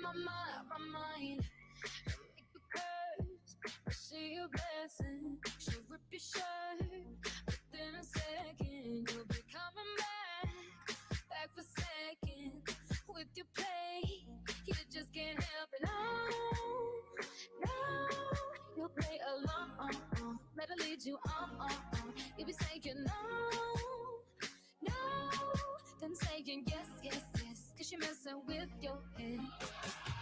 mind. Make you curse, see your blessing. She'll rip your shirt within a second. You'll be coming back for seconds with your play. You just can't help it. No, you'll play along. Let her lead you on. You'll be saying no, then saying yes, cause you're messing with your head.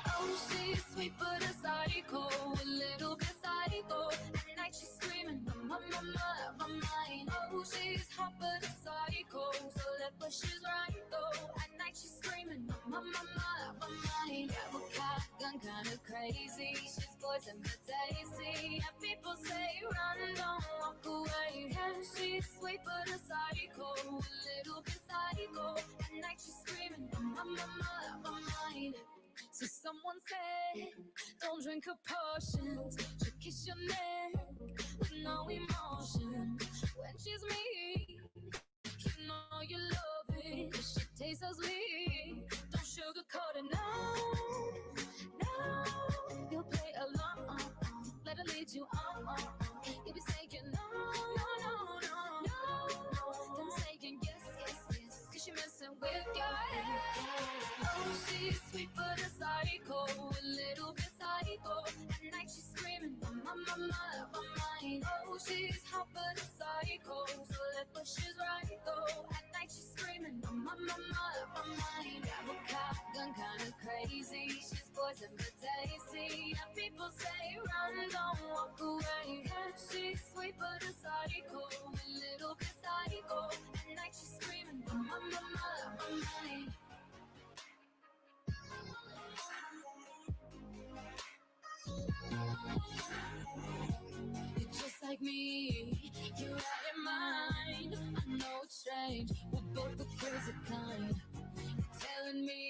Oh, she's sweet but a psycho, a little bit psycho. At night she's screaming, my mind. Oh, she's hot but a psycho, so left but she's right though. At night she's screaming, my mind. Yeah, gun kinda crazy, she's poison but tasty. And people say run, don't walk away. Yeah, she's sweet but a psycho, a little bit psycho. At night she's screaming, my mind. So someone said, don't drink her potions. She'll kiss your neck with no emotion. When she's mean, you know you love it, 'cause she tastes so sweet. Don't sugarcoat it, no. You'll play along, let her lead you on. You'll be saying no. Then saying yes, 'cause you're messing with your head. Oh, she's sweet but a psycho, a little bit psycho. At night she's screaming, my mind. Oh, she's hot but a psycho, so left but she's right though. At night she's screaming, my mind. Yeah, gun kinda crazy, she's poison but tasty. And people say run, don't walk away. Yeah, she's sweet but a psycho, a little bit psycho. At night she's screaming, my mind. You're just like me, you're out your mind. I know it's strange, we're both the crazy kind. You're telling me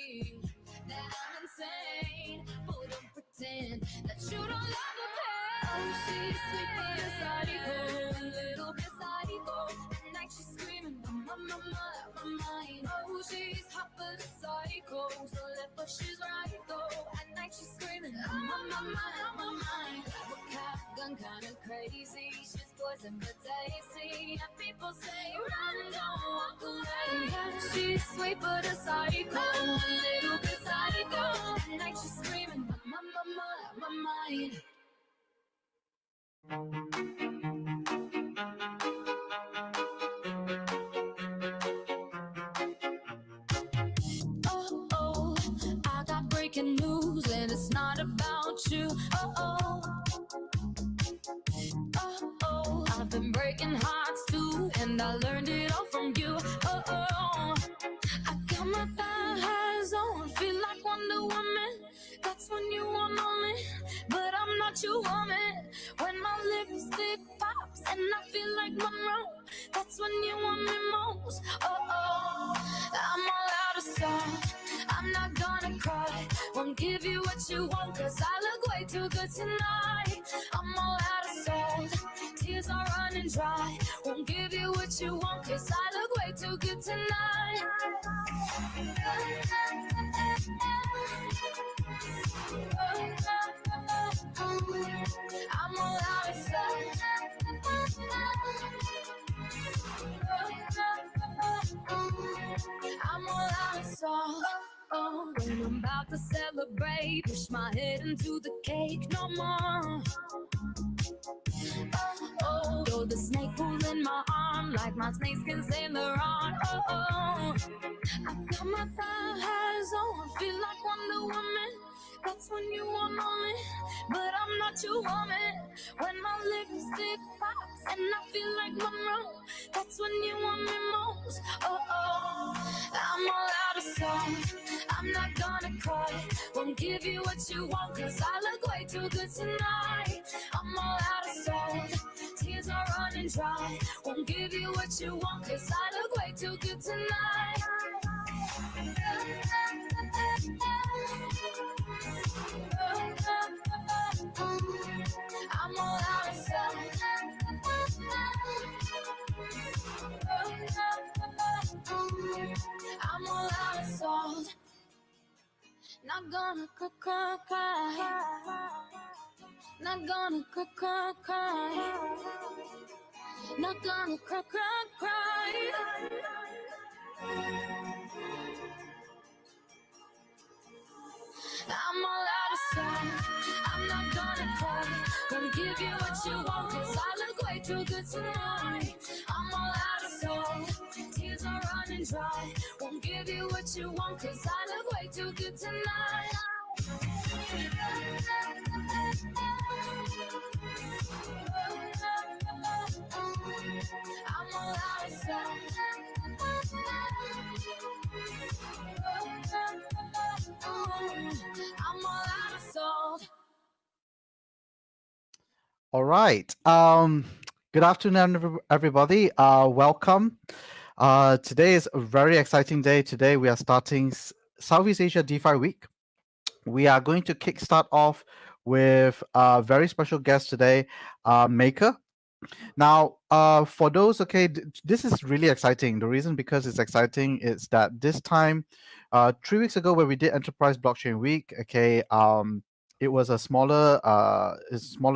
that I'm insane, but don't pretend that you don't love the pain. Oh, she's sweet but a psycho, a little bit psycho. At night she's screaming, my mind. Oh, she's hot but a psycho, so left but she's right though. At night she's screaming, my mind. Gun kinda crazy, she's poison but tasty. And people say run, don't walk away. Yeah, she's sweet but a psycho, a little bit psycho. At night she's screaming, my mind. Oh, I got breaking news and it's not about you. Oh, I've been breaking hearts too, and I learned it all from you. I got my thighs on, feel like Wonder Woman. That's when you want me, but I'm not your woman. When my lipstick pops and I feel like Monroe, that's when you want me most. I'm all out of salt, I'm not gonna cry. Won't give you what you want, 'cause I look way too good tonight. I'm all out of salt, tears are running dry. Won't give you what you want, 'cause I look way too good tonight. I'm all out of salt, I'm all out of salt. When I'm about to celebrate, push my head into the cake no more. Though the snake pulling my arm like my snakeskin sailor on. I got my thighs on, feel like Wonder Woman. That's when you want me, but I'm not your woman. When my lipstick pops and I feel like Monroe, that's when you want me most. I'm all out of salt, I'm not gonna cry. Won't give you what you want, 'cause I look way too good tonight. I'm all out of salt, tears are running dry. Won't give you what you want, 'cause I look way too good tonight. I'm all out of salt, I'm all out of salt. Now Not gonna cry. Not gonna cry. Not gonna cry. I'm all out of sight. I'm not gonna cry. Gonna give you what you want, cause I look way too good tonight. I'm all out of sight. Tears are running dry. Won't give you what you want, cause I look way too good tonight. I'm all out of sight. I'm all out of salt. All right. Good afternoon, everybody. Welcome. Today is a very exciting day. Today we are starting Southeast Asia DeFi Week. We are going to kickstart off with a very special guest today, Maker. Now, for those, okay, this is really exciting. The reason because it's exciting is that this time, 3 weeks ago, where we did Enterprise Blockchain Week, okay, it was a smaller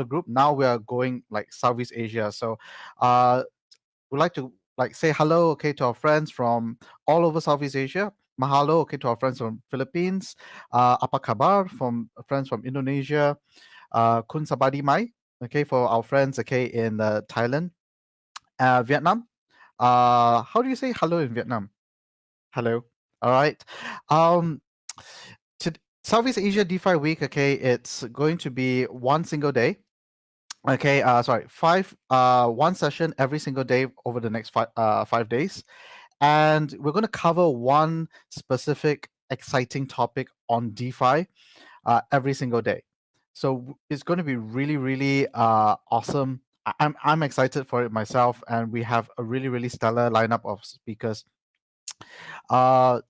group. Now we are going like Southeast Asia. So, we'd like to like say hello, okay, to our friends from all over Southeast Asia. Mahalo, okay, to our friends from Philippines. Apa kabar from friends from Indonesia. Kun sabadi mai, okay, for our friends, okay, in Thailand. Vietnam. How do you say hello in Vietnam? Hello. All right. Um, to Southeast Asia DeFi Week, okay, it's going to be one single day. Okay, sorry, one session every single day over the next 5 days, and we're going to cover one specific exciting topic on DeFi every single day. So it's going to be really, really awesome. I'm excited for it myself, and we have a really, really stellar lineup of speakers. Uh,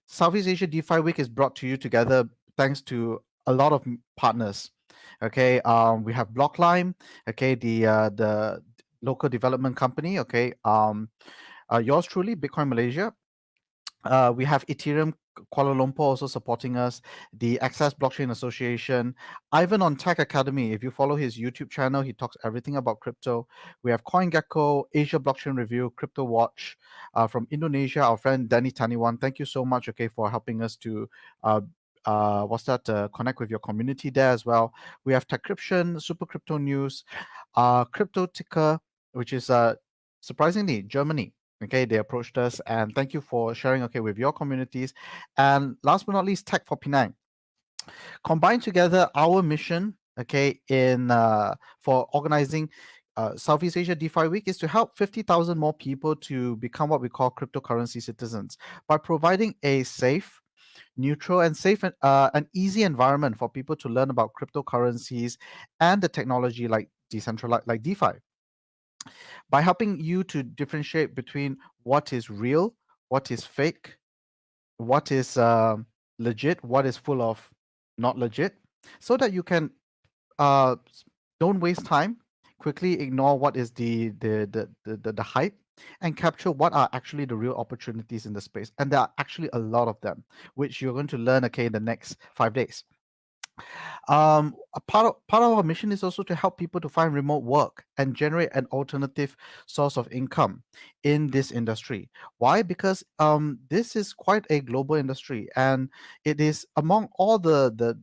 Southeast Asia DeFi Week is brought to you together thanks to a lot of partners. Okay, we have Blocklime. Okay, the local development company. Okay, yours truly, Bitcoin Malaysia. We have Ethereum Kuala Lumpur also supporting us, the Access Blockchain Association, Ivan on Tech Academy. If you follow his YouTube channel, he talks everything about crypto. We have CoinGecko, Asia Blockchain Review, Crypto Watch, from Indonesia, our friend Danny Taniwan. Thank you so much, okay, for helping us to connect with your community there as well. We have Techcryption, Super Crypto News, Crypto Ticker, which is surprisingly Germany. Okay, they approached us, and thank you for sharing, okay, with your communities. And last but not least, Tech for Penang. Combine together our mission, okay, in for organizing Southeast Asia DeFi Week is to help 50,000 more people to become what we call cryptocurrency citizens by providing a safe, neutral, and safe and easy environment for people to learn about cryptocurrencies and the technology like decentralized, like DeFi, by helping you to differentiate between what is real, what is fake, what is legit, what is full of not legit, so that you can don't waste time, quickly ignore what is the hype, and capture what are actually the real opportunities in the space. And there are actually a lot of them, which you're going to learn, okay, in the next 5 days. A part of our mission is also to help people to find remote work and generate an alternative source of income in this industry. Why? Because this is quite a global industry, and it is among all the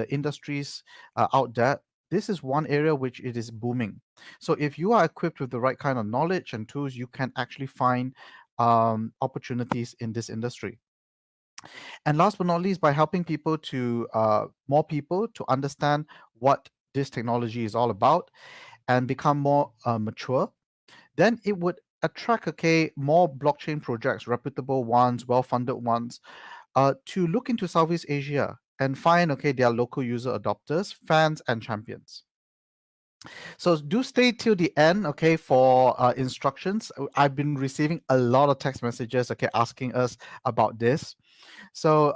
industries out there. This is one area which it is booming. So if you are equipped with the right kind of knowledge and tools, you can actually find opportunities in this industry. And last but not least, by helping people to more people to understand what this technology is all about and become more mature, then it would attract, okay, more blockchain projects, reputable ones, well-funded ones, to look into Southeast Asia and find, okay, their local user adopters, fans, and champions. So do stay till the end, okay, for instructions. I've been receiving a lot of text messages, okay, asking us about this. So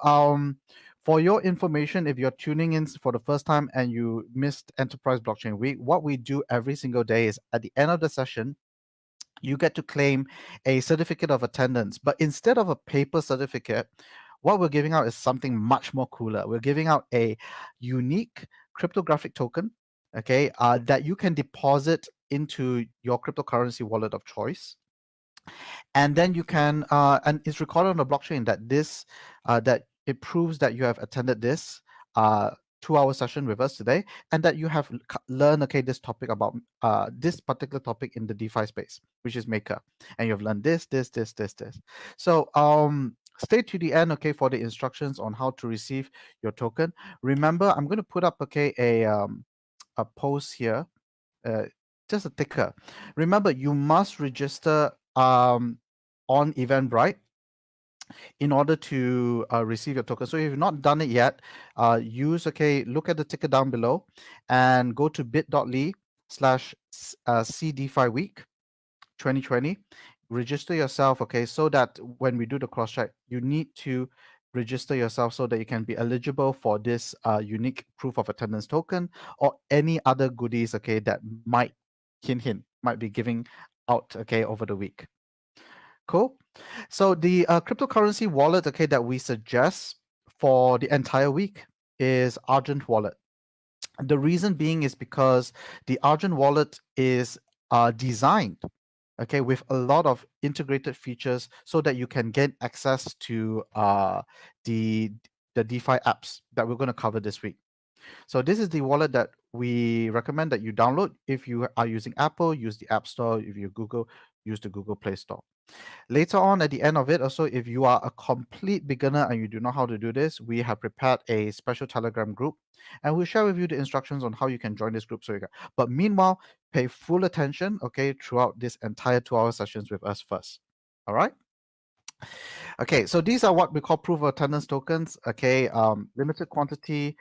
for your information, if you're tuning in for the first time and you missed Enterprise Blockchain Week, what we do every single day is at the end of the session, you get to claim a certificate of attendance. But instead of a paper certificate, What we're giving out is something much more cooler. We're giving out a unique cryptographic token, okay, that you can deposit into your cryptocurrency wallet of choice, and then you can and it's recorded on the blockchain that this that it proves that you have attended this 2-hour session with us today, and that you have learned, okay, this topic about this particular topic in the DeFi space, which is Maker, and you've learned this. So stay to the end, okay, for the instructions on how to receive your token. Remember, I'm going to put up, okay, a post here, uh, just a ticker. Remember, you must register on Eventbrite in order to receive your token. So if you've not done it yet, look at the ticker down below and go to bit.ly/CDeFi Week 2020. Register yourself, okay, so that when we do the cross check, you need to register yourself so that you can be eligible for this unique proof of attendance token or any other goodies, okay, that might might be giving out, okay, over the week. Cool. So the cryptocurrency wallet, okay, that we suggest for the entire week is Argent Wallet. The reason being is because the Argent Wallet is designed, okay, with a lot of integrated features so that you can get access to the DeFi apps that we're going to cover this week. So this is the wallet that we recommend that you download. If you are using Apple, use the App Store. If you Google, use the Google Play Store. Later on, at the end of it, also, if you are a complete beginner and you do not know how to do this, we have prepared a special Telegram group, and we'll share with you the instructions on how you can join this group. So you can. But meanwhile, pay full attention, okay, throughout this entire 2-hour sessions with us first. All right. Okay, so these are what we call proof of attendance tokens. Okay, limited quantity,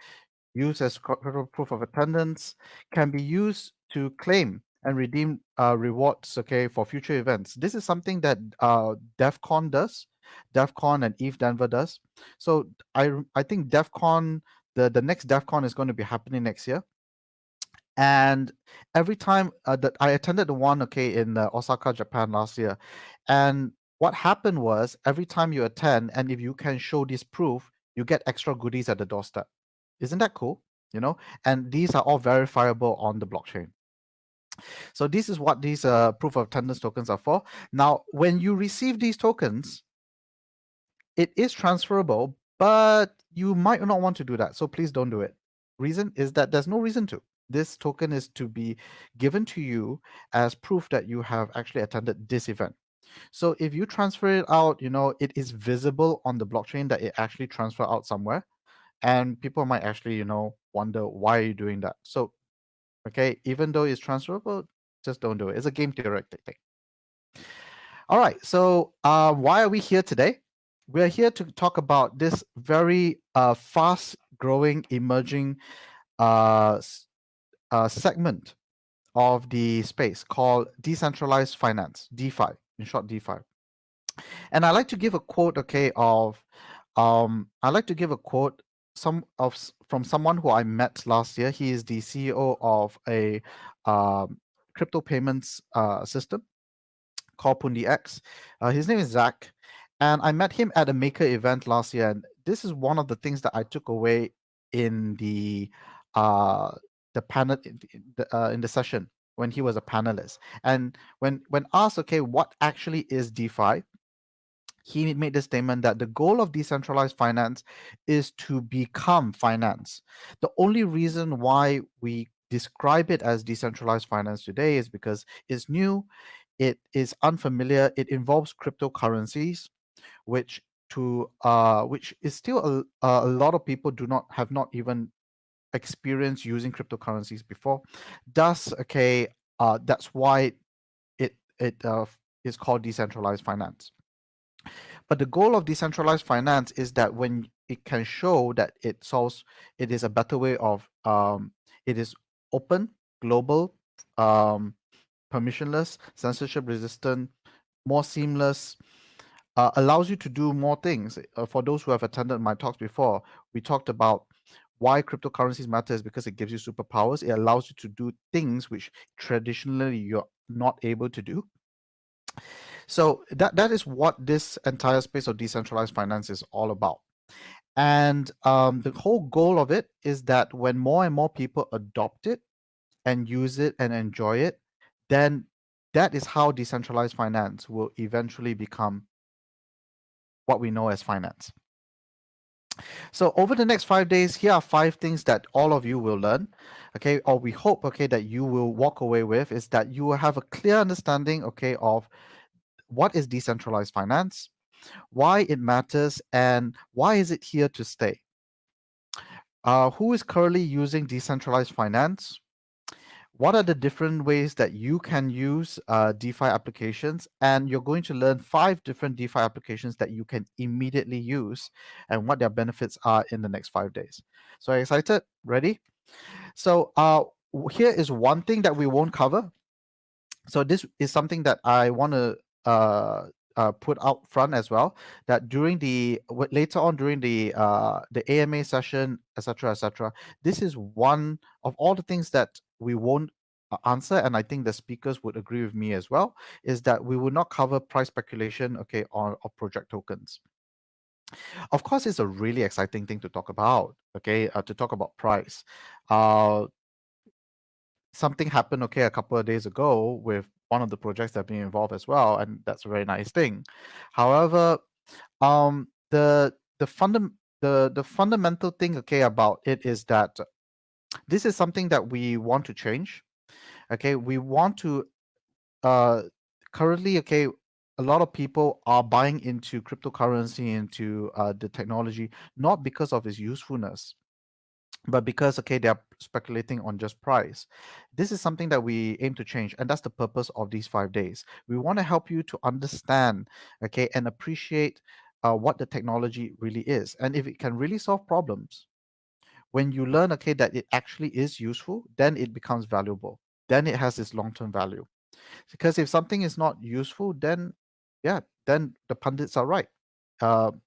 used as proof of attendance, can be used to claim and redeem rewards, okay, for future events. This is something that DEFCON does, DEFCON and ETH Denver does. So I think DEFCON, the next DEFCON is going to be happening next year. And every time that I attended the one, okay, in Osaka, Japan last year, and what happened was every time you attend, and if you can show this proof, you get extra goodies at the doorstep. Isn't that cool? You know, and these are all verifiable on the blockchain. So this is what these proof of attendance tokens are for. Now, when you receive these tokens, it is transferable, but you might not want to do that. So please don't do it. Reason is that there's no reason to. This token is to be given to you as proof that you have actually attended this event. So if you transfer it out, you know, it is visible on the blockchain that it actually transferred out somewhere. And people might actually, you know, wonder why are you doing that. So, okay, even though it's transferable, just don't do it. It's a game theoretic thing. All right. So why are we here today? We are here to talk about this very fast-growing, emerging segment of the space called decentralized finance, DeFi, in short, DeFi. And I like to give a quote, okay, I like to give a quote from someone who I met last year. He is the CEO of a crypto payments system called Pundi X. His name is Zach, and I met him at a Maker event last year. And this is one of the things that I took away in the panel in the session when he was a panelist. And when asked, okay, what actually is DeFi, he made the statement that the goal of decentralized finance is to become finance. The only reason why we describe it as decentralized finance today is because it's new, it is unfamiliar, it involves cryptocurrencies, which is still a lot of people have not even experienced using cryptocurrencies before. Thus, okay, that's why it is called decentralized finance. But the goal of decentralized finance is that when it can show that it is a better way of it is open, global, permissionless, censorship resistant, more seamless, allows you to do more things. For those who have attended my talks before, we talked about why cryptocurrencies matter is because it gives you superpowers. It allows you to do things which traditionally you're not able to do. So that is what this entire space of decentralized finance is all about. And the whole goal of it is that when more and more people adopt it and use it and enjoy it, then that is how decentralized finance will eventually become what we know as finance. So over the next 5 days, here are 5 things that all of you will learn, okay, or we hope, okay, that you will walk away with, is that you will have a clear understanding, okay, of what is decentralized finance, why it matters, and why is it here to stay. Who is currently using decentralized finance? What are the different ways that you can use DeFi applications? And you're going to learn 5 different DeFi applications that you can immediately use and what their benefits are in the next 5 days. So, are you excited? Ready? So, here is one thing that we won't cover. So, this is something that I want to put out front as well, that during later on during the AMA session, etc., this is one of all the things that we won't answer, and I think the speakers would agree with me as well, is that we will not cover price speculation, okay, on of project tokens. Of course, it's a really exciting thing to talk about, okay, to talk about price. Something happened, okay, a couple of days ago with one of the projects that have been involved as well, and that's a very nice thing. However, the fundamental thing, okay, about it is that this is something that we want to change. Okay, we want to currently, okay, a lot of people are buying into cryptocurrency, into the technology, not because of its usefulness, but because, okay, they are speculating on just price. This is something that we aim to change, and that's the purpose of these 5 days. We want to help you to understand, okay, and appreciate what the technology really is, and if it can really solve problems. When you learn, okay, that it actually is useful, then it becomes valuable, then it has this long-term value. Because if something is not useful, then yeah, then the pundits are right.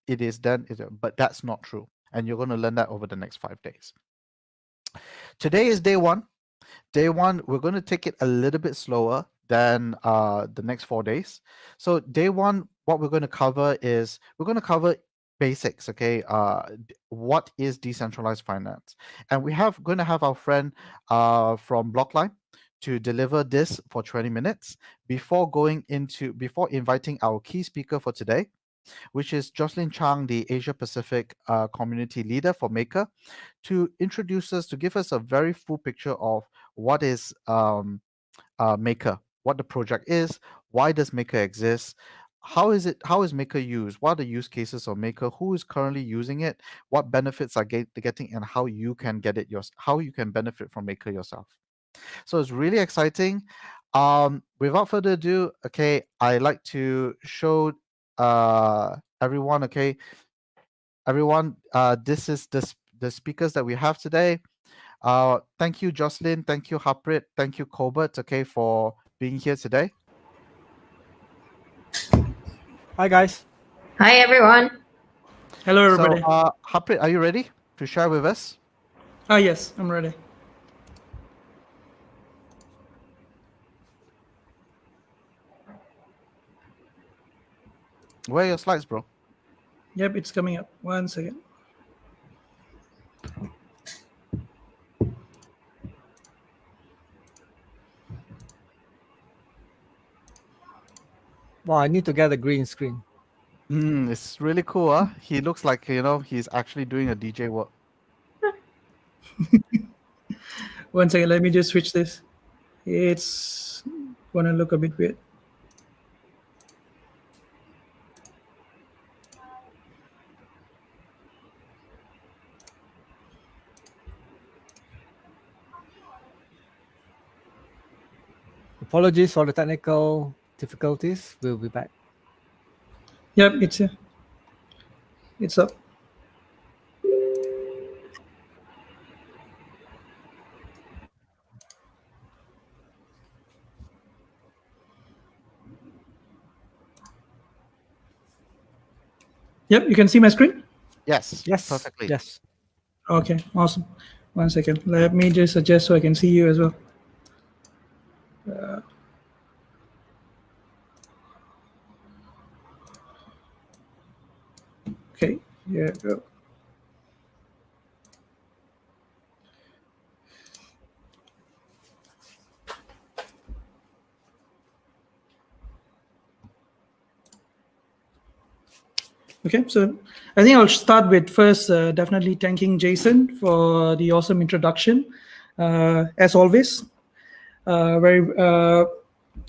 It is then, but that's not true, and you're going to learn that over the next 5 days. Today is day one. Day one, we're going to take it a little bit slower than the next 4 days. So day one, what we're going to cover is we're going to cover basics. Okay, what is decentralized finance? And we have going to have our friend from Blockline to deliver this for 20 minutes before inviting our key speaker for today, which is Jocelyn Chang, the Asia Pacific community leader for Maker, to introduce us, to give us a very full picture of what is Maker, what the project is, why does Maker exist, how is Maker used, what are the use cases of Maker, who is currently using it, what benefits are getting, and how you can get it how you can benefit from Maker yourself. So it's really exciting. Without further ado, okay, I like to show everyone, okay, everyone, this is the speakers that we have today. Thank you, Jocelyn. Thank you, Harpreet. Thank you, Colbert, okay, for being here today. Hi, guys. Hi, everyone. Hello, everybody. So, Harpreet, are you ready to share with us? Yes, I'm ready. Where are your slides, bro? Yep, it's coming up. 1 second. Well, I need to get a green screen. It's really cool, huh? He looks like, he's actually doing a DJ work. 1 second. Let me just switch this. It's gonna look a bit weird. Apologies for the technical difficulties. We'll be back. Yep, it's here. It's up. Yep, you can see my screen? Yes. Yes. Perfectly. Yes. Okay, awesome. 1 second. Let me just adjust so I can see you as well. Okay, here we go. Okay, so I think I'll start with first definitely thanking Jason for the awesome introduction. As always, a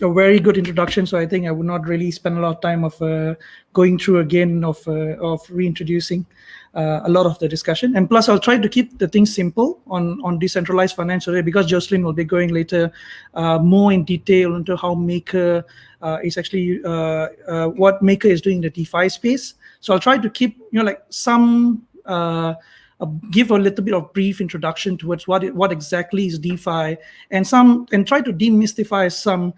very good introduction. So I think I would not really spend a lot of time of going through again of reintroducing a lot of the discussion. And plus, I'll try to keep the things simple on decentralized finance today, because Jocelyn will be going later more in detail into how Maker is actually what Maker is doing in the DeFi space. So I'll try to keep like some. Give a little bit of brief introduction towards what exactly is DeFi, and try to demystify some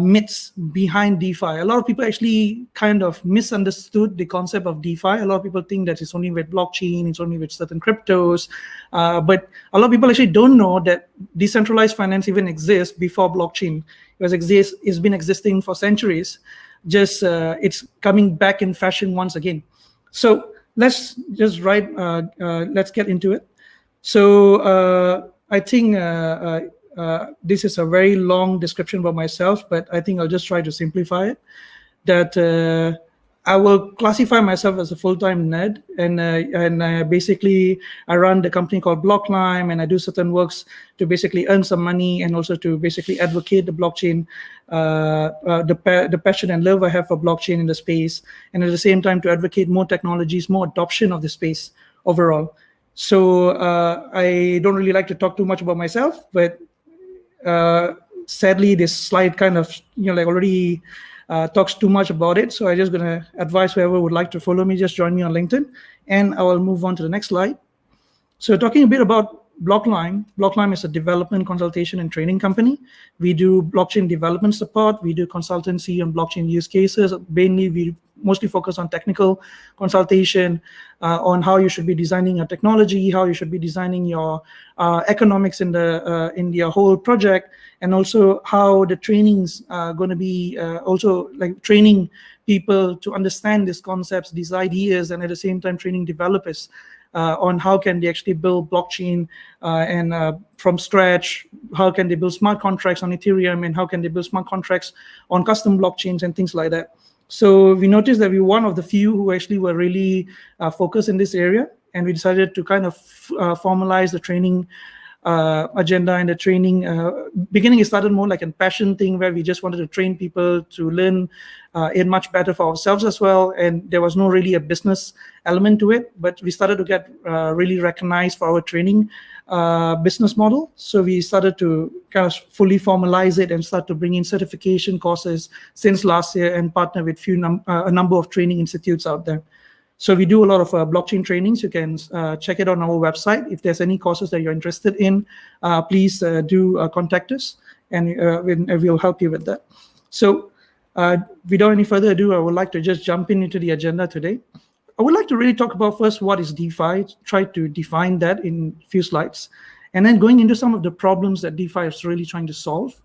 myths behind DeFi. A lot of people actually kind of misunderstood the concept of DeFi. A lot of people think that it's only with blockchain, it's only with certain cryptos, but a lot of people actually don't know that decentralized finance even exists before blockchain. It's been existing for centuries. Just it's coming back in fashion once again. So let's just let's get into it. So I think this is a very long description about myself, but I think I'll just try to simplify it. That I will classify myself as a full-time nerd, and basically I run the company called Blocklime, and I do certain works to basically earn some money and also to basically advocate the blockchain, the passion and love I have for blockchain in the space, and at the same time to advocate more technologies, more adoption of the space overall. So I don't really like to talk too much about myself, but sadly this slide kind of already talks too much about it. So I'm just going to advise whoever would like to follow me, just join me on LinkedIn, and I will move on to the next slide. So talking a bit about Blocklime. Blocklime is a development, consultation, and training company. We do blockchain development support. We do consultancy on blockchain use cases. Mainly, we mostly focus on technical consultation on how you should be designing your technology, how you should be designing your economics in your whole project, and also how the trainings are going to be also like training people to understand these concepts, these ideas, and at the same time training developers on how can they actually build blockchain and from scratch, how can they build smart contracts on Ethereum, and how can they build smart contracts on custom blockchains and things like that. So we noticed that we were one of the few who actually were really focused in this area, and we decided to kind of formalize the training agenda and the training. Beginning, it started more like a passion thing where we just wanted to train people to learn it much better for ourselves as well, and there was no really a business element to it, but we started to get really recognized for our training business model. So we started to kind of fully formalize it and start to bring in certification courses since last year and partner with a number of training institutes out there. So we do a lot of blockchain trainings. You can check it on our website. If there's any courses that you're interested in, please do contact us, and we'll help you with that. So without any further ado, I would like to just jump into the agenda today. I would like to really talk about first what is DeFi, try to define that in a few slides, and then going into some of the problems that DeFi is really trying to solve,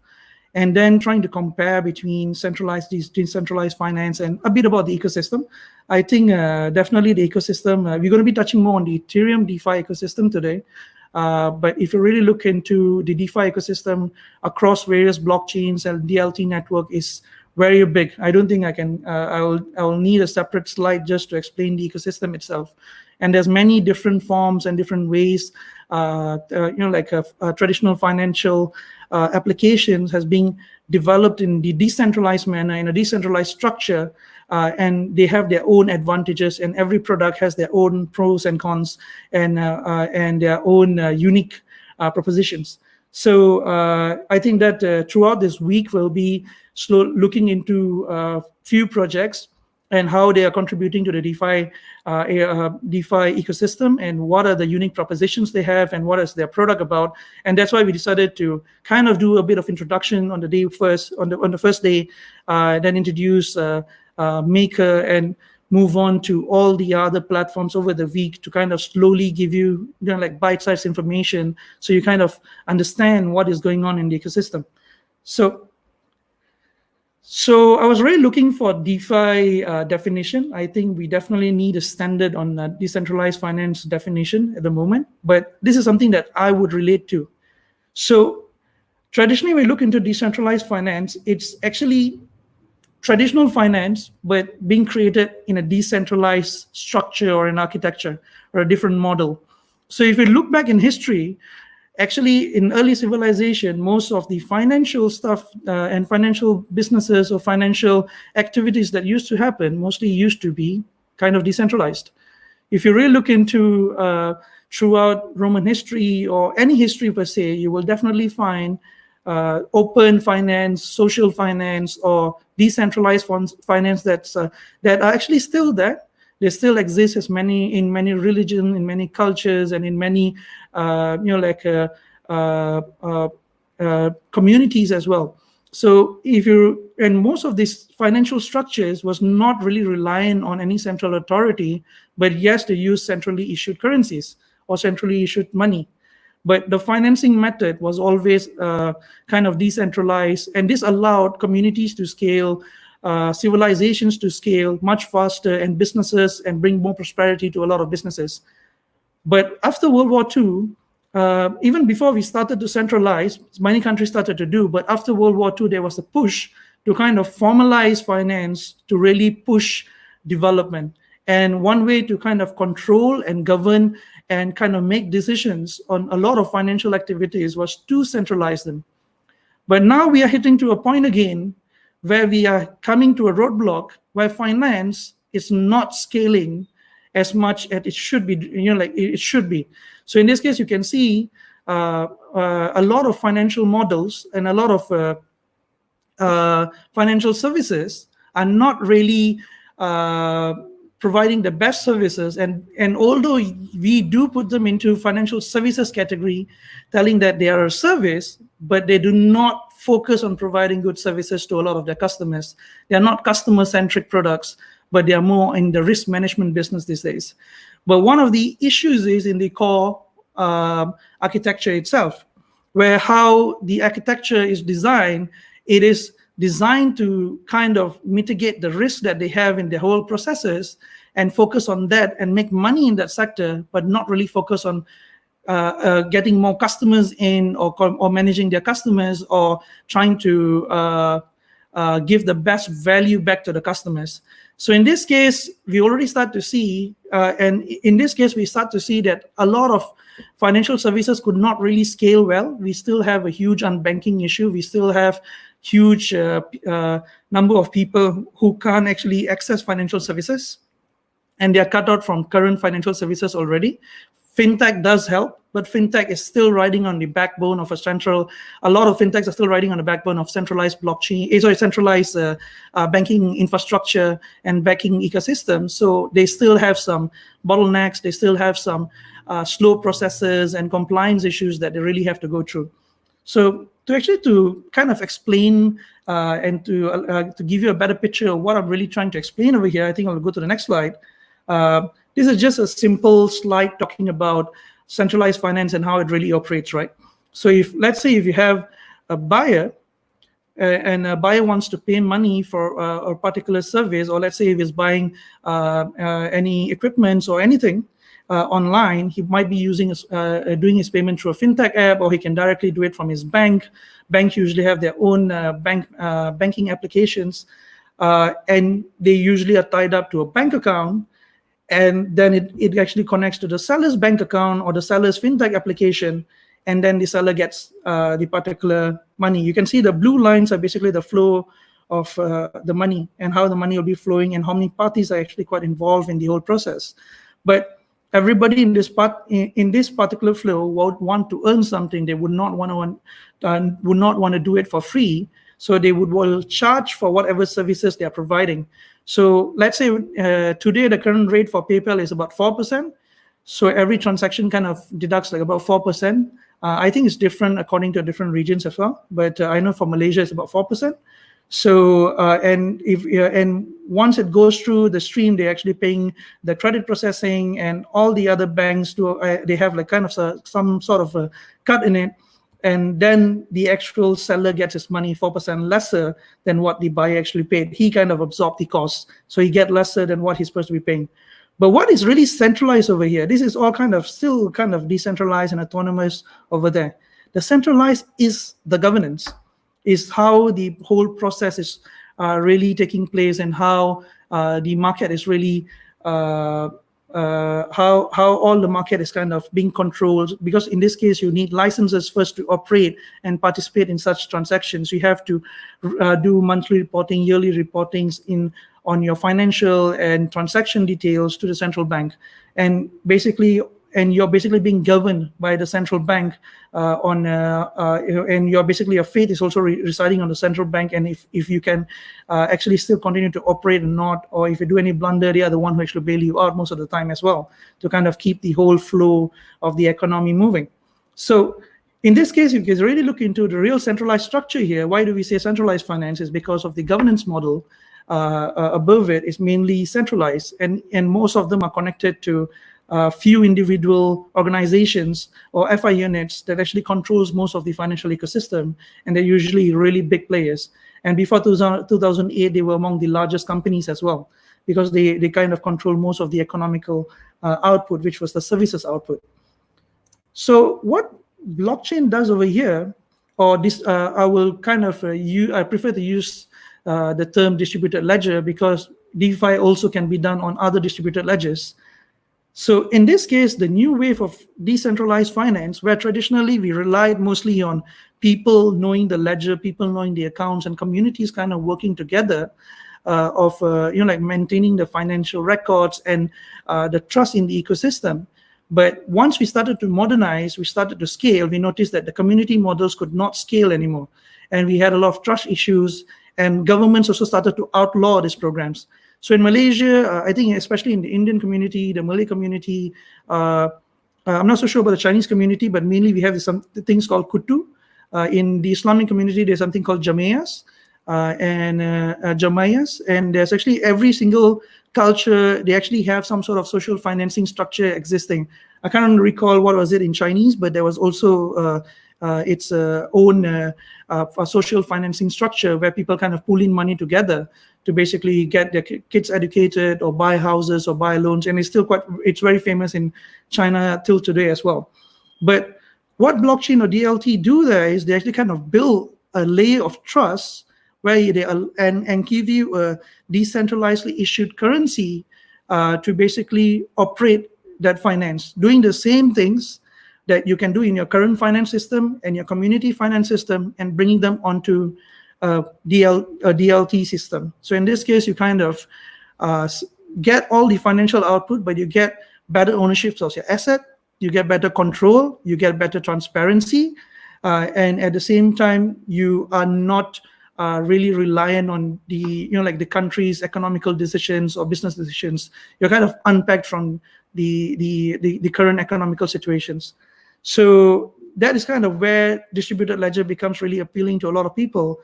and then trying to compare between centralized, decentralized finance, and a bit about the ecosystem. I think definitely the ecosystem, we're going to be touching more on the Ethereum DeFi ecosystem today. But if you really look into the DeFi ecosystem across various blockchains, and DLT network is very big. I don't think I can, I will need a separate slide just to explain the ecosystem itself. And there's many different forms and different ways, like traditional financial applications has been developed in the decentralized manner, in a decentralized structure, and they have their own advantages, and every product has their own pros and cons, and their own unique propositions. So I think that throughout this week we'll be looking into a few projects and how they are contributing to the DeFi ecosystem, and what are the unique propositions they have, and what is their product about. And that's why we decided to kind of do a bit of introduction on the day first, on the first day, then introduce Maker, and move on to all the other platforms over the week to kind of slowly give you, like bite-sized information, so you kind of understand what is going on in the ecosystem. So I was really looking for DeFi definition. I think we definitely need a standard on decentralized finance definition at the moment, but this is something that I would relate to. So traditionally, when we look into decentralized finance, it's actually traditional finance, but being created in a decentralized structure or an architecture or a different model. So if we look back in history, actually in early civilization, most of the financial stuff and financial businesses or financial activities that used to happen mostly used to be kind of decentralized. If you really look into throughout Roman history or any history per se, you will definitely find open finance, social finance, or decentralized finance that are actually still there. They still exist in many religions, in many cultures, and in many communities as well. So and most of these financial structures was not really reliant on any central authority, but yes, they use centrally issued currencies or centrally issued money. But the financing method was always kind of decentralized, and this allowed communities to scale, civilizations to scale much faster, and businesses, and bring more prosperity to a lot of businesses. But after World War II, even before we started to centralize, many countries started to do, but after World War II, there was a push to kind of formalize finance to really push development. And one way to kind of control and govern and kind of make decisions on a lot of financial activities was to centralize them. But now we are hitting to a point again where we are coming to a roadblock where finance is not scaling as much as it should be, it should be. So in this case, you can see a lot of financial models and a lot of financial services are not really providing the best services, and although we do put them into financial services category, telling that they are a service, but they do not focus on providing good services to a lot of their customers. They are not customer-centric products, but they are more in the risk management business these days. But one of the issues is in the core architecture itself, where how the architecture is designed, it is designed to kind of mitigate the risk that they have in the whole processes and focus on that and make money in that sector, but not really focus on getting more customers in or managing their customers or trying to give the best value back to the customers. So in this case, we already start to see, and in this case, we start to see that a lot of financial services could not really scale well. We still have a huge unbanking issue. We still have huge number of people who can't actually access financial services, and they are cut out from current financial services already. Fintech does help, but fintech is still riding on the backbone of a lot of fintechs are still riding on the backbone of centralized centralized banking infrastructure and banking ecosystem. So they still have some bottlenecks, they still have some slow processes and compliance issues that they really have to go through. So to kind of explain and to give you a better picture of what I'm really trying to explain over here, I think I'll go to the next slide. This is just a simple slide talking about centralized finance and how it really operates, right? So let's say if you have a buyer and a buyer wants to pay money for a particular service, or let's say if he's buying any equipment or anything online, he might be doing his payment through a fintech app, or he can directly do it from his bank. Banks usually have their own banking applications, and they usually are tied up to a bank account. And then it actually connects to the seller's bank account or the seller's fintech application, and then the seller gets the particular money. You can see the blue lines are basically the flow of the money and how the money will be flowing and how many parties are actually quite involved in the whole process. But everybody in this particular flow would want to earn something. They would not want to do it for free. So they will charge for whatever services they are providing. So let's say today the current rate for PayPal is about 4%. So every transaction kind of deducts like about 4%. I think it's different according to different regions as well. But I know for Malaysia it's about 4%. So and once it goes through the stream, they're actually paying the credit processing, and all the other banks do. They have like kind of some sort of a cut in it. And then the actual seller gets his money 4% lesser than what the buyer actually paid. He kind of absorbed the cost, so he gets lesser than what he's supposed to be paying. But what is really centralized over here? This is all still kind of decentralized and autonomous over there. The centralized is the governance, is how the whole process is really taking place, and how the market is really how all the market is kind of being controlled, because in this case you need licenses first to operate and participate in such transactions. You have to do monthly reporting, yearly reportings on your financial and transaction details to the central bank, and you're basically being governed by the central bank and you're basically, your fate is also residing on the central bank, and if you can actually still continue to operate or not, or if you do any blunder, they are the one who actually bail you out most of the time as well, to kind of keep the whole flow of the economy moving. So in this case, if you really look into the real centralized structure here, why do we say centralized finance? Is because of the governance model above it is mainly centralized, and most of them are connected to few individual organizations or FI units that actually controls most of the financial ecosystem, and they're usually really big players. And before 2008, they were among the largest companies as well, because they kind of control most of the economical output, which was the services output. So what blockchain does over here, or this, I will kind of I prefer to use the term distributed ledger, because DeFi also can be done on other distributed ledgers. So in this case, the new wave of decentralized finance, where traditionally we relied mostly on people knowing the ledger, people knowing the accounts, and communities kind of working together like maintaining the financial records and the trust in the ecosystem. But once we started to modernize, we started to scale, we noticed that the community models could not scale anymore. And we had a lot of trust issues, and governments also started to outlaw these programs. So in Malaysia, I think especially in the Indian community, the Malay community, I'm not so sure about the Chinese community, but mainly we have some things called kutu. In the Islamic community, there's something called jamayas and jamayas. And there's actually every single culture, they actually have some sort of social financing structure existing. I can't recall what was it in Chinese, but there was also its own social financing structure where people kind of pool in money together to basically get their kids educated or buy houses or buy loans. And it's very famous in China till today as well. But what blockchain or DLT do there is they actually kind of build a layer of trust where they and give you a decentralizedly issued currency to basically operate that finance, doing the same things that you can do in your current finance system and your community finance system, and bringing them onto a DLT system. So in this case, you kind of get all the financial output, but you get better ownership of your asset, you get better control, you get better transparency, and at the same time, you are not really reliant on the the country's economical decisions or business decisions. You're kind of unpacked from the current economical situations. So that is kind of where distributed ledger becomes really appealing to a lot of people.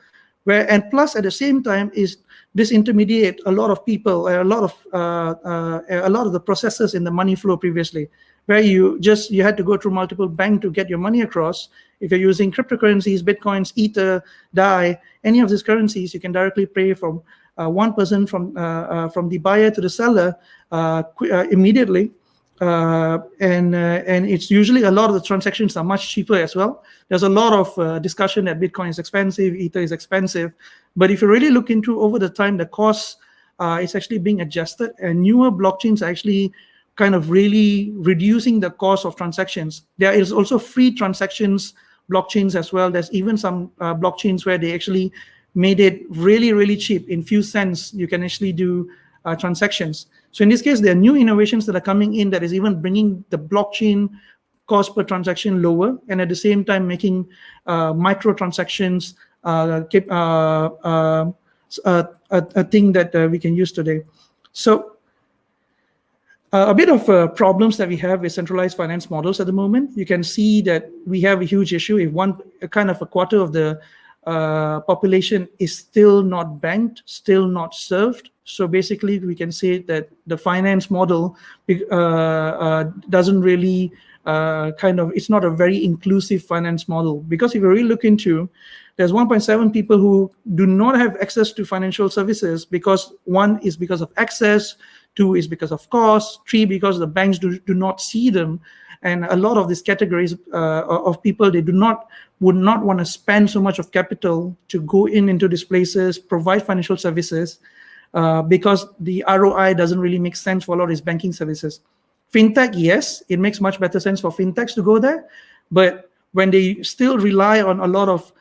And plus at the same time is disintermediate a lot of people, a lot of the processes in the money flow previously, where you had to go through multiple banks to get your money across. If you're using cryptocurrencies, Bitcoins, Ether, Dai, any of these currencies, you can directly pay from one person from the buyer to the seller immediately. And it's usually a lot of the transactions are much cheaper as well. There's a lot of discussion that Bitcoin is expensive, Ether is expensive, but if you really look into over the time, the cost is actually being adjusted, and newer blockchains are actually kind of really reducing the cost of transactions. There is also free transactions blockchains as well. There's even some blockchains where they actually made it really, really cheap. In few cents, you can actually do transactions. So in this case, there are new innovations that are coming in that is even bringing the blockchain cost per transaction lower, and at the same time making micro transactions a thing that we can use today. So a bit of problems that we have with centralized finance models at the moment. You can see that we have a huge issue if a quarter of the population is still not banked, still not served. So basically, we can say that the finance model doesn't really it's not a very inclusive finance model, because if you really look into, there's 1.7 people who do not have access to financial services, because one is because of access, two is because of cost, three because the banks do not see them and a lot of these categories of people, they would not want to spend so much of capital to go into these places, provide financial services, because the ROI doesn't really make sense for a lot of these banking services. Fintech, yes, it makes much better sense for fintechs to go there, but when they still rely on a lot of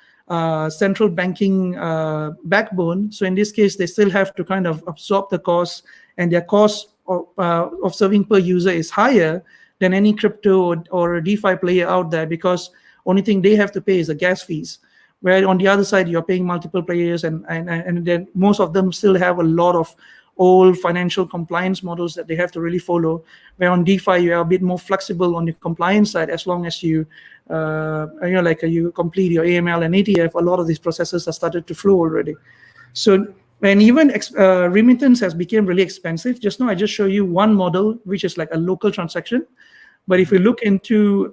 central banking backbone, so in this case, they still have to kind of absorb the cost, and their cost of serving per user is higher than any crypto or DeFi player out there, because only thing they have to pay is the gas fees. Where on the other side, you're paying multiple players, and then most of them still have a lot of old financial compliance models that they have to really follow. Where on DeFi, you are a bit more flexible on the compliance side, as long as you you complete your AML and ATF. A lot of these processes have started to flow already. So, and even remittance has become really expensive. Just now, I just show you one model, which is like a local transaction. But if you look into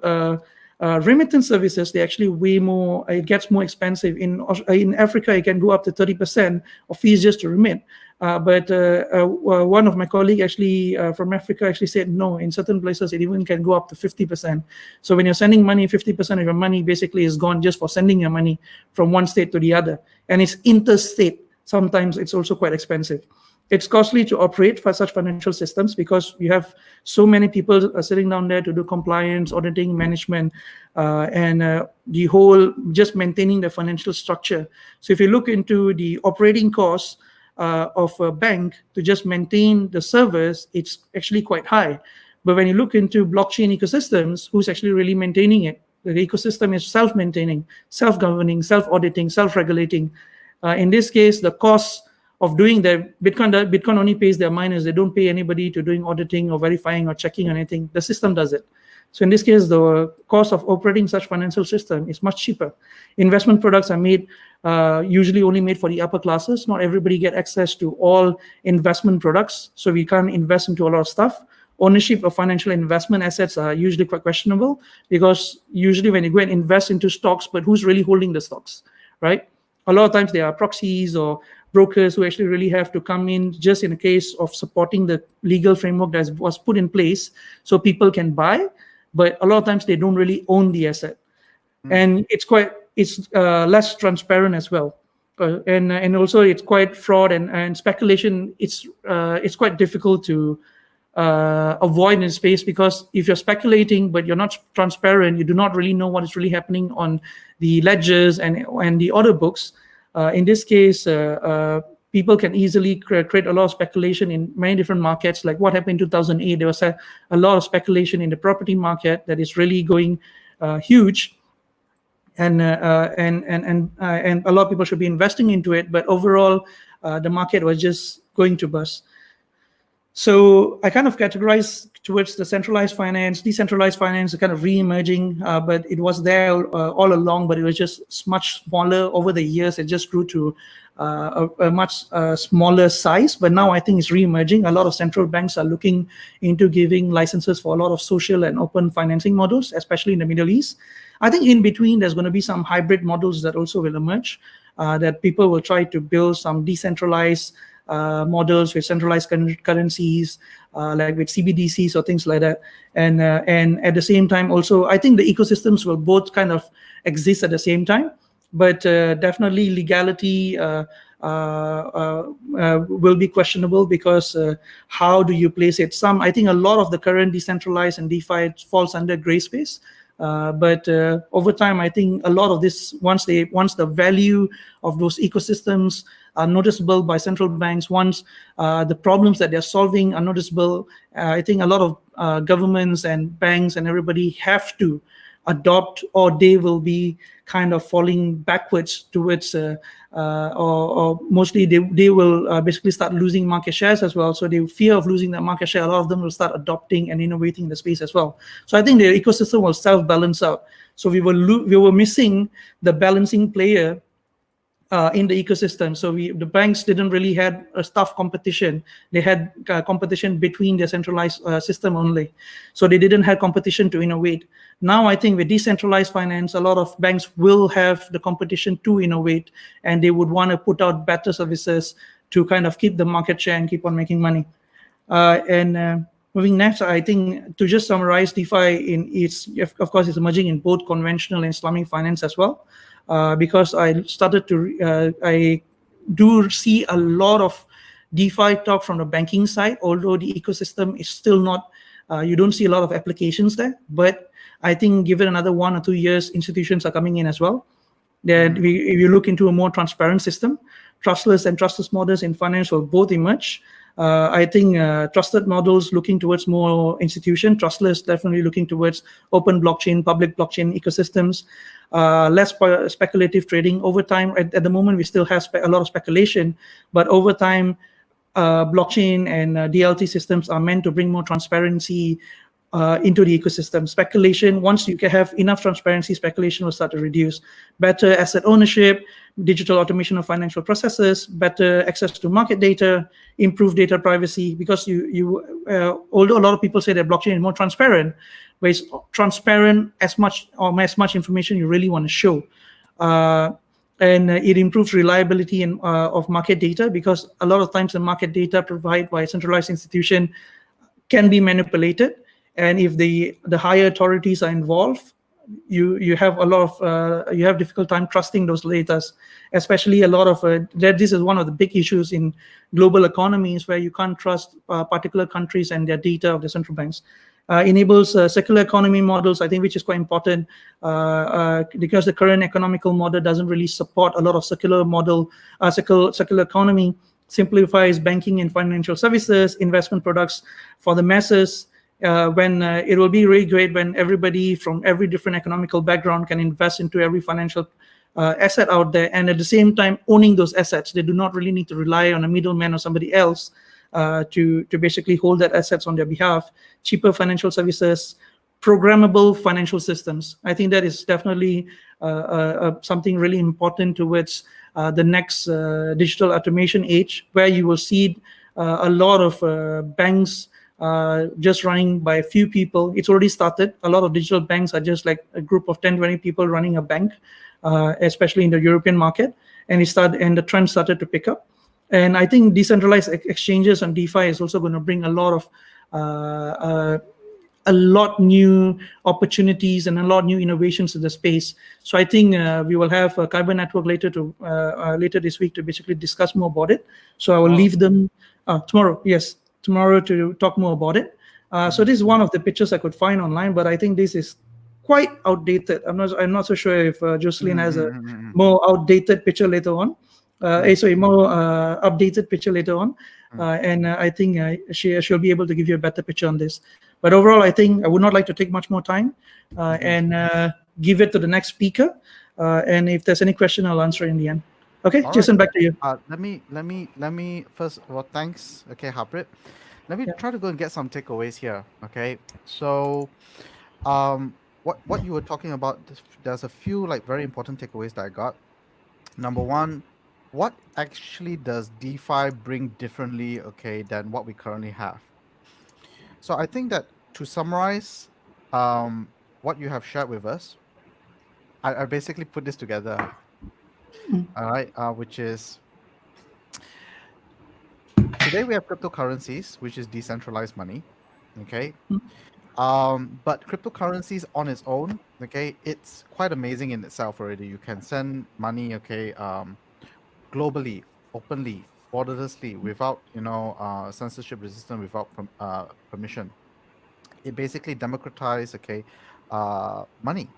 remittance services, they actually way more. It gets more expensive. In Africa, it can go up to 30% of fees just to remit. But one of my colleagues actually from Africa actually said no. In certain places, it even can go up to 50%. So when you're sending money, 50% of your money basically is gone just for sending your money from one state to the other, and it's interstate. Sometimes it's also quite expensive. It's costly to operate for such financial systems because you have so many people sitting down there to do compliance, auditing, management, and the whole just maintaining the financial structure. So if you look into the operating costs of a bank to just maintain the servers, it's actually quite high. But when you look into blockchain ecosystems, who's actually really maintaining it? The ecosystem is self-maintaining, self-governing, self-auditing, self-regulating. In this case, the cost of doing that, Bitcoin only pays their miners. They don't pay anybody to doing auditing or verifying or checking or anything. The system does it. So in this case, the cost of operating such financial system is much cheaper. Investment products are made, usually only made for the upper classes. Not everybody get access to all investment products, so we can't invest into a lot of stuff. Ownership of financial investment assets are usually quite questionable, because usually when you go and invest into stocks, but who's really holding the stocks, right? A lot of times there are proxies or brokers who actually really have to come in just in the case of supporting the legal framework that was put in place so people can buy, but a lot of times they don't really own the asset. And it's less transparent as well. And also it's quite fraud and speculation. It's quite difficult to avoid in space, because if you're speculating but you're not transparent, you do not really know what is really happening on the ledgers and the order books. In this case, people can easily create a lot of speculation in many different markets. Like what happened in 2008, there was a lot of speculation in the property market that is really going huge, and a lot of people should be investing into it. But overall, the market was just going to bust. So I kind of categorize towards the centralized finance, decentralized finance, kind of re-emerging, but it was there all along, but it was just much smaller over the years. It just grew to a much smaller size, but now I think it's re-emerging. A lot of central banks are looking into giving licenses for a lot of social and open financing models, especially in the Middle East. I think in between, there's going to be some hybrid models that also will emerge, that people will try to build some decentralized models with centralized currencies, like with CBDCs or things like that. And at the same time, also, I think the ecosystems will both kind of exist at the same time. But definitely legality will be questionable, because how do you place it? I think a lot of the current decentralized and DeFi falls under gray space. But over time, I think a lot of this, once the value of those ecosystems are noticeable by central banks, once the problems that they're solving are noticeable, I think a lot of governments and banks and everybody have to adopt, or they will be kind of falling backwards towards, or mostly they will basically start losing market shares as well. So they fear of losing that market share. A lot of them will start adopting and innovating in the space as well. So I think the ecosystem will self-balance out. So we were missing the balancing player in the ecosystem. So the banks didn't really had a tough competition. They had competition between their centralized system only. So they didn't have competition to innovate. Now I think with decentralized finance, a lot of banks will have the competition to innovate, and they would want to put out better services to kind of keep the market share and keep on making money. And Moving next, I think to just summarize, DeFi of course, it's emerging in both conventional and Islamic finance as well. Because I do see a lot of DeFi talk from the banking side, although the ecosystem is still not, you don't see a lot of applications there. But I think given another 1 or 2 years, institutions are coming in as well. That if you look into a more transparent system, trustless and trustless models in finance will both emerge. I think trusted models looking towards more institution, trustless definitely looking towards open blockchain, public blockchain ecosystems, less speculative trading over time. At the moment, we still have a lot of speculation, but over time, blockchain and DLT systems are meant to bring more transparency into the ecosystem. Speculation, once you can have enough transparency, speculation will start to reduce. Better asset ownership, digital automation of financial processes, better access to market data, improved data privacy. Because although a lot of people say that blockchain is more transparent, but it's transparent as much information you really want to show. And it improves reliability of market data, because a lot of times the market data provided by a centralized institution can be manipulated. And if the higher authorities are involved, you have a lot of you have difficult time trusting those data, especially a lot of this is one of the big issues in global economies, where you can't trust particular countries and their data of the central banks. Enables circular economy models, I think, which is quite important, because the current economical model doesn't really support a lot of circular economy. Simplifies banking and financial services, investment products for the masses. When it will be really great when everybody from every different economical background can invest into every financial asset out there, and at the same time owning those assets. They do not really need to rely on a middleman or somebody else to basically hold that assets on their behalf. Cheaper financial services, programmable financial systems. I think that is definitely something really important towards the next digital automation age, where you will see a lot of banks just running by a few people. It's already started. A lot of digital banks are just like a group of 10, 20 people running a bank, especially in the European market. And the trend started to pick up. And I think decentralized exchanges on DeFi is also going to bring a lot new opportunities and a lot new innovations to the space. So I think we will have a Kyber Network later this week to basically discuss more about it. So I will leave them tomorrow to talk more about it. So this is one of the pictures I could find online, but I think this is quite outdated. I'm not so sure if Jocelyn has a more outdated picture later on. More updated picture later on. And I think she'll be able to give you a better picture on this. But overall, I think I would not like to take much more time and give it to the next speaker. And if there's any question, I'll answer in the end. Okay, all Jason, right. Back to you. Let me first of all, thanks. Okay, Harpreet. Let me try to go and get some takeaways here. Okay, so what you were talking about, there's a few like very important takeaways that I got. Number one, what actually does DeFi bring differently, okay, than what we currently have? So I think that to summarize what you have shared with us, I basically put this together. All right, which is today we have cryptocurrencies, which is decentralized money. Okay. But cryptocurrencies on its own, okay, it's quite amazing in itself already. You can send money, okay, globally, openly, borderlessly, without censorship resistant, without permission. It basically democratizes, okay, money.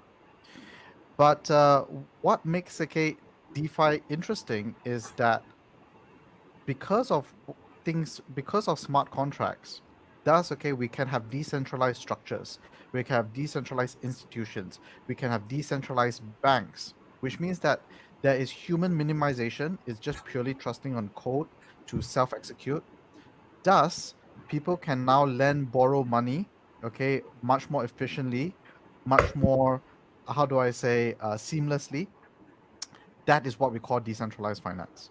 But what makes DeFi interesting is that because of smart contracts, we can have decentralized structures, we can have decentralized institutions, we can have decentralized banks, which means that there is human minimization. It's just purely trusting on code to self-execute. Thus, people can now borrow money, okay, much more efficiently, much more, seamlessly. That is what we call decentralized finance.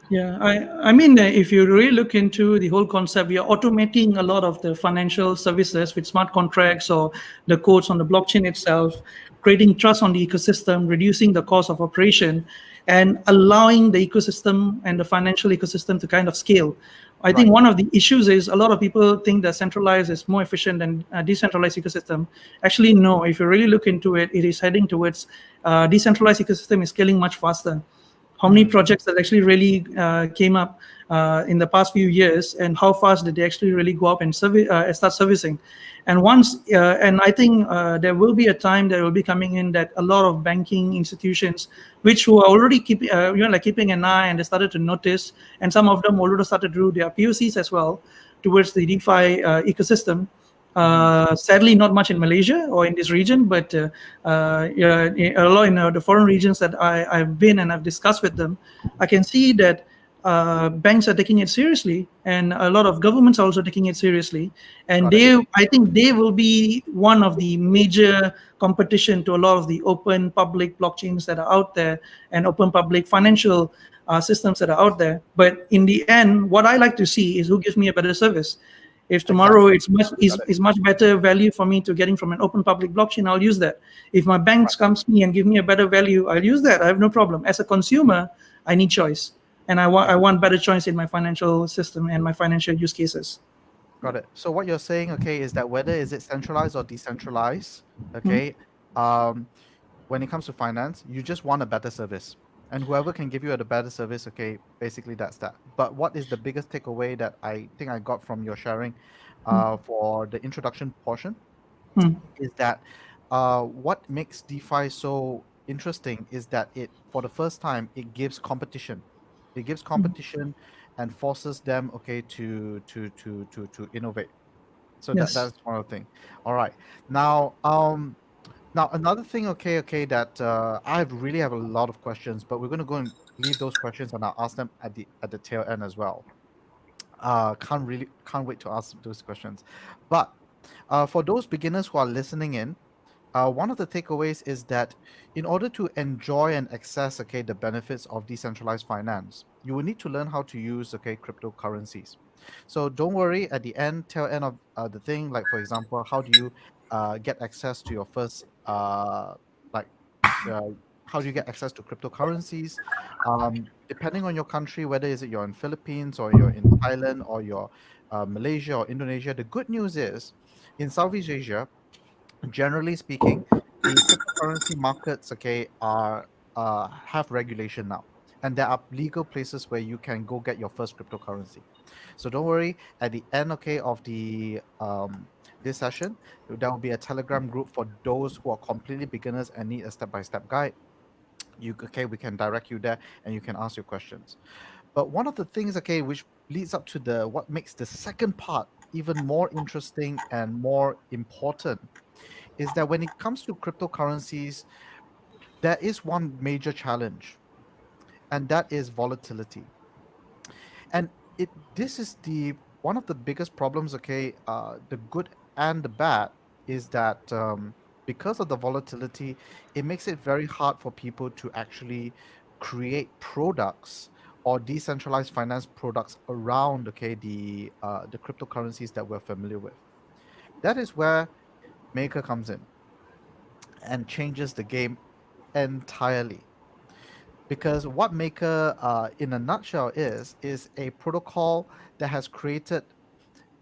Yeah, I mean, if you really look into the whole concept, we are automating a lot of the financial services with smart contracts or the codes on the blockchain itself, creating trust on the ecosystem, reducing the cost of operation, and allowing the ecosystem and the financial ecosystem to kind of scale. I think one of the issues is a lot of people think that centralized is more efficient than decentralized ecosystem. Actually, no. If you really look into it, it is heading towards decentralized ecosystem is scaling much faster. How many projects that actually really came up in the past few years, and how fast did they actually really go up and start servicing? And and I think there will be a time that will be coming in that a lot of banking institutions, which who are already keeping, keeping an eye, and they started to notice, and some of them already started to do their POCs as well towards the DeFi ecosystem. Sadly, not much in Malaysia or in this region, but a lot in the foreign regions that I've been and I've discussed with them. I can see that banks are taking it seriously, and a lot of governments are also taking it seriously. And I think they will be one of the major competition to a lot of the open public blockchains that are out there and open public financial systems that are out there. But in the end, what I like to see is who gives me a better service. If tomorrow it's much better value for me to getting from an open public blockchain, I'll use that. If my banks comes to me and give me a better value, I'll use that. I have no problem. As a consumer, I need choice, and I want better choice in my financial system and my financial use cases. Got it. So what you're saying, okay, is that whether is it centralized or decentralized, okay, when it comes to finance, you just want a better service. And whoever can give you a better service, okay, basically that's that. But what is the biggest takeaway that I think I got from your sharing for the introduction portion is that what makes DeFi so interesting is that for the first time, it gives competition. It gives competition and forces them, okay, to innovate. So Yes. that's one of the things. All right. Now another thing, okay, that I really have a lot of questions, but we're going to go and leave those questions and I'll ask them at the tail end as well. Can't wait to ask those questions. But for those beginners who are listening in, one of the takeaways is that in order to enjoy and access, okay, the benefits of decentralized finance, you will need to learn how to use, okay, cryptocurrencies. So don't worry, at the tail end of the thing, like for example, how do you get access to your first how do you get access to cryptocurrencies? Depending on your country, whether you're in Philippines or you're in Thailand or you're Malaysia or Indonesia, the good news is in Southeast Asia, generally speaking, the cryptocurrency markets, okay, are have regulation now, and there are legal places where you can go get your first cryptocurrency. So don't worry. At the end, okay, of the this session, there will be a Telegram group for those who are completely beginners and need a step-by-step guide. We can direct you there, and you can ask your questions. But one of the things, okay, which leads up to what makes the second part even more interesting and more important is that when it comes to cryptocurrencies, there is one major challenge, and that is volatility. And this is one of the biggest problems, okay, the good and the bad is that because of the volatility, it makes it very hard for people to actually create products or decentralized finance products around, okay, the cryptocurrencies that we're familiar with. That is where Maker comes in and changes the game entirely. Because what Maker, in a nutshell, is a protocol that has created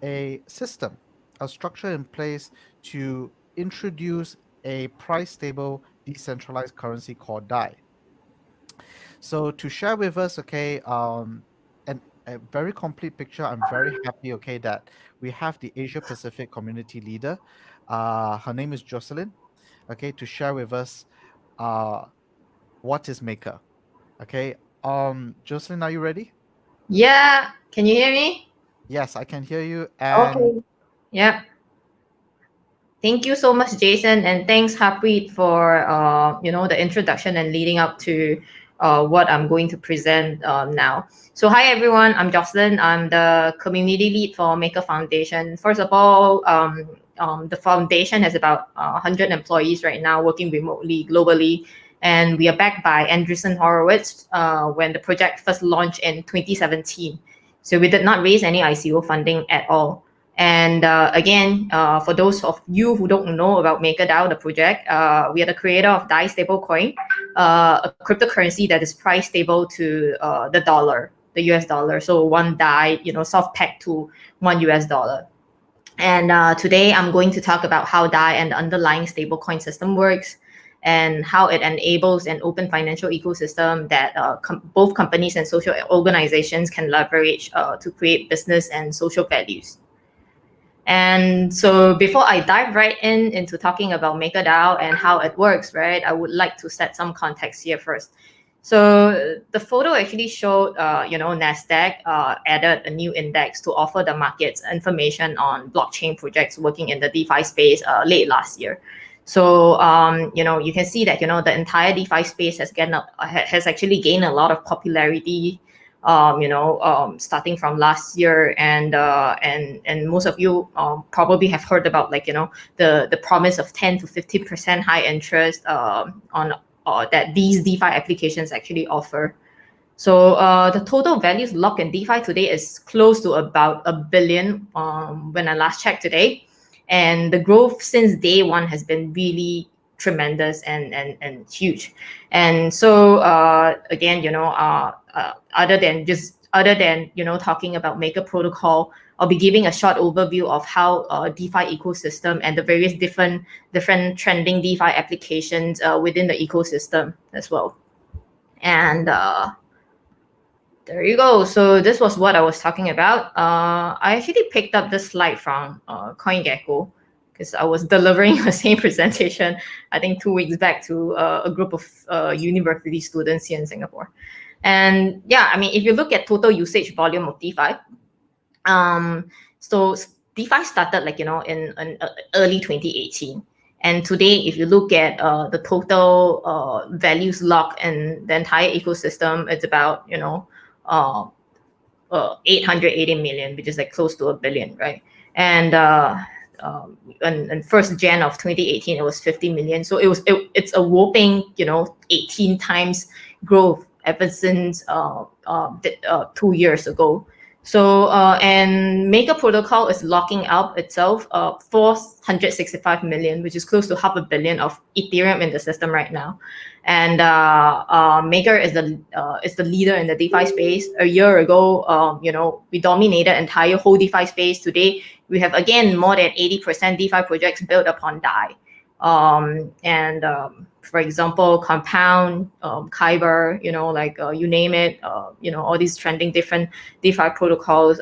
a system, a structure in place to introduce a price-stable decentralized currency called DAI. So to share with us, okay, and a very complete picture, I'm very happy, okay, that we have the Asia Pacific community leader. Her name is Jocelyn, okay, to share with us what is Maker. Okay. Jocelyn, are you ready? Yeah, can you hear me? Yes, I can hear you. And Okay. Yeah. Thank you so much, Jason, and thanks, Harpreet, for the introduction and leading up to what I'm going to present now. So, hi everyone, I'm Jocelyn. I'm the community lead for Maker Foundation. First of all, the foundation has about 100 employees right now, working remotely globally, and we are backed by Andreessen Horowitz when the project first launched in 2017. So we did not raise any ICO funding at all. And again, for those of you who don't know about MakerDAO, the project, we are the creator of Dai stablecoin, a cryptocurrency that is price stable to the dollar. the US dollar. So one DAI, soft pegged to $1 US. And today I'm going to talk about how DAI and the underlying stablecoin system works, and how it enables an open financial ecosystem that both companies and social organizations can leverage to create business and social values. And so before I dive right into talking about MakerDAO and how it works, right, I would like to set some context here first. So the photo actually showed, NASDAQ added a new index to offer the markets information on blockchain projects working in the DeFi space late last year. So, you can see that, the entire DeFi space has actually gained a lot of popularity, starting from last year. And most of you probably have heard about, the promise of 10 to 15% high interest on that these DeFi applications actually offer. So the total values locked in DeFi today is close to about $1 billion when I last checked today. And the growth since day one has been really tremendous and huge. And so again, other than talking about Maker Protocol, I'll be giving a short overview of how DeFi ecosystem and the various different trending DeFi applications within the ecosystem as well. And there you go. So this was what I was talking about. I actually picked up this slide from CoinGecko because I was delivering the same presentation, I think 2 weeks back, to a group of university students here in Singapore. And yeah, I mean, if you look at total usage volume of DeFi, so DeFi started in early 2018. And today, if you look at the total values locked in the entire ecosystem, it's about 880 million, which is close to $1 billion, right? And first Jan of 2018, it was 50 million. So it's a whopping 18 times growth ever since 2 years ago. So and Maker Protocol is locking up itself 465 million, which is close to $500 million of Ethereum in the system right now. And Maker is the leader in the DeFi space. A year ago, we dominated entire whole DeFi space. Today, we have again more than 80% DeFi projects built upon DAI. For example, Compound, Kyber, you name it, all these trending different DeFi protocols,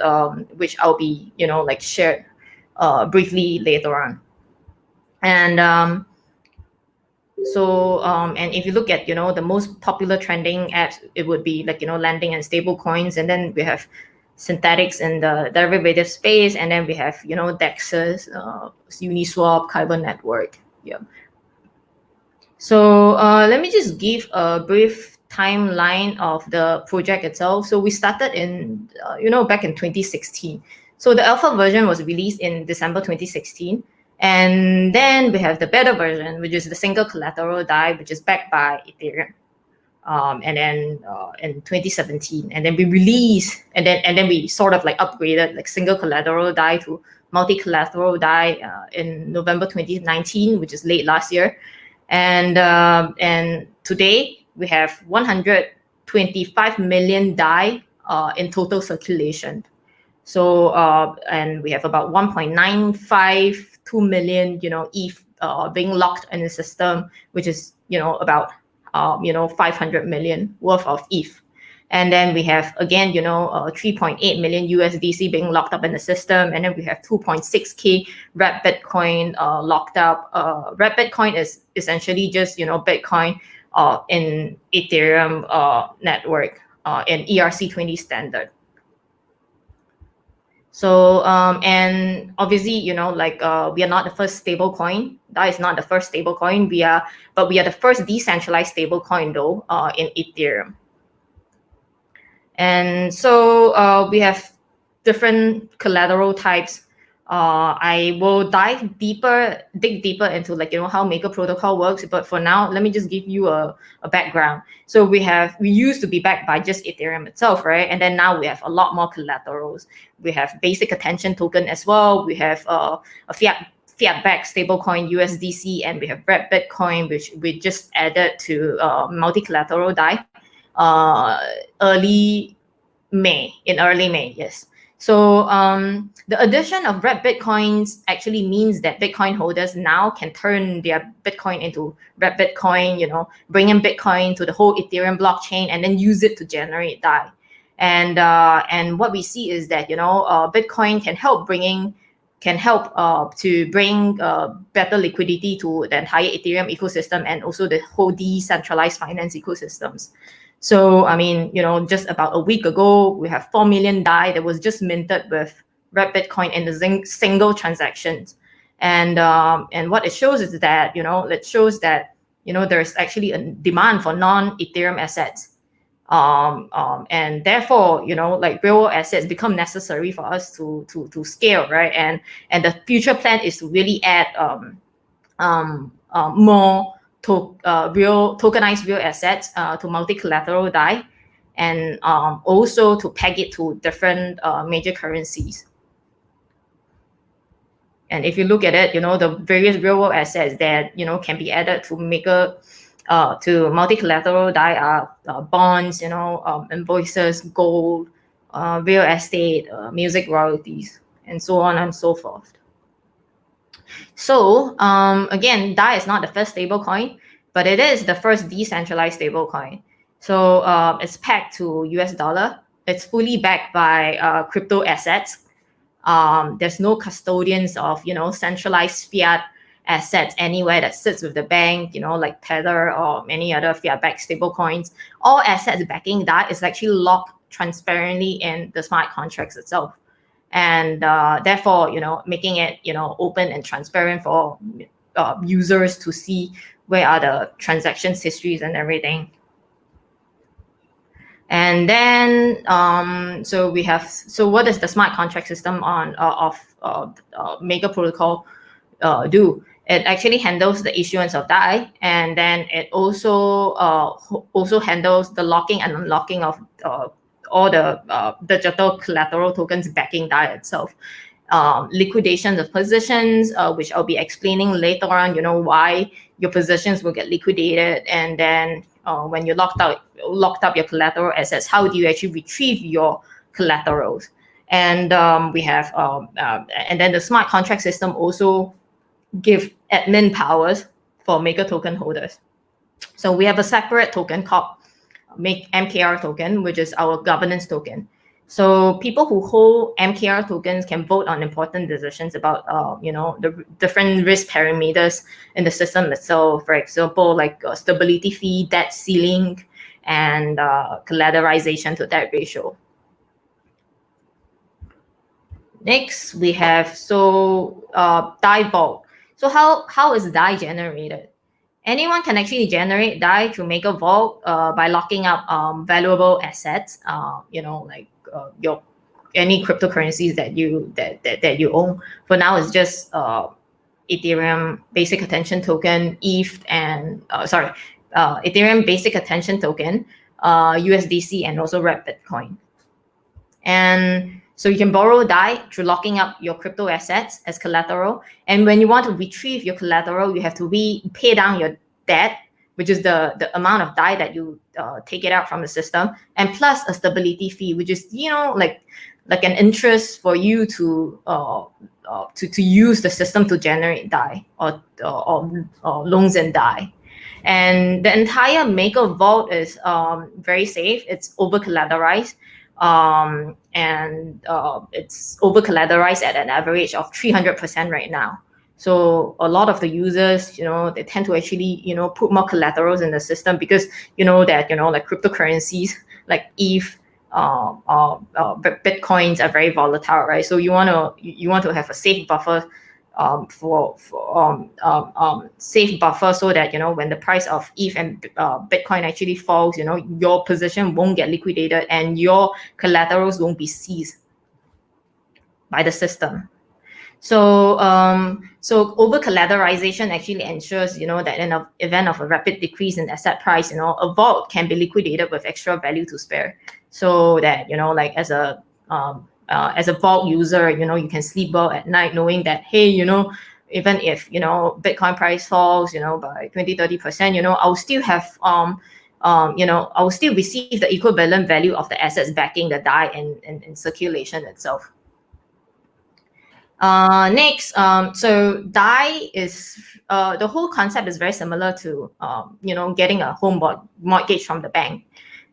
which I'll be, shared briefly later on. And and if you look at, the most popular trending apps, it would be lending and stable coins. And then we have synthetics in the derivative space. And then we have, DEXs, Uniswap, Kyber Network. Yeah. So let me just give a brief timeline of the project itself. So we started in, back in 2016. So the alpha version was released in December 2016. And then we have the beta version, which is the single collateral DAI, which is backed by Ethereum. And then in 2017, and then we released, and then we sort of upgraded single collateral DAI to multi-collateral DAI in November 2019, which is late last year. And today we have 125 million DAI in total circulation. So and we have about 1.952 million ETH being locked in the system, which is about 500 million worth of ETH. And then we have again 3.8 million USDC being locked up in the system, and then we have 2.6K wrapped Bitcoin locked up. Wrapped Bitcoin is essentially just Bitcoin in Ethereum network in ERC20 standard. So and obviously we are not the first stable coin. That is not the first stable coin. But we are the first decentralized stable coin though in Ethereum. And so we have different collateral types. I will dig deeper into how Maker Protocol works. But for now, let me just give you a background. So we used to be backed by just Ethereum itself, right? And then now we have a lot more collaterals. We have basic attention token as well. We have a fiat-backed stablecoin USDC, and we have wrapped Bitcoin, which we just added to multi-collateral DAI. Early in early May, yes. So the addition of red Bitcoins actually means that Bitcoin holders now can turn their Bitcoin into red Bitcoin, bring in Bitcoin to the whole Ethereum blockchain and then use it to generate DAI. And what we see is that, Bitcoin can help to bring better liquidity to the entire Ethereum ecosystem and also the whole decentralized finance ecosystems. So, I mean, just about a week ago, we have 4 million DAI that was just minted with red Bitcoin in the single transactions. And what it shows is that, there's actually a demand for non-Ethereum assets. And therefore, real world assets become necessary for us to scale, right? And the future plan is to really add more tokenized real assets to multi-collateral DAI, and also to peg it to different major currencies. And if you look at it, the various real world assets that can be added to to multi-collateral DAI are bonds, invoices, gold, real estate, music royalties, and so on and so forth. So again, DAI is not the first stablecoin, but it is the first decentralized stablecoin. So it's pegged to US dollar. It's fully backed by crypto assets. There's no custodians of centralized fiat assets anywhere that sits with the bank, like Tether or any other fiat-backed stablecoins. All assets backing that is actually locked transparently in the smart contracts itself. And therefore, making it, open and transparent for users to see where are the transactions histories and everything. And then, so what does the smart contract system of Maker protocol do? It actually handles the issuance of DAI, and then it also handles the locking and unlocking of all the digital collateral tokens backing DAI itself. Liquidations of positions, which I'll be explaining later on, why your positions will get liquidated, and then when you locked up your collateral assets, how do you actually retrieve your collaterals? And we have and then the smart contract system also give admin powers for Maker token holders. So we have a separate token called MKR token, which is our governance token. So people who hold MKR tokens can vote on important decisions about, the different risk parameters in the system itself. For example, like stability fee, debt ceiling, and collateralization to debt ratio. Next, we have DAI Vault. So how is DAI generated? Anyone can actually generate DAI to make a vault by locking up valuable assets, like your any cryptocurrencies that you own. For now, it's just Ethereum Basic Attention Token, ETH, and Ethereum Basic Attention Token, USDC, and also red Bitcoin. And so you can borrow DAI through locking up your crypto assets as collateral. And when you want to retrieve your collateral, you have to pay down your debt, which is the amount of DAI that you take it out from the system, and plus a stability fee, which is like an interest for you to use the system to generate DAI or loans in DAI. And the entire Maker Vault is very safe. It's over collateralized. And it's over collateralized at an average of 300% right now. So a lot of the users, they tend to actually, put more collaterals in the system because that like cryptocurrencies like ETH, Bitcoins are very volatile, right? So you want to have a safe buffer safe buffer so that when the price of ETH and Bitcoin actually falls, your position won't get liquidated and your collaterals won't be seized by the system. So over collateralization actually ensures that in the event of a rapid decrease in asset price, a vault can be liquidated with extra value to spare, so that like as a vault user, you can sleep well at night knowing that, hey, even if Bitcoin price falls by 20-30%, I'll still have I will still receive the equivalent value of the assets backing the DAI in circulation itself. Next, so DAI is the whole concept is very similar to getting a home mortgage from the bank.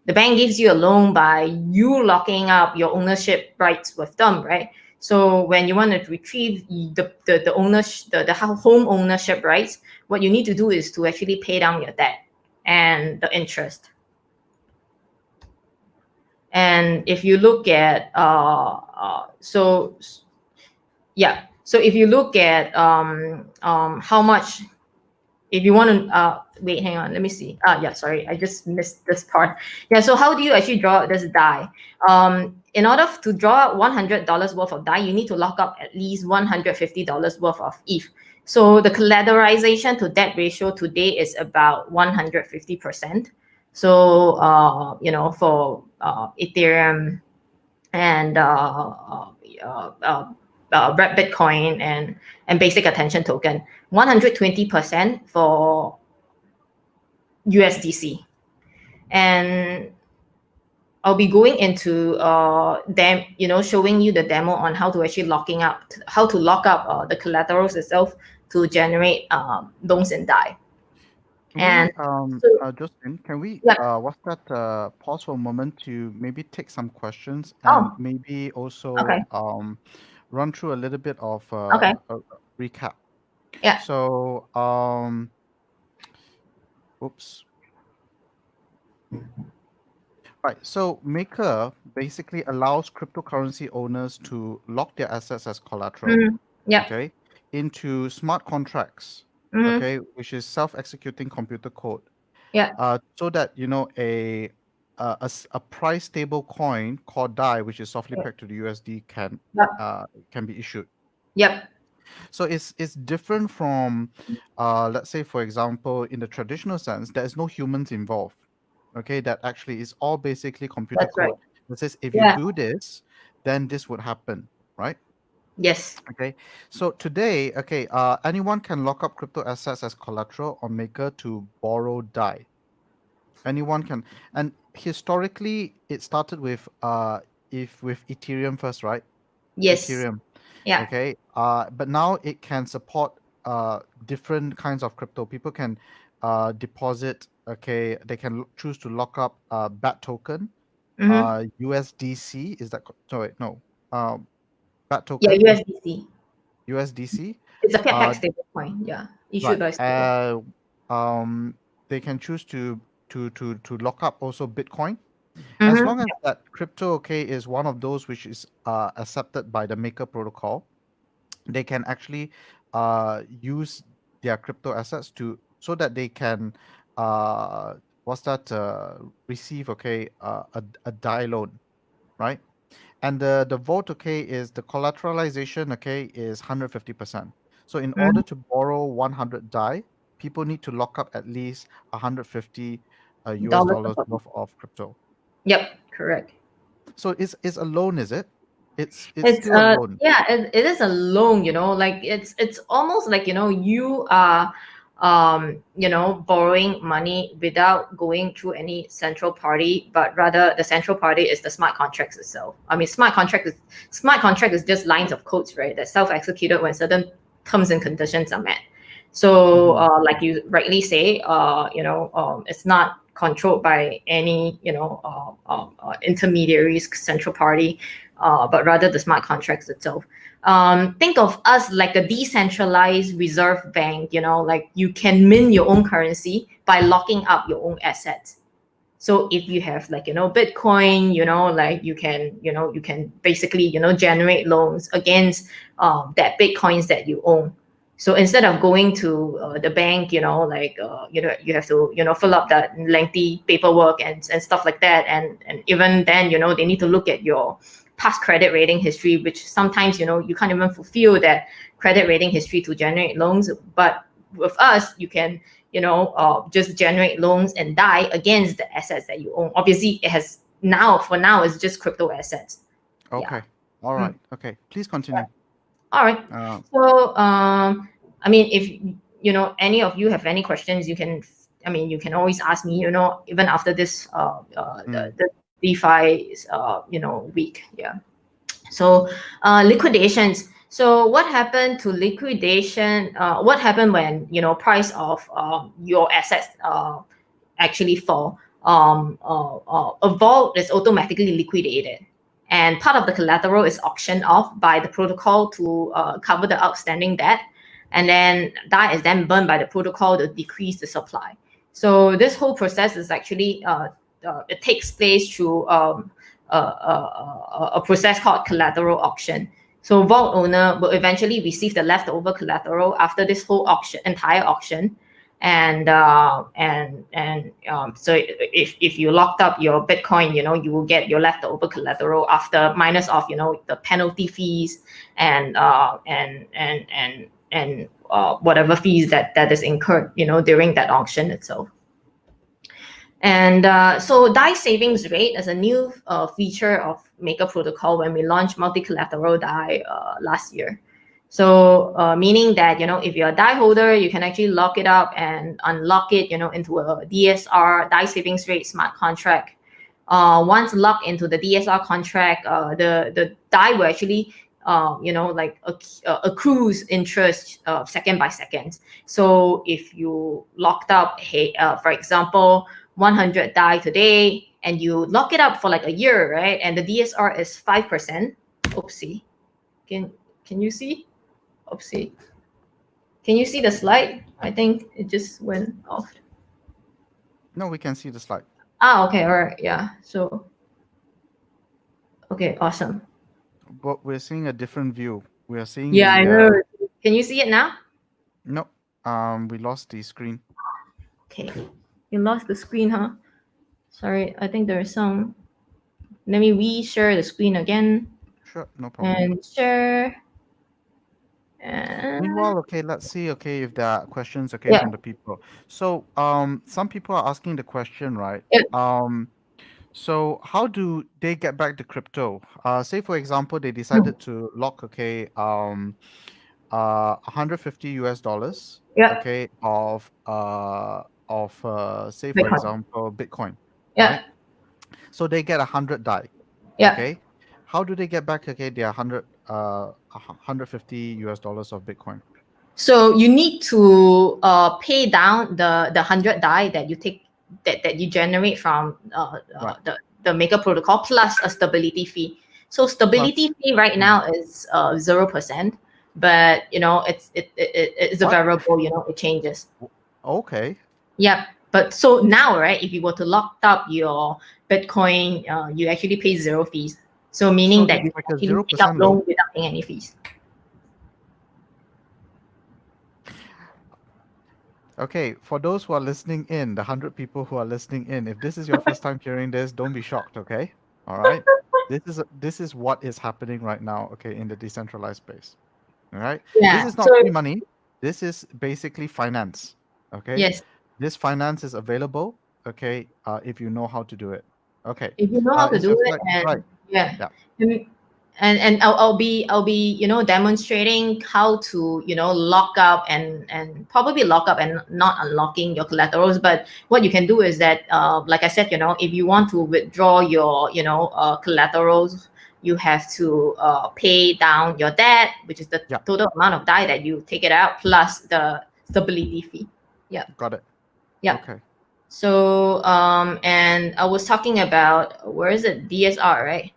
The bank gives you a loan by you locking up your ownership rights with them, right? So when you want to retrieve the home ownership rights, what you need to do is to actually pay down your debt and the interest. And if you look at so if you look at how much, if you want to wait, hang on, let me see. Sorry, I just missed this part. Yeah, so how do you actually draw this DAI? In order to draw $100 worth of DAI, you need to lock up at least $150 worth of ETH. So the collateralization to debt ratio today is about 150%. So for Ethereum and Bitcoin and basic attention token, 120% for USDC. And I'll be going into showing you the demo on how to actually lock up the collaterals itself to generate loans and DAI. And Justin, can we Yeah. what's that pause for a moment to maybe take some questions and Oh, maybe also okay. run through a little bit of Okay. a recap. Yeah. So oops. Right. So Maker basically allows cryptocurrency owners to lock their assets as collateral, Yeah. okay, into smart contracts, Mhm. okay, which is self-executing computer code. Yeah. So that a price stable coin called DAI, which is softly pegged to the USD, can be issued. Yep. So it's different from, let's say, for example, in the traditional sense, there is no humans involved. Okay, that actually is all basically computer That's right. code that says if you Yeah. do this, then this would happen, right? Yes. Okay, so today, okay, anyone can lock up crypto assets as collateral on Maker to borrow DAI. Anyone can, and historically, it started with with Ethereum first, right? Yes. Ethereum. Yeah. Okay. But now it can support different kinds of crypto. People can deposit. Okay, they can choose to lock up BAT token, Mm-hmm. USDC. Is that sorry? No, BAT Yeah. token, USDC. USDC. It's a Uh, pegged stable coin. Yeah. Issued right. by stable. They can choose to lock up also Bitcoin. As Mm-hmm. long as that crypto, okay, is one of those which is accepted by the Maker protocol, they can actually use their crypto assets to so that they can receive a DAI loan, right? And the vote, okay, is the collateralization, okay, is 150%. So in order to borrow 100 DAI, people need to lock up at least 150 US Dollars. dollars worth of crypto. Yep. Correct. So is a loan, is it? It's It's still a loan. it is a loan, like it's almost like you are borrowing money without going through any central party, but rather the central party is the smart contracts itself. I mean, smart contract is just lines of codes, right? That's self-executed when certain terms and conditions are met. So like you rightly say, it's not controlled by any intermediaries, central party, but rather the smart contracts itself. Think of us like a decentralized reserve bank. Like you can mint your own currency by locking up your own assets. So if you have Bitcoin, like you can basically generate loans against that Bitcoins that you own. So instead of going to the bank, you have to fill up that lengthy paperwork and stuff like that, and even then, they need to look at your past credit rating history, which sometimes you can't even fulfill that credit rating history to generate loans. But with us, you can just generate loans and DAI against the assets that you own. Obviously, for now it's just crypto assets. Okay. All right. Okay. Please continue. All right. So I mean, if any of you have any questions, you can I mean, you can always ask me, even after this the DeFi week. Yeah. So liquidations. So what happened to liquidation? What happened when price of your assets actually fall? A vault is automatically liquidated, and part of the collateral is auctioned off by the protocol to cover the outstanding debt, and then that is then burned by the protocol to decrease the supply. So this whole process is actually it takes place through a process called collateral auction. So vault owner will eventually receive the leftover collateral after this whole entire auction. And so if you locked up your Bitcoin, you will get your leftover collateral after minus off, the penalty fees and whatever fees that is incurred, during that auction itself. And so DAI savings rate is a new feature of Maker protocol when we launched multi-collateral DAI last year. So meaning that, if you're a DAI holder, you can actually lock it up and unlock it, into a DSR, DAI savings rate smart contract. Once locked into the DSR contract, the DAI will actually accrues interest second by second. So if you locked up, for example, 100 DAI today, and you lock it up for like a year, right? And the DSR is 5%. Oopsie. Can you see? Oopsie. Can you see the slide? I think it just went off. No, we can see the slide. Okay, all right, yeah. So, okay, awesome. But we're seeing a different view. We are seeing. Yeah, I know. Can you see it now? No. We lost the screen. Okay. You lost the screen, huh? Sorry, I think there is some. Let me re-share the screen again. Sure, no problem. And share. And Meanwhile, okay, let's see, okay, if there are questions, okay, Yeah. from the people. So, some people are asking the question, right? Yeah. So how do they get back the crypto? Say for example, they decided to lock, okay, $150, Yeah. okay, of say for Bitcoin. example, Bitcoin. Yeah. Right? So they get 100 DAI. Yeah. Okay. How do they get back, okay, their $150 of Bitcoin? So you need to pay down the 100 DAI that you take that you generate from Right. the Maker protocol plus a stability fee. So stability fee right now is 0%, but it's a What? variable. It changes. Okay. Yeah, but so now, right, if you were to lock up your Bitcoin, you actually pay 0 fees. So meaning So that it's you like a actually 0% take out loan? loan without paying any fees. Okay, for those who are listening in, the 100 people who are listening in, if this is your first time hearing this, don't be shocked, okay? All right? This is what is happening right now, okay, in the decentralized space. All right? Yeah. This is not free money. This is basically finance, okay? Yes. This finance is available, okay, if you know how to do it. Okay. If you know how to is do your it, slide and right? yeah. Yeah. And I'll be demonstrating how to lock up and probably lock up and not unlocking your collaterals. But what you can do is that like I said, if you want to withdraw your collaterals, you have to pay down your debt, which is the total amount of DAI that you take it out plus the stability fee. Yeah. Got it. Yeah. Okay. So and I was talking about, where is it? DSR, right?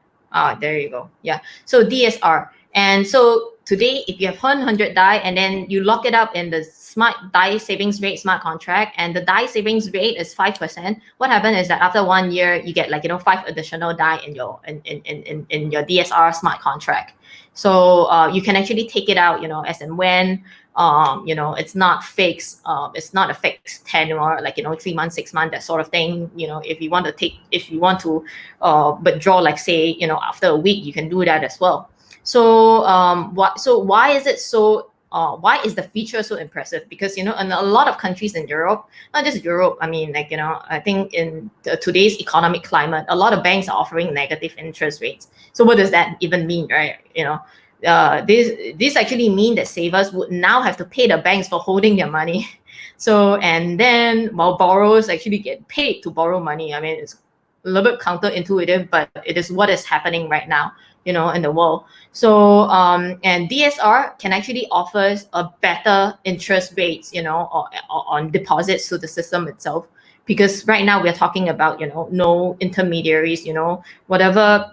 There you go. Yeah. So DSR. And so today, if you have 100 DAI and then you lock it up in the smart DAI savings rate smart contract, and the DAI savings rate is 5%, what happens is that after 1 year, you get 5 additional DAI in your in your DSR smart contract. So you can actually take it out, as and when. It's not fixed. It's not a fixed tenure, 3 months, 6 months, that sort of thing. If you want to withdraw, say, after a week, you can do that as well. So why is it so? Why is the feature so impressive? Because in a lot of countries in Europe, not just Europe, I mean, I think in today's economic climate, a lot of banks are offering negative interest rates. So what does that even mean, right? This actually mean that savers would now have to pay the banks for holding their money. So, and then while borrowers actually get paid to borrow money, I mean, it's a little bit counterintuitive, but it is what is happening right now, in the world. So, and DSR can actually offer a better interest rates, or on deposits to the system itself. Because right now we're talking about, no intermediaries, whatever.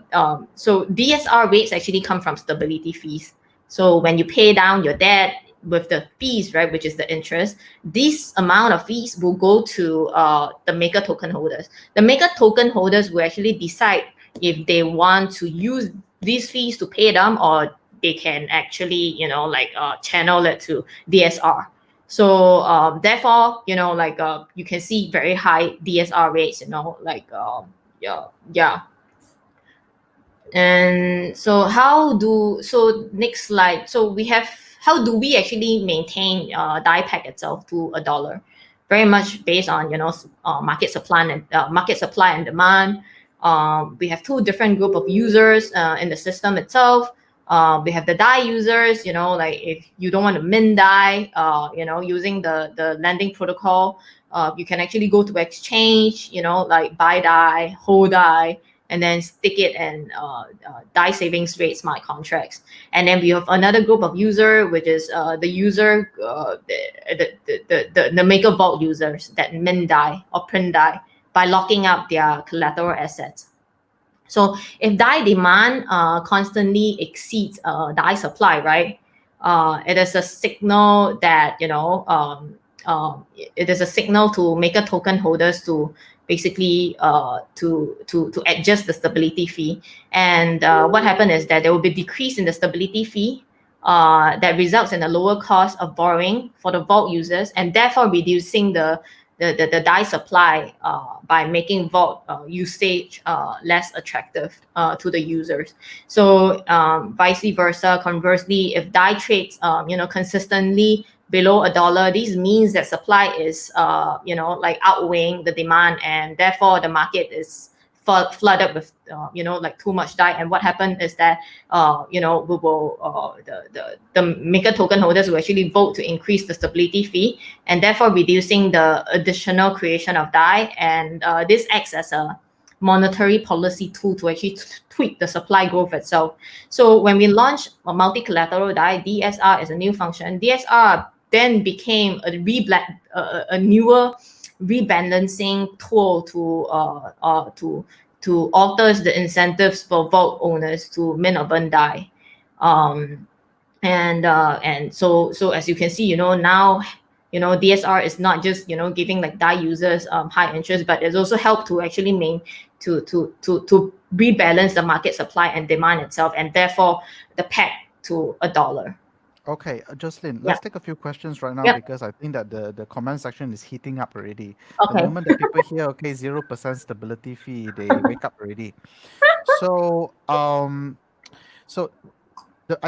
So DSR rates actually come from stability fees. So when you pay down your debt with the fees, right, which is the interest, this amount of fees will go to the Maker token holders. The Maker token holders will actually decide if they want to use these fees to pay them, or they can actually, channel it to DSR. So therefore, you can see very high DSR rates, yeah. And so next slide. So we have, how do we actually maintain DAI pack itself to $1? Very much based on, market supply and demand. We have two different group of users in the system itself. We have the DAI users, like if you don't want to mint DAI, using the lending protocol, you can actually go to exchange, like buy DAI, hold DAI, and then stick it in DAI savings rate smart contracts. And then we have another group of user, which is the user, the Maker Vault users that mint DAI or print DAI by locking up their collateral assets. So if DAI demand constantly exceeds DAI supply, right? It is a signal that, it is a signal to Maker token holders to basically to adjust the stability fee. And what happened is that there will be decrease in the stability fee that results in a lower cost of borrowing for the vault users, and therefore reducing the DAI supply by making vault usage less attractive to the users. So vice versa, conversely, if DAI trades consistently below $1, this means that supply is outweighing the demand, and therefore the market is flooded with too much DAI. And what happened is that we will the Maker token holders will actually vote to increase the stability fee, and therefore reducing the additional creation of DAI. And this acts as a monetary policy tool to actually tweak the supply growth itself. So when we launched a multi-collateral DAI, DSR is a new function. DSR then became a newer rebalancing tool to alter the incentives for vault owners to mint or burn DAI. And so as you can see, now DSR is not just giving like DAI users high interest, but it's also helped to actually to rebalance the market supply and demand itself, and therefore the pack to $1. Okay, Jocelyn, Yeah. let's take a few questions right now Yeah. because I think that the comment section is heating up already. The Okay. moment that people hear, okay, 0% stability fee, they wake up already. So, I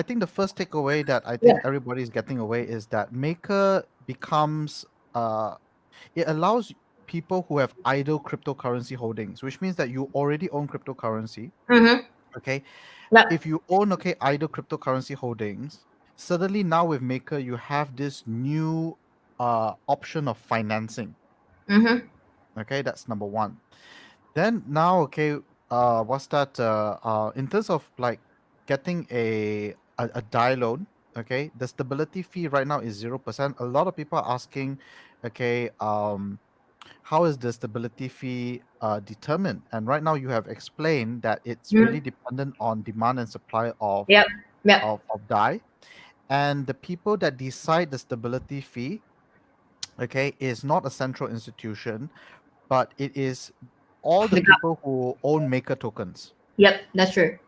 think the first takeaway that I think everybody's getting away is that Maker becomes, it allows people who have idle cryptocurrency holdings, which means that you already own cryptocurrency. Mm-hmm. Okay. Yep. If you own, okay, idle cryptocurrency holdings, suddenly now with Maker, you have this new option of financing. Mm-hmm. Okay, that's number one. Then now, okay, what's that? In terms of like getting a DAI loan, okay, the stability fee right now is 0%. A lot of people are asking, okay, how is the stability fee determined? And right now you have explained that it's really dependent on demand and supply of Yep. Yep. of DAI. And the people that decide the stability fee, okay, is not a central institution, but it is all the people who own Maker tokens, Yep, that's true.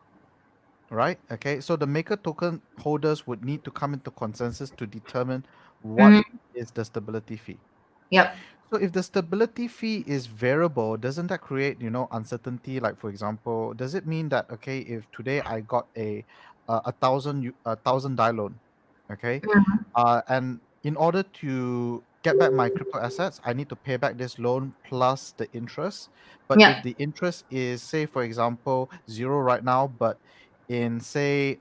right? Okay, so the Maker token holders would need to come into consensus to determine what is the stability fee. Yep. So if the stability fee is variable, doesn't that create, uncertainty? Like, for example, does it mean that, okay, if today I got a thousand DAI loan, okay, and in order to get back my crypto assets, I need to pay back this loan plus the interest. But Yeah. if the interest is, say, for example, 0 right now, but in say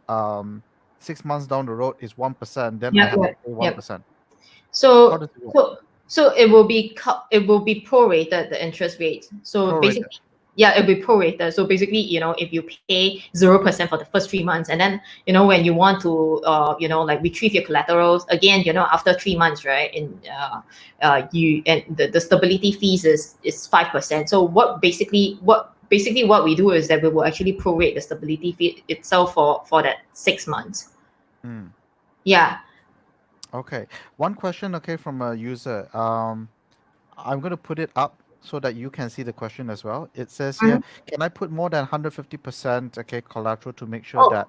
6 months down the road is 1%, then I Yep. have to Yep. pay Yep. 1%. How So does it work? So it will be prorated, the interest rate. So Prorated. basically, yeah, it'll be prorated. So basically, if you pay 0% for the first 3 months, and then when you want to like retrieve your collaterals again, after 3 months, right? And the stability fees is 5%. So what basically what we do is that we will actually prorate the stability fee itself for that 6 months. Mm. Yeah. Okay. One question, okay, from a user. I'm going to put it up so that you can see the question as well. It says here, can I put more than 150%, okay, collateral to make sure Oh, that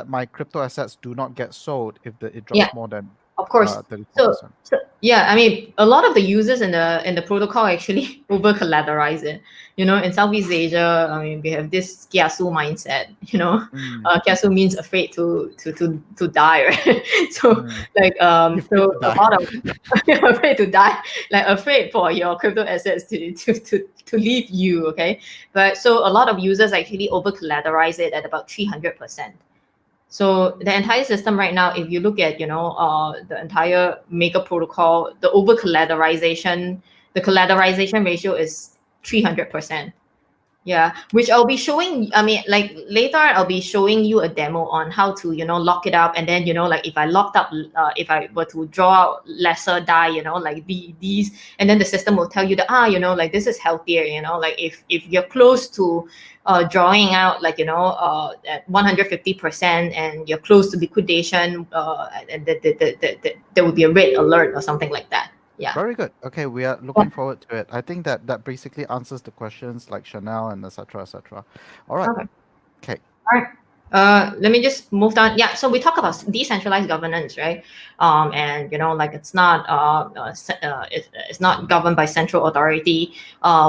my crypto assets do not get sold if it yeah. drops more than Of course. 34%? So yeah, I mean, a lot of the users in the protocol actually over collateralize it. In Southeast Asia, I mean, we have this kiasu mindset. Kiasu means afraid to die, right? So like so to a die. lot of afraid to die, like afraid for your crypto assets to leave you. Okay, but so a lot of users actually over collateralize it at about 300%. So the entire system right now, if you look at the entire Maker protocol, the collateralization ratio is 300%. Yeah, which I'll be showing. I mean, like later I'll be showing you a demo on how to lock it up, and then like if I locked up, if I were to draw out lesser DAI, like these, and then the system will tell you that like this is healthier, like if you're close to drawing out like at 150% and you're close to liquidation, and there will be a red alert or something like that. Yeah. Very good. Okay, we are looking forward to it. I think that basically answers the questions like Chanel and etc. etc. All right. Okay. All right. Let me just move down. Yeah, so we talk about decentralized governance, right? And like it's not it's not governed by central authority.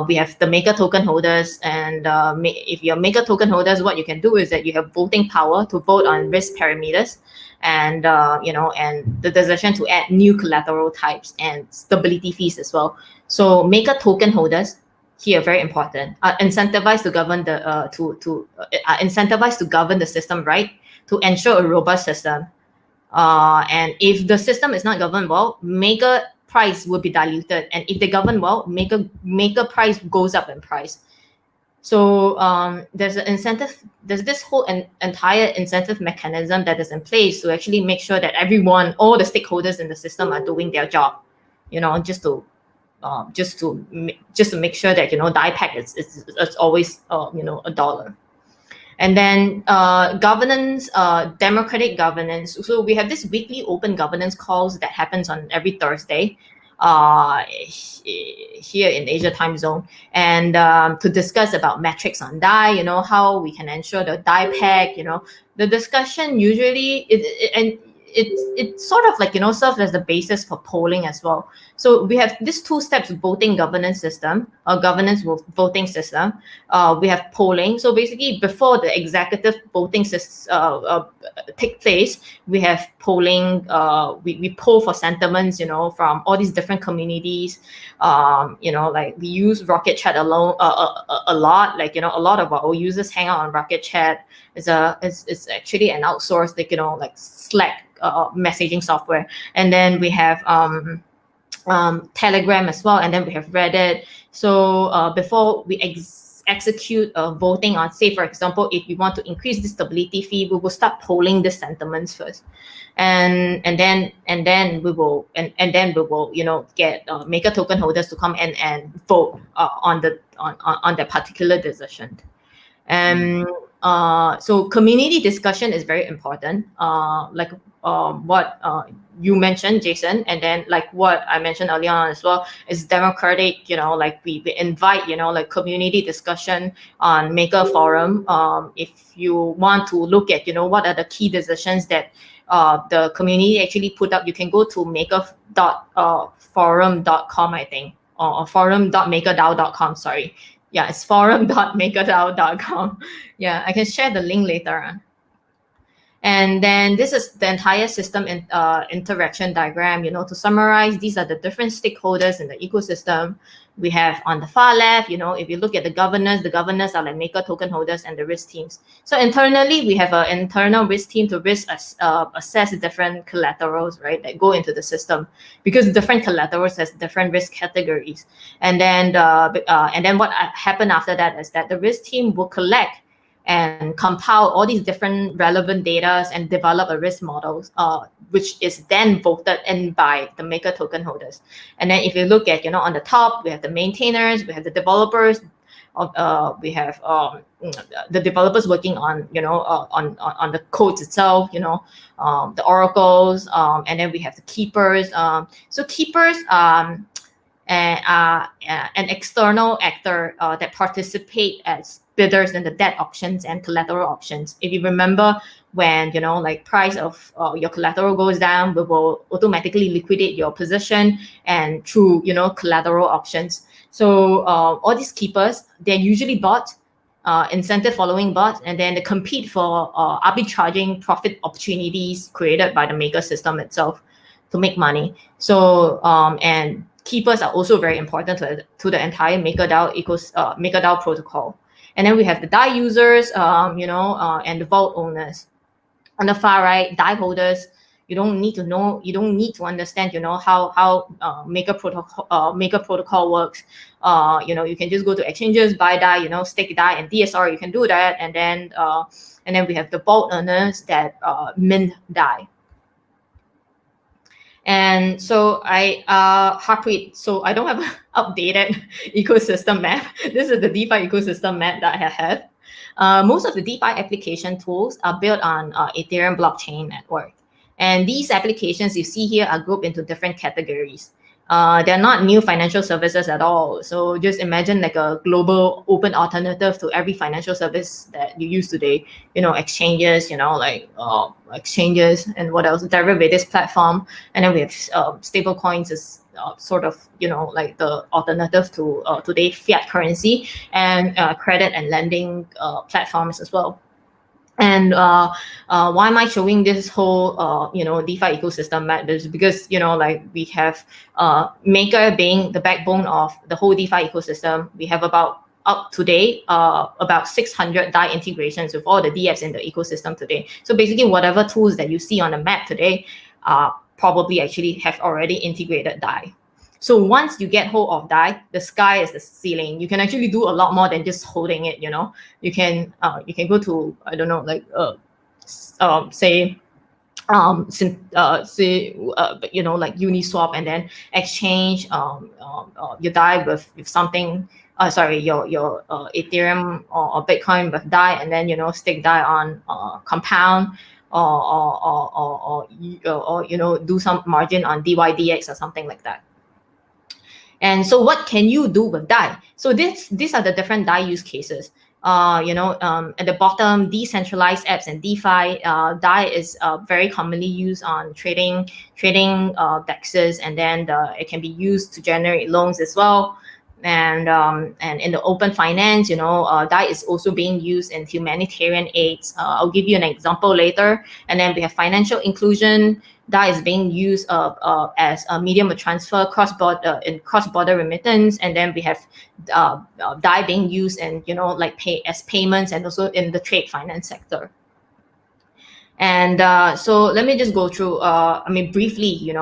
We have the Maker token holders, and if you're Maker token holders, what you can do is that you have voting power to vote on risk parameters, and and the decision to add new collateral types and stability fees as well. So Maker token holders here very important are incentivized to govern the system, right, to ensure a robust system. And if the system is not governed well, Maker price will be diluted, and if they govern well, Maker price goes up in price. So there's an incentive. There's this whole entire incentive mechanism that is in place to actually make sure that all the stakeholders in the system are doing their job. Just to make sure that DAI pack is always $1. And then governance, democratic governance. So we have this weekly open governance calls that happens on every Thursday here in Asia time zone, and to discuss about metrics on DAI, how we can ensure the DAI pack, the discussion usually it sort of like serves as the basis for polling as well. So we have these two steps: voting governance system, governance voting system. We have polling. So basically, before the executive voting take place, we have polling. We poll for sentiments, from all these different communities. Like we use Rocket Chat a lot. Like a lot of our users hang out on Rocket Chat. It's actually an outsourced like Slack messaging software. And then we have Telegram as well, and then we have Reddit. So before we execute voting on, say for example, if we want to increase the stability fee, we will start polling the sentiments first, and then we will get Maker token holders to come in and vote on that particular decision. And so community discussion is very important, like what you mentioned, Jason, and then like what I mentioned earlier on as well is democratic. Like we invite like community discussion on Maker Forum. If you want to look at what are the key decisions that the community actually put up, you can go to maker.forum.com, I think, or forum.makerdao.com. Sorry. Yeah, it's forum.makerdao.com. Yeah, I can share the link later on. And then this is the entire system interaction diagram. To summarize, these are the different stakeholders in the ecosystem. We have on the far left, if you look at the governors are like maker token holders and the risk teams. So internally, we have an internal risk team to assess different collaterals, right, that go into the system, because different collaterals has different risk categories. And then what happened after that is that the risk team will collect and compile all these different relevant data and develop a risk model, which is then voted in by the maker token holders. And then if you look at, on the top, we have the maintainers, we have the developers, we have the developers working on, on the codes itself, the oracles, and then we have the keepers. So keepers an external actor that participate as bidders in the debt auctions and collateral auctions. If you remember, when like price of your collateral goes down, we will automatically liquidate your position and through collateral auctions. So all these keepers, they're usually bots, incentive following bots, and then they compete for arbitraging profit opportunities created by the maker system itself to make money. So and keepers are also very important to the entire MakerDAO protocol. And then we have the DAI users, and the vault owners. On the far right, DAI holders, you don't need to understand, how Maker protocol works. You can just go to exchanges, buy DAI, stake DAI and DSR, you can do that. And then we have the vault owners that mint DAI. And so Harpreet, so I don't have an updated ecosystem map. This is the DeFi ecosystem map that I have. Most of the DeFi application tools are built on Ethereum blockchain network. And these applications you see here are grouped into different categories. They're not new financial services at all. So just imagine like a global open alternative to every financial service that you use today. Exchanges, exchanges, and what else? Derivatives platform. And then we have stable coins as sort of, like the alternative to today fiat currency, and credit and lending platforms as well. And why am I showing this whole DeFi ecosystem map? Is because we have Maker being the backbone of the whole DeFi ecosystem. We have about 600 DAI integrations with all the DApps in the ecosystem today. So basically, whatever tools that you see on the map today probably actually have already integrated DAI. So once you get hold of DAI, the sky is the ceiling. You can actually do a lot more than just holding it. You can go to, I don't know, like like Uniswap, and then exchange your DAI with something. Your Ethereum or Bitcoin with DAI, and then stake DAI on Compound, or do some margin on DYDX or something like that. And so what can you do with DAI? So these are the different DAI use cases. At the bottom, decentralized apps and DeFi. DAI is very commonly used on trading dexes, and then it can be used to generate loans as well. And in the open finance, DAI is also being used in humanitarian aids. I'll give you an example later. And then we have financial inclusion. DAI is being used as a medium of transfer cross-border remittance. And then we have DAI being used in as payments, and also in the trade finance sector. And so let me just go through briefly.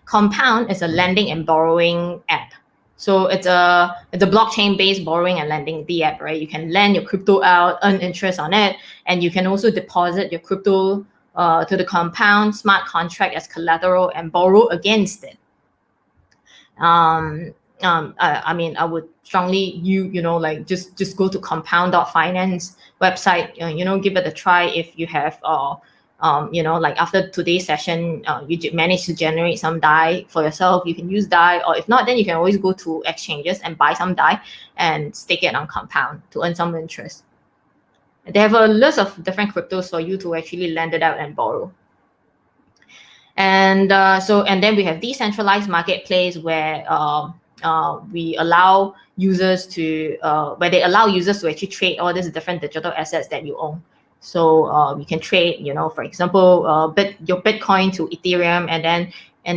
Compound is a lending and borrowing app. So it's a blockchain-based borrowing and lending app, right? You can lend your crypto out, earn interest on it, and you can also deposit your crypto to the Compound smart contract as collateral and borrow against it. I would strongly just go to compound.finance website, give it a try. If you have after today's session, you manage to generate some DAI for yourself, you can use DAI, or if not, then you can always go to exchanges and buy some DAI and stake it on Compound to earn some interest. They have a list of different cryptos for you to actually lend it out and borrow. And then we have decentralized marketplace, where we allow users to actually trade all these different digital assets that you own. So you can trade, for example, your Bitcoin to Ethereum, and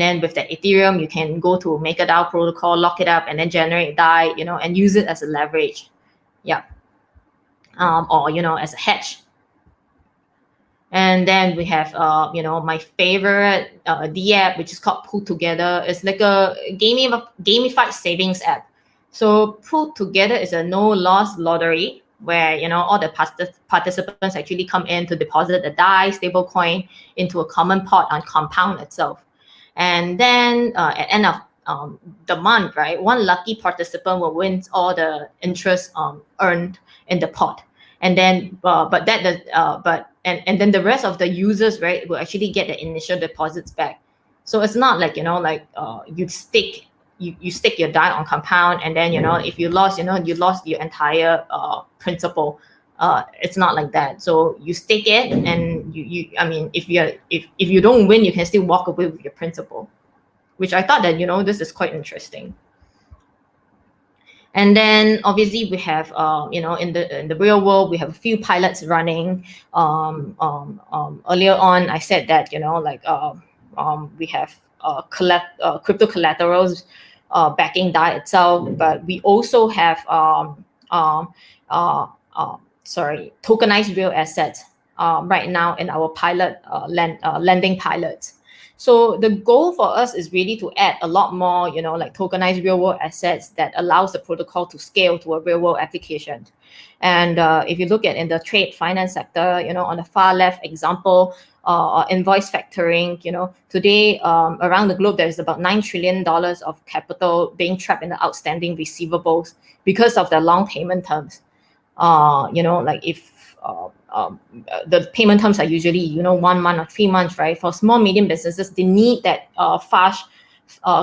then with that Ethereum, you can go to MakerDAO protocol, lock it up, and then generate DAI, and use it as a leverage, or as a hedge. And then we have, my favorite D app, which is called Put Together. It's like a gamified savings app. So Put Together is a no-loss lottery where all the participants actually come in to deposit a DAI stablecoin into a common pot on Compound itself. And then at end of the month, right, one lucky participant will win all the interest earned in the pot. And then, and then the rest of the users, right, will actually get the initial deposits back. So it's not like you stick your DAI on Compound, and then if you lost, you lost your entire principal. It's not like that. So you stake it, and if you don't win, you can still walk away with your principal, which I thought that this is quite interesting. And then obviously we have in the real world, we have a few pilots running. Earlier on I said that we have crypto collaterals backing DAI itself, but we also have tokenized real assets right now in our pilot lending pilots. So the goal for us is really to add a lot more, tokenized real world assets that allows the protocol to scale to a real world application. And if you look at in the trade finance sector, on the far left example, invoice factoring, today around the globe, there's about $9 trillion of capital being trapped in the outstanding receivables because of the long payment terms. If the payment terms are usually 1 month or 3 months, right? For small medium businesses, they need that fast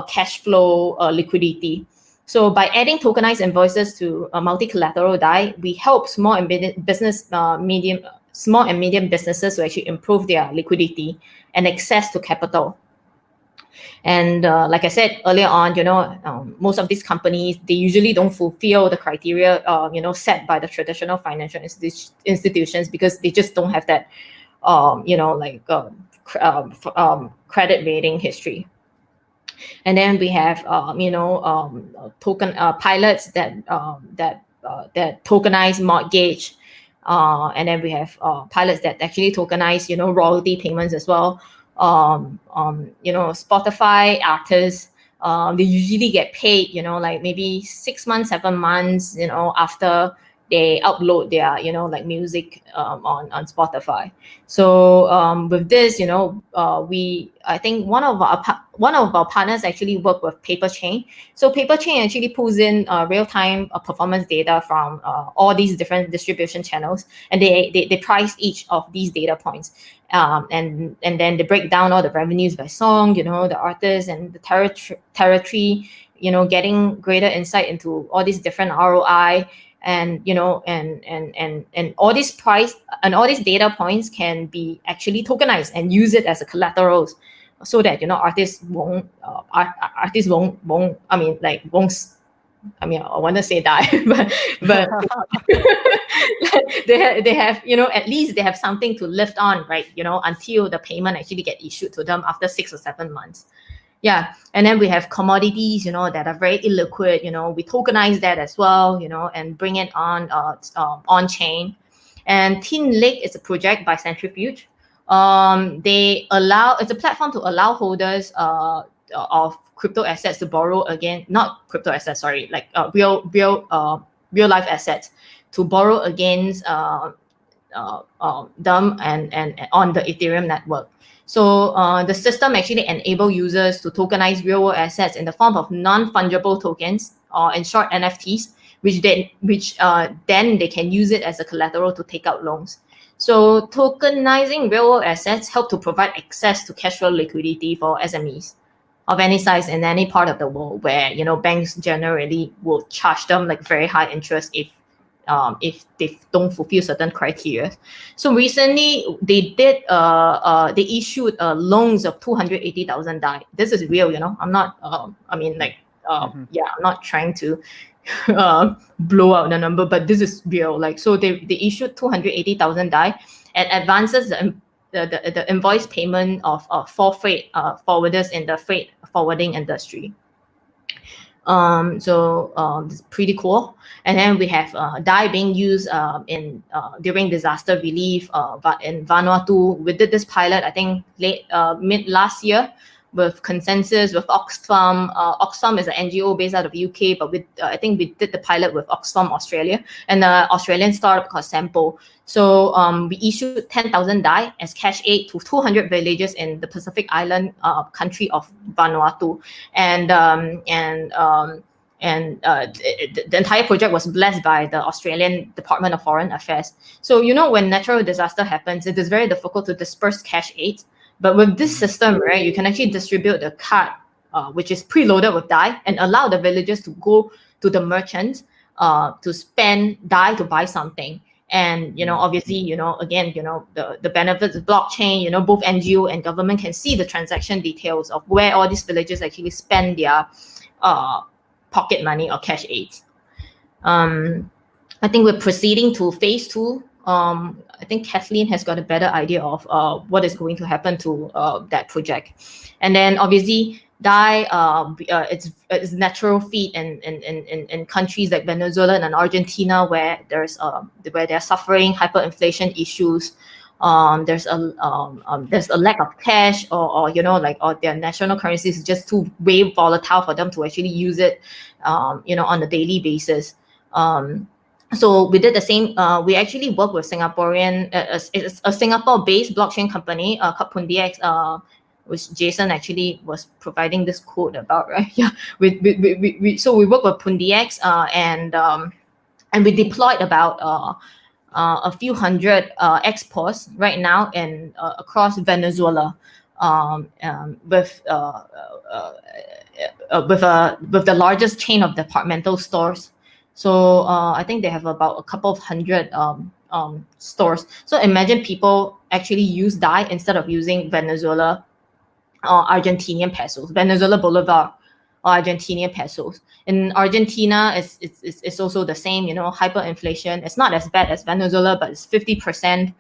cash flow liquidity. So by adding tokenized invoices to multi-collateral DAI, we help small and medium businesses to actually improve their liquidity and access to capital. And like I said earlier on, most of these companies, they usually don't fulfill the criteria, set by the traditional financial institutions, because they just don't have that, credit rating history. And then we have, token pilots that tokenize mortgage, and then we have pilots that actually tokenize, royalty payments as well. Spotify artists, they usually get paid, maybe 6 months, 7 months, after they upload their, music on Spotify. So with this, I think one of our partners actually work with Paperchain. So Paperchain actually pulls in real-time performance data from all these different distribution channels, and they price each of these data points. And then they break down all the revenues by song, the artists and the territory, getting greater insight into all these different ROI, and and all these price and all these data points can be actually tokenized and use it as a collateral, so that artists won't I want to say die, but they have at least they have something to lift on, right? Until the payment actually get issued to them after 6 or 7 months. Yeah, and then we have commodities, that are very illiquid. We tokenize that as well, and bring it on chain. And Tin Lake is a project by Centrifuge. It's a platform to allow holders of crypto assets to borrow again, not crypto assets, sorry, like real life assets, to borrow against them and on the Ethereum network. So the system actually enable users to tokenize real world assets in the form of non-fungible tokens, or in short NFTs, which then they can use it as a collateral to take out loans. So tokenizing real world assets help to provide access to cash flow liquidity for SMEs of any size in any part of the world, where banks generally will charge them like very high interest if they don't fulfill certain criteria. So recently they issued loans of 280,000 DAI. This is real, I'm not yeah, I'm not trying to blow out the number, but this is real. Like, so they issued 280,000 DAI and advances the invoice payment of for freight forwarders in the freight forwarding industry. So it's pretty cool. And then we have DAI being used in during disaster relief. But in Vanuatu, we did this pilot, I think mid last year, with Consensus, with Oxfam. Oxfam is an NGO based out of UK, but I think we did the pilot with Oxfam Australia and the Australian startup called Sampo. So we issued 10,000 DAI as cash aid to 200 villages in the Pacific Island country of Vanuatu, and the entire project was blessed by the Australian Department of Foreign Affairs. So, you know, when natural disaster happens, it is very difficult to disperse cash aid. But with this system, right, you can actually distribute the card, which is preloaded with DAI, and allow the villagers to go to the merchants to spend DAI to buy something. And, you know, obviously, you know, again, you know, the benefits of blockchain, you know, both NGO and government can see the transaction details of where all these villagers actually spend their pocket money or cash aids. I think we're proceeding to phase 2. I think Kathleen has got a better idea of what is going to happen to that project. And then obviously DAI, it's natural feed in countries like Venezuela and Argentina, where they're suffering hyperinflation issues. There's a lack of cash, or you know, like, or their national currency is just too way volatile for them to actually use it, you know, on a daily basis. So we did the same. We actually work with Singaporean, a Singapore-based blockchain company called PundiX, which Jason actually was providing this code about, right? Yeah. So we work with PundiX, and we deployed about a few hundred exports right now in across Venezuela, with the largest chain of departmental stores. So I think they have about a couple of hundred stores. So imagine people actually use DAI instead of using Venezuela or Argentinian pesos, Venezuela Bolivar or Argentinian pesos. In Argentina, it's also the same, you know, hyperinflation. It's not as bad as Venezuela, but it's 50%,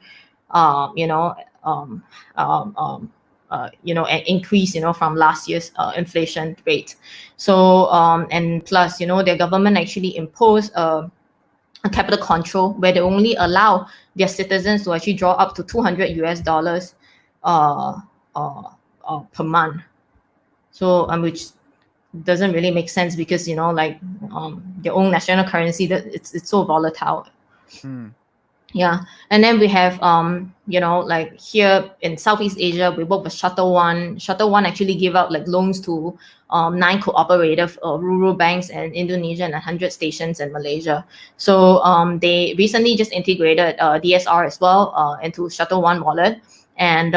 an increase, you know, from last year's inflation rate. So, and plus, you know, their government actually imposed a capital control where they only allow their citizens to actually draw up to $200 per month. So, which doesn't really make sense because, you know, like their own national currency, that it's so volatile. Yeah. And then we have, you know, like here in Southeast Asia, we work with Shuttle One. Shuttle One actually give out like loans to 9 cooperative rural banks in Indonesia and 100 stations in Malaysia. So they recently just integrated DSR as well into Shuttle One wallet. And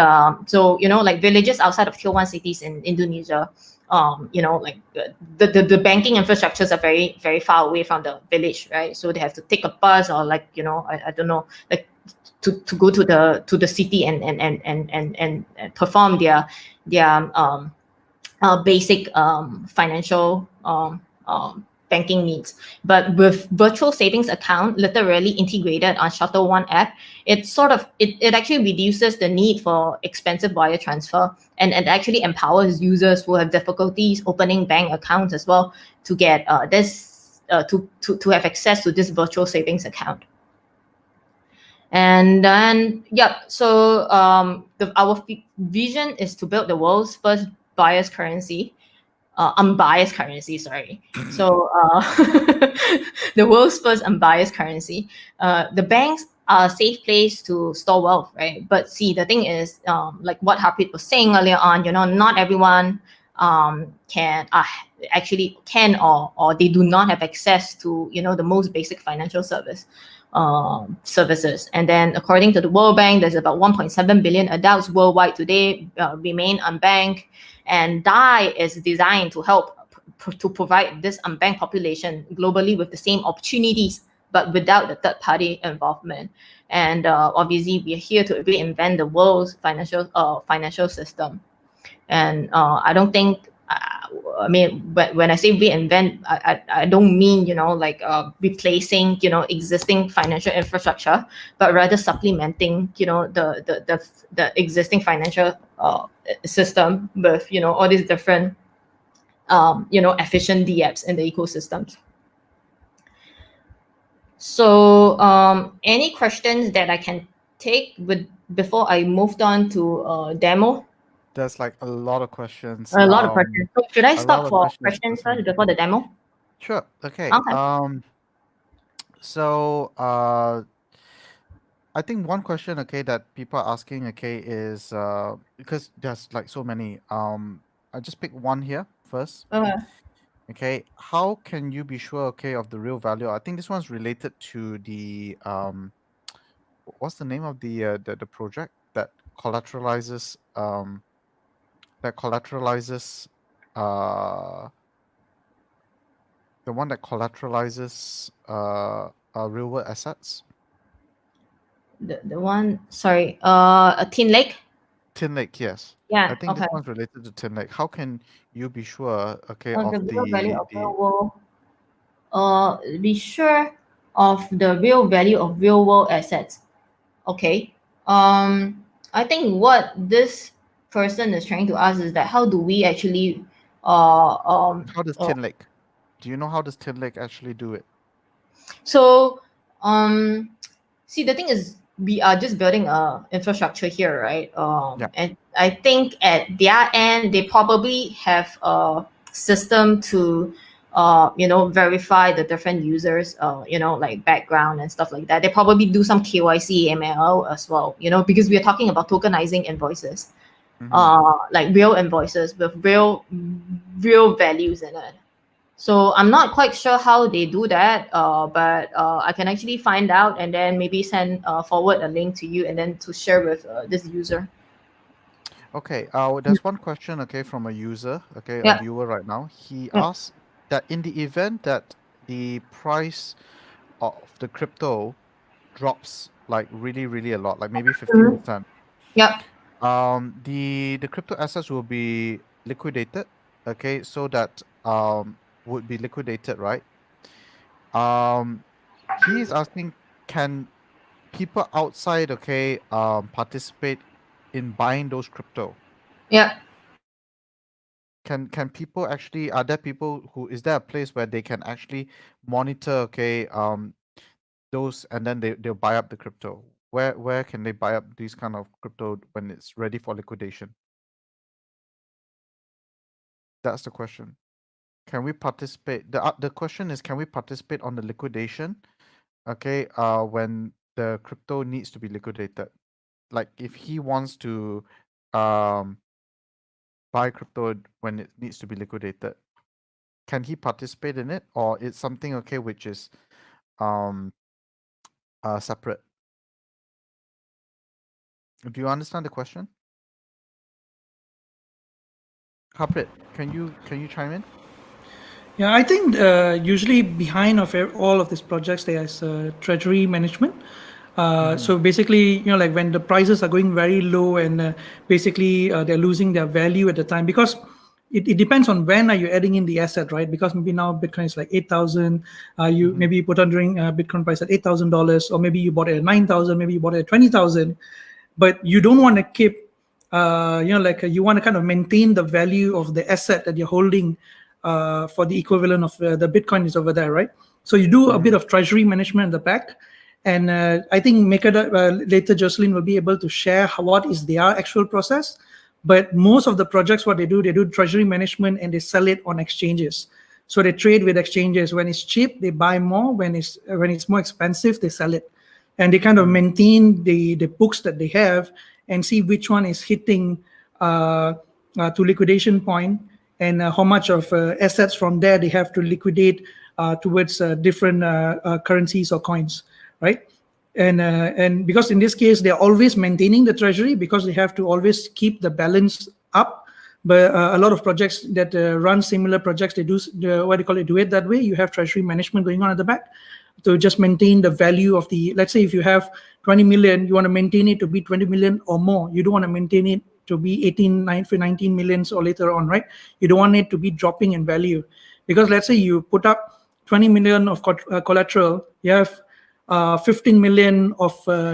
so, you know, like villages outside of Tier 1 cities in Indonesia, you know, like the banking infrastructures are very, very far away from the village, right? So they have to take a bus or like, you know, I don't know, like to go to the city and perform their basic financial banking needs. But with virtual savings account literally integrated on Shuttle One app, it actually reduces the need for expensive wire transfer, and it actually empowers users who have difficulties opening bank accounts as well to get to have access to this virtual savings account. And then, yeah, so our vision is to build the world's first unbiased currency. So the world's first unbiased currency. The banks are a safe place to store wealth, right? But see, the thing is, like what Harpreet was saying earlier on, you know, not everyone can or they do not have access to, you know, the most basic financial services. And then according to the World Bank, there's about 1.7 billion adults worldwide today remain unbanked, and DAI is designed to help to provide this unbanked population globally with the same opportunities, but without the third party involvement. And obviously we are here to reinvent the world's financial system. And I don't think I mean, but when I say reinvent, I don't mean, like replacing, existing financial infrastructure, but rather supplementing, the existing financial system with, all these different, efficient DApps in the ecosystems. So any questions that I can take before I moved on to demo? There's like a lot of questions. A lot of questions. So should I a lot stop of for questions questions this one. first before the demo? Sure. Okay. Okay. So I think one question, okay, that people are asking, okay, is because there's like so many. I just pick one here first. Okay, how can you be sure, okay, of the real value? I think this one's related to the what's the name of the project that collateralizes uh the one that collateralizes real world assets. The one, sorry, a Tin Lake. Tin Lake, yes. Yeah. I think Okay. this one's related to Tin Lake. How can you be sure, okay, On of the real value of the real world. Be sure of the real value of real world assets. Okay. I think what this person is trying to ask is that how do we actually how does Tin Lake? Do you know how does Tin Lake actually do it? So see, the thing is, we are just building a infrastructure here, right? Yeah. And I think at their end, they probably have a system to verify the different users, like background and stuff like that. They probably do some KYC ML as well, because we are talking about tokenizing invoices, like real invoices with real values in it. So I'm not quite sure how they do that, but I can actually find out and then maybe send forward a link to you and then to share with this user. Okay. There's one question, okay, from a user, okay, Yeah. a viewer right now. He Yeah. asked that in the event that the price of the crypto drops like really, really a lot, like maybe 50%, Yeah. the crypto assets will be liquidated, okay, so that would be liquidated, right? He is asking, can people outside, okay, participate in buying those crypto? Yeah. Can people actually, are there people who, is there a place where they can actually monitor, okay, those, and then they'll buy up the crypto? Where can they buy up these kind of crypto when it's ready for liquidation? That's the question. Can we participate? The question is, can we participate on the liquidation, okay, when the crypto needs to be liquidated? Like if he wants to buy crypto when it needs to be liquidated, can he participate in it, or it's something, okay, which is separate? Do you understand the question? Harpreet, can you chime in? Yeah, I think usually behind of all of these projects there's treasury management. So basically, like when the prices are going very low and basically they're losing their value at the time, because it depends on when are you adding in the asset, right? Because maybe now Bitcoin is like 8,000. Maybe you put on during Bitcoin price at $8,000, or maybe you bought it at 9,000, maybe you bought it at 20,000, but you don't want to keep, you want to kind of maintain the value of the asset that you're holding for the equivalent of the Bitcoin is over there, right? So you do a bit of treasury management in the back. And I think later Jocelyn will be able to share what is their actual process. But most of the projects, what they do treasury management and they sell it on exchanges. So they trade with exchanges. When it's cheap, they buy more. When it's more expensive, they sell it. And they kind of maintain the books that they have and see which one is hitting to liquidation point, and how much of assets from there they have to liquidate towards different currencies or coins, right? And because in this case they're always maintaining the treasury because they have to always keep the balance up. But a lot of projects that run similar projects, they do do it that way. You have treasury management going on at the back to just maintain the value of the, let's say if you have 20 million, you want to maintain it to be 20 million or more. You don't want to maintain it to be 19 millions or later on, right? You don't want it to be dropping in value, because let's say you put up 20 million of collateral, you have 15 million of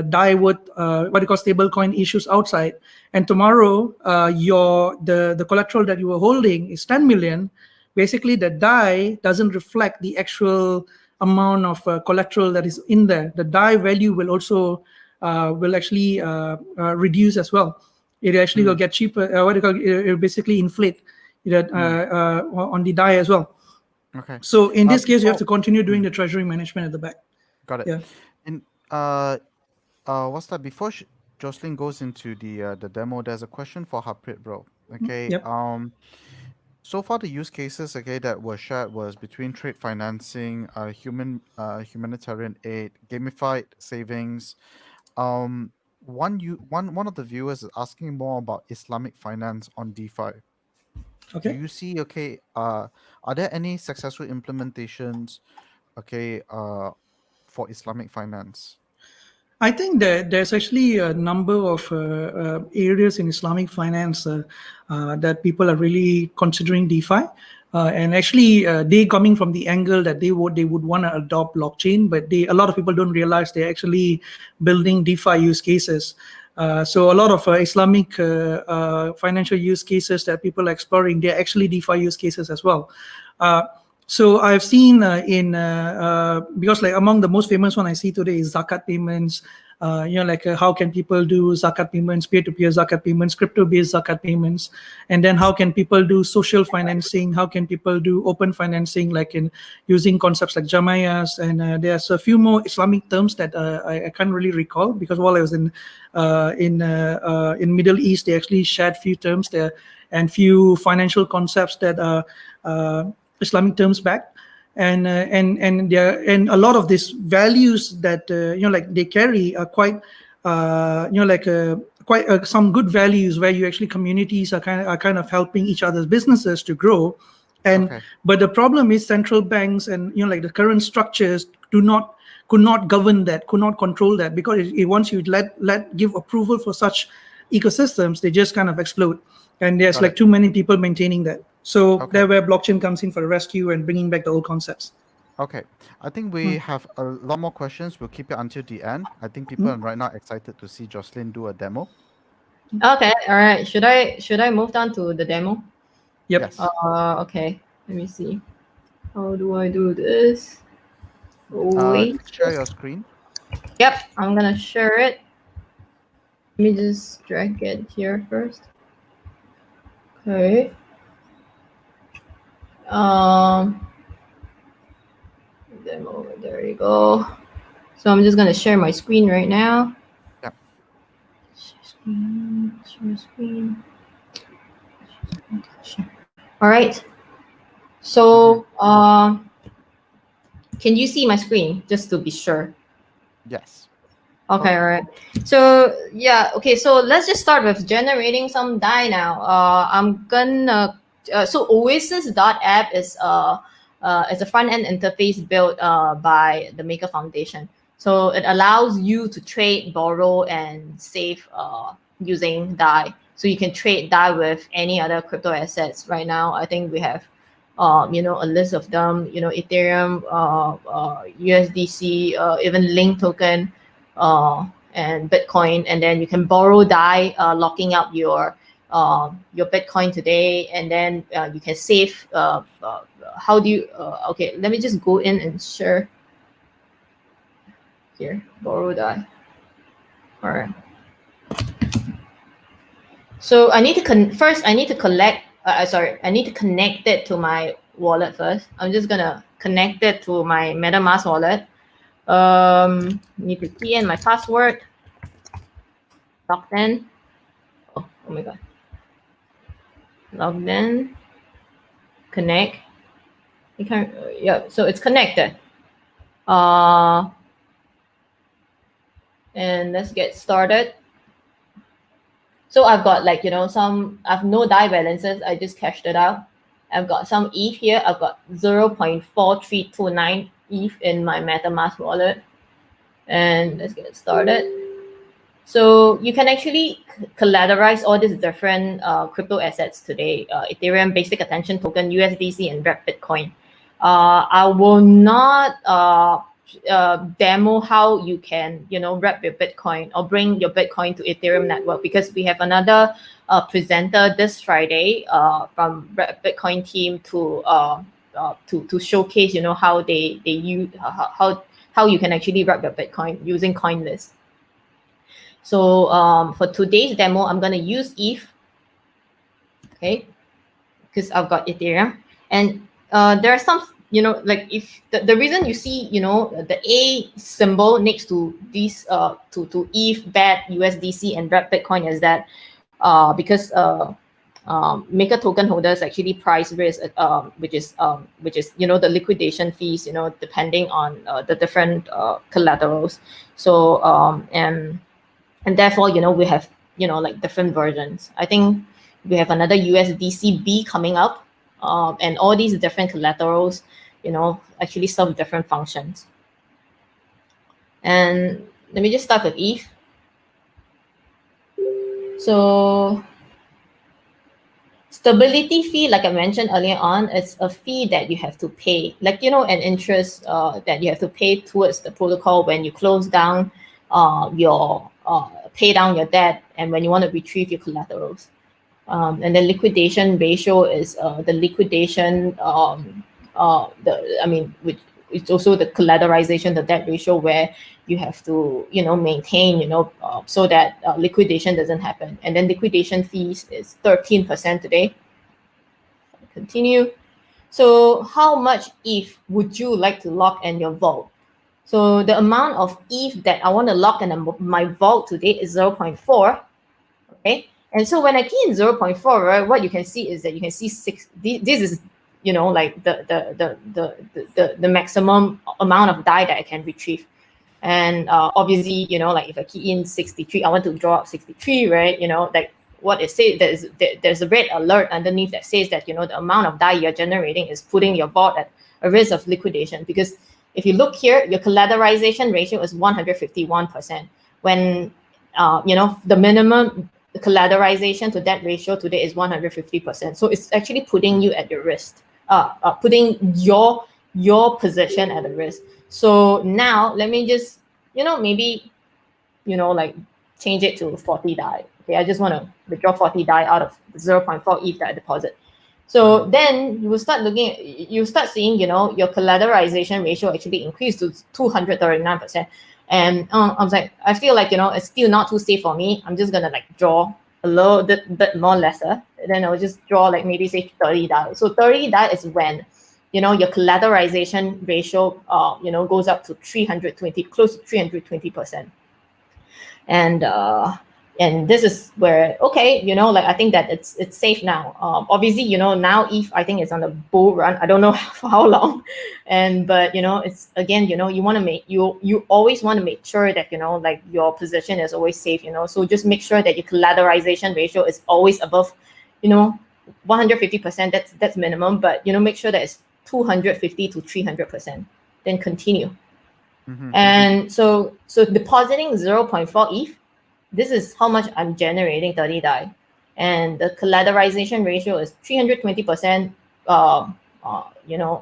DAI worth what you call stablecoin issues outside, and tomorrow the collateral that you were holding is 10 million. Basically, the DAI doesn't reflect the actual amount of collateral that is in there. The DAI value will also will actually reduce as well. It actually will get cheaper. What do you call it? It will basically inflate that on the DAI as well. Okay. So in this case, you have to continue doing the treasury management at the back. Got it. Yeah. And what's that? Before Jocelyn goes into the demo, there's a question for Harpreet, bro. Okay. Yep. So far the use cases, okay, that were shared was between trade financing, humanitarian aid, gamified savings. One of the viewers is asking more about Islamic finance on DeFi. Okay. Do you see, okay, are there any successful implementations, okay, for Islamic finance? I think that there's actually a number of areas in Islamic finance that people are really considering DeFi, and actually they coming from the angle that they would want to adopt blockchain, but a lot of people don't realize they're actually building DeFi use cases. So a lot of Islamic financial use cases that people are exploring, they're actually DeFi use cases as well. So I've seen because like among the most famous one I see today is zakat payments. How can people do zakat payments, peer-to-peer zakat payments, crypto-based zakat payments, and then how can people do social financing? How can people do open financing, like in using concepts like jamayas? And there's a few more Islamic terms that I can't really recall, because while I was in Middle East, they actually shared few terms there and few financial concepts that are Islamic terms back, and a lot of these values that they carry are quite some good values, where you actually communities are kind of helping each other's businesses to grow, but the problem is central banks and the current structures could not govern that, could not control that, because once you give approval for such ecosystems, they just kind of explode, and there's too many people maintaining that. So there where blockchain comes in for the rescue and bringing back the old concepts. Okay, I think we have a lot more questions. We'll keep it until the end. I think people are right now excited to see Jocelyn do a demo. Okay, all right. Should I move down to the demo? Yep. Yes. Okay. Let me see. How do I do this? Share your screen. Yep, I'm gonna share it. Let me just drag it here first. Okay. Demo, there you go. So I'm just gonna share my screen right now. Yeah. Share screen. All right. So can you see my screen, just to be sure? Yes. Okay, all right. So yeah, okay. So let's just start with generating some DAI now. I'm gonna. So Oasis.app is a front-end interface built by the Maker Foundation. So it allows you to trade, borrow, and save using DAI. So you can trade DAI with any other crypto assets. Right now, I think we have a list of them. Ethereum, USDC, even Link token, and Bitcoin. And then you can borrow DAI, locking up your Bitcoin today, and then you can save. How do you? Okay, let me just go in and share. Here, borrow DAI. All right. So I need to first. I need to collect. I need to connect it to my wallet first. I'm just gonna connect it to my MetaMask wallet. Need to key in my password. Logged in. Oh my god. Logged in. Connect. You can. Yeah. So it's connected. And let's get started. So I've got I've no DAI balances. I just cashed it out. I've got some ETH here. I've got 0.4329 ETH in my MetaMask wallet. And let's get started. So you can actually collateralize all these different crypto assets today: Ethereum, Basic Attention Token, USDC, and Wrapped Bitcoin. I will not demo how you can, wrap your Bitcoin or bring your Bitcoin to Ethereum network, because we have another presenter this Friday from Wrapped Bitcoin team to showcase, how they use how you can actually wrap your Bitcoin using CoinList. So for today's demo, I'm going to use ETH, okay, because I've got Ethereum. And there are some, like if the reason you see, the A symbol next to these to ETH, BAT, USDC, and Wrapped Bitcoin is that because Maker token holders actually price risk, which is the liquidation fees, depending on the different collaterals. So and therefore, we have, like different versions. I think we have another USDCB coming up, and all these different collaterals, actually serve different functions. And let me just start with ETH. So stability fee, like I mentioned earlier on, is a fee that you have to pay, like, an interest that you have to pay towards the protocol when you close down your pay down your debt, and when you want to retrieve your collaterals. And then liquidation ratio is the liquidation which it's also the collateralization, the debt ratio, where you have to maintain so that liquidation doesn't happen. And then liquidation fees is 13% today. Continue. So how much ETH would you like to lock in your vault? So the amount of ETH that I want to lock in my vault today is 0.4. Okay. And so when I key in 0.4, right, what you can see is that you can see 6. This is, like the maximum amount of DAI that I can retrieve. And obviously, like if I key in 63, I want to draw up 63, right? Like what it says, there's a red alert underneath that says that, the amount of DAI you're generating is putting your vault at a risk of liquidation. Because if you look here, your collateralization ratio is 151%. When, the minimum collateralization to debt ratio today is 150%. So it's actually putting you at your risk, putting your position at a risk. So now let me just, maybe, like change it to 40 DAI. Okay, I just want to withdraw 40 DAI out of 0.4 ETH that I deposit. So then you will start seeing, your collateralization ratio actually increased to 239%. And I was like, I feel like, it's still not too safe for me. I'm just going to like draw a little bit more lesser. And then I'll just draw like maybe say 30 DAI. So 30 DAI is when, your collateralization ratio, goes up to 320, close to 320%. And this is where, okay, like I think that it's safe now. Obviously, now ETH, I think it's on a bull run. I don't know for how long, but it's again, you want to make you always want to make sure that like your position is always safe. So just make sure that your collateralization ratio is always above, 150%. That's minimum, but make sure that it's 250 to 300%. Then continue. And so depositing 0.4 ETH. This is how much I'm generating 30 DAI. And the collateralization ratio is 320%,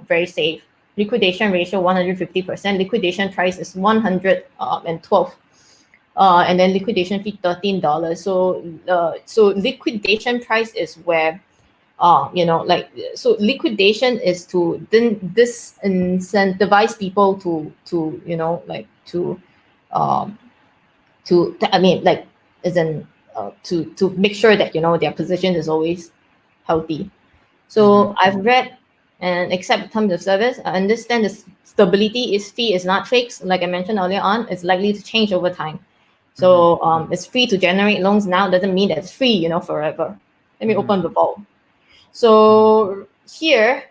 very safe. Liquidation ratio, 150%. Liquidation price is 112. And then liquidation fee, $13. So liquidation price is where, so liquidation is to then disincentivize people to make sure that their position is always healthy. So I've read and accept terms of service. I understand the stability fee is not fixed. Like I mentioned earlier on, it's likely to change over time. So it's free to generate loans now. Doesn't mean that it's free, forever. Let me open the vault. So here,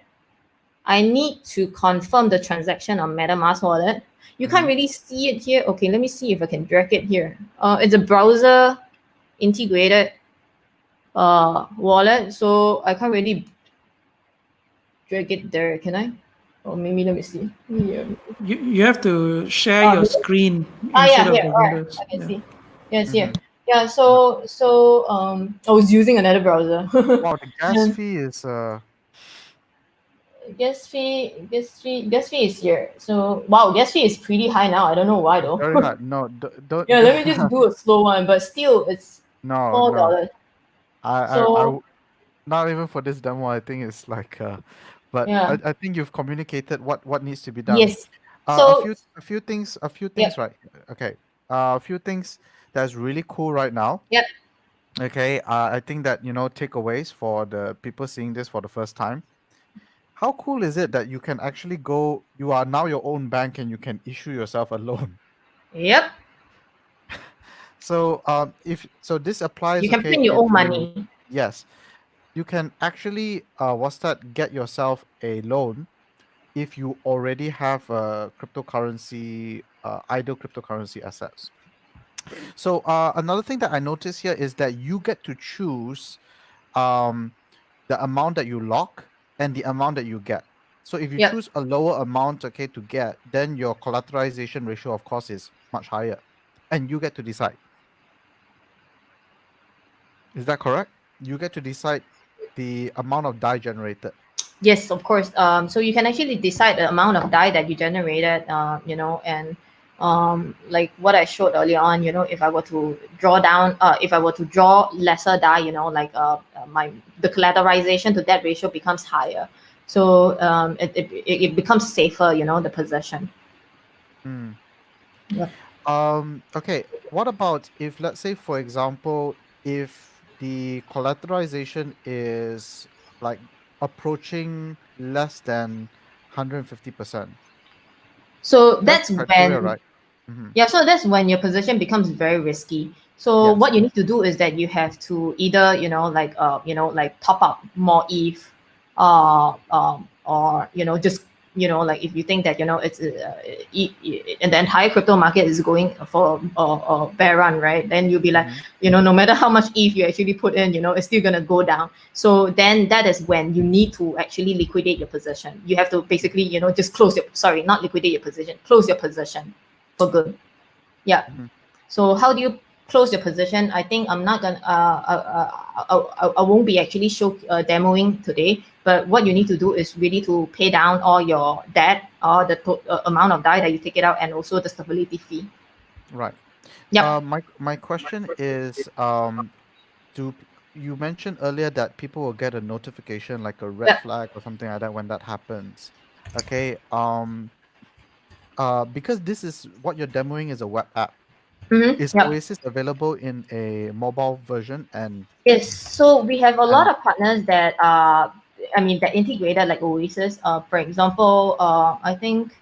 I need to confirm the transaction on MetaMask wallet. You can't really see it here. Okay, let me see if I can drag it here. It's a browser integrated wallet, so I can't really drag it there, can I? Or maybe let me see. Yeah. You have to share your screen Yeah, instead of here. the All right, windows. I can see. Yes, here. Mhm. Yeah. So I was using another browser. Wow, the gas fee is Gas fee is here. So wow, gas fee is pretty high now. I don't know why though. very hard. No, don't. Yeah, let me just do a slow one, but still it's No, no. $4. I So not even for this demo. I think it's like, but yeah, I think you've communicated what needs to be done. yes. So A few things, yep, right? Okay. A few things that's really cool right now. yep, Okay. I think that takeaways for the people seeing this for the first time. How cool is it that you can actually go? You are now your own bank and you can issue yourself a loan. yep. So if so, this You applies. can Okay, print your if own you money. yes, you can actually what's that? Get yourself a loan if you already have cryptocurrency, idle cryptocurrency assets. So another thing that I notice here is that you get to choose um, the amount that you lock and the amount that you get. So if you Yep. choose a lower amount, okay, to get, then your collateralization ratio, of course, is much higher, and you get to decide. Is that correct? You get to decide the amount of DAI generated. Yes, of course. So you can actually decide the amount of dye that you generated, and like what I showed earlier on, if I were to draw down, if I were to draw lesser dye, like the collateralization to that ratio becomes higher. So it becomes safer, the possession. Hmm. Yep. Okay. What about if, let's say, for example, if the collateralization is like approaching less than 150%? So That's that's the criteria, when right? Mm-hmm. Yeah, so that's when your position becomes very risky. So Yes. what you need to do is that you have to either, like top up more ETH, or just like if you think that it's and the entire crypto market is going for a bear run, right? Then you'll be like, Mm-hmm. no matter how much ETH you actually put in, it's still gonna go down. So then that is when you need to actually liquidate your position. You have to basically, just not liquidate your position, close your position for good. Yeah. Mm-hmm. So how do you close your position? I think I'm not gonna. I won't be actually demoing today. But what you need to do is really to pay down all your debt or the amount of DAI that you take it out, and also the stability fee. Right. Yep. My question is, do p- you mentioned earlier that people will get a notification like a red Yep. flag or something like that when that happens? Okay. Because this is what you're demoing is a web app. Is Yep. Oasis available in a mobile version Yes. So we have a lot and of partners that that integrated like Oasis. For example, I think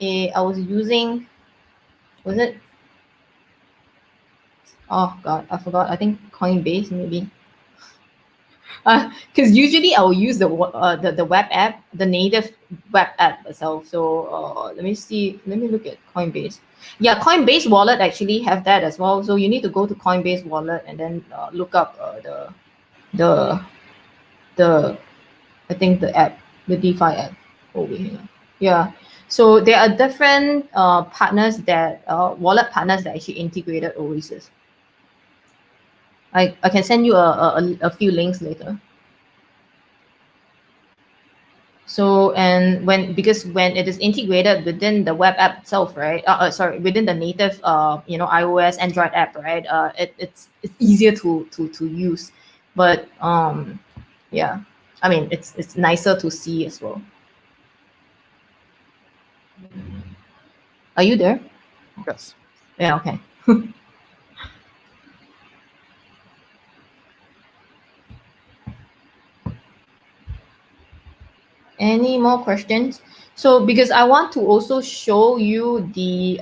I was using, was it? Oh God, I forgot. I think Coinbase maybe. Because usually I will use the web app, the native web app itself. So let me see. Let me look at Coinbase. Yeah, Coinbase wallet actually have that as well. So you need to go to Coinbase wallet and then look up the the I think the app, the DeFi app over here. Yeah. So there are different partners that wallet partners that actually integrated Oasis. I can send you a few links later. So and because when it is integrated within the web app itself, right? Sorry, within the native iOS Android app, right? It's easier to use, but yeah, I mean it's nicer to see as well. Are you there? yes. Yeah. Okay. Any more questions? So because I want to also show you the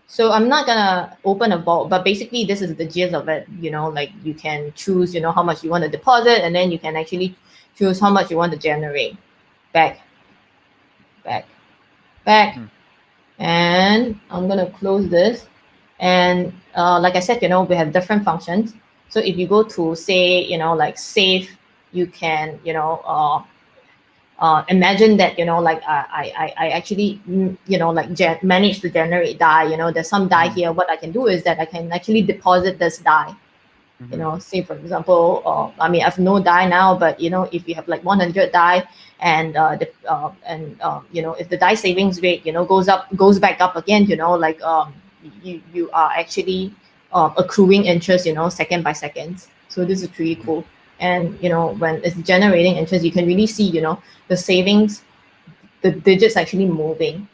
so I'm not gonna open a vault, but basically this is the gist of it. Like you can choose, how much you want to deposit, and then you can actually choose how much you want to generate back, back, back. Mhm. And I'm gonna close this. And like I said, we have different functions. So if you go to say, like save, you can, imagine that, like I actually, like manage to generate DAI. There's some DAI here. What I can do is that I can actually deposit this DAI. Say for example, I have no DAI now, but if you have like 100 DAI, and if the DAI savings rate goes back up again, like you are actually accruing interest, second by second. So this is pretty cool. And when it's generating interest, you can really see the savings, the digits actually moving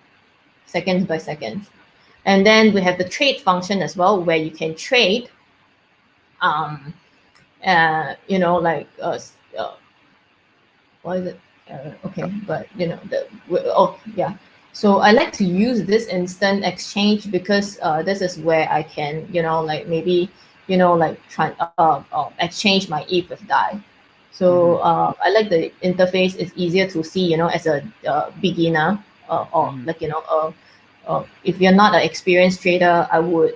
seconds by seconds. And then we have the trade function as well, where you can trade what is it? Okay, but so I like to use this instant exchange because this is where I can maybe exchange my ETH with DAI. So I like the interface. It's easier to see as a beginner, or if you're not an experienced trader, I would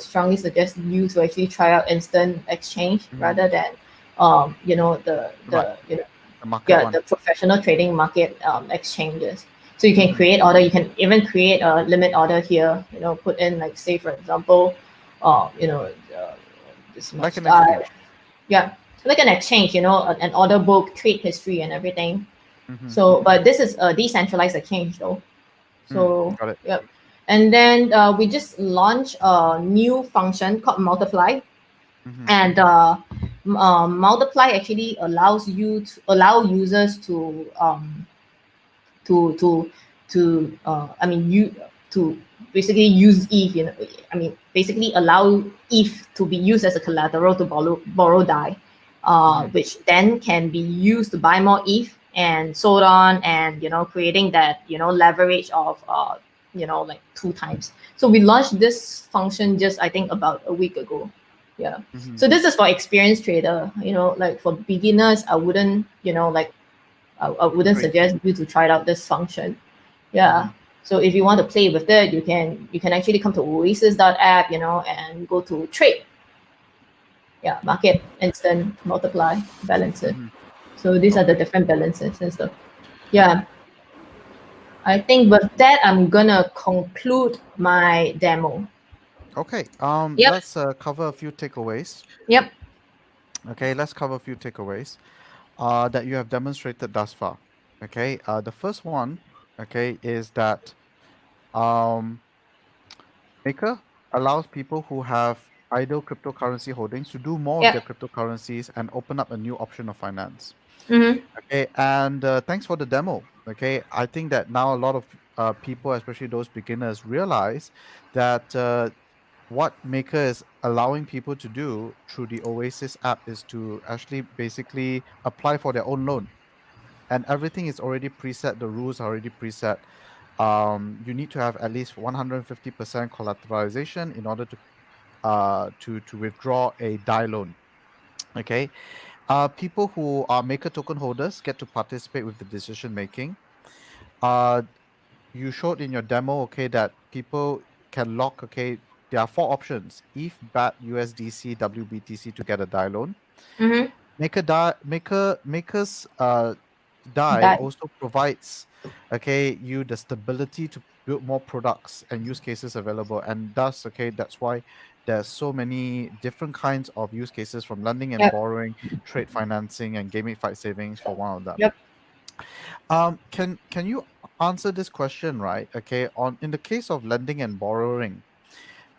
strongly suggest you to actually try out instant exchange rather than the professional trading market exchanges. So you can create order. You can even create a limit order here. Put in like, say for example, this much DAI. Yeah, like an exchange. An order book, trade history, and everything. So, but this is a decentralized exchange though. So yep. And then we just launched a new function called multiply, and multiply actually allows users to basically use ETH. Basically allow ETH to be used as a collateral to borrow DAI, which then can be used to buy more ETH and sold on, and creating that leverage of like 2 times. So we launched this function just I think about a week ago. Yeah. So this is for experienced trader. Like for beginners, I wouldn't I wouldn't suggest you to try out this function. Yeah. So if you want to play with it, you can actually come to Oasis.app, and go to trade. Yeah, market, instant, multiply, balance it. So these are the different balances and stuff. Yeah. I think with that, I'm gonna conclude my demo. Okay. Yep. Let's cover a few takeaways. Yep. Okay, let's cover a few takeaways that you have demonstrated thus far. Okay. The first one, okay, is that Maker allows people who have idle cryptocurrency holdings to do more of their cryptocurrencies and open up a new option of finance. Okay, and thanks for the demo. Okay, I think that now a lot of people, especially those beginners, realize that what Maker is allowing people to do through the Oasis app is to actually basically apply for their own loan, and everything is already preset. The rules are already preset. You need to have at least 150% collateralization in order to withdraw a DAI loan. Okay. People who are Maker token holders get to participate with the decision making. You showed in your demo, okay, that people can lock, okay, there are 4 options: ETH, BAT, USDC, WBTC to get a DAI loan. Maker's DAI also provides, okay, you the stability to build more products and use cases available, and thus, okay, that's why there's so many different kinds of use cases, from lending and borrowing, trade financing, and gamified savings for one of them. Can you answer this question, right? Okay, in the case of lending and borrowing,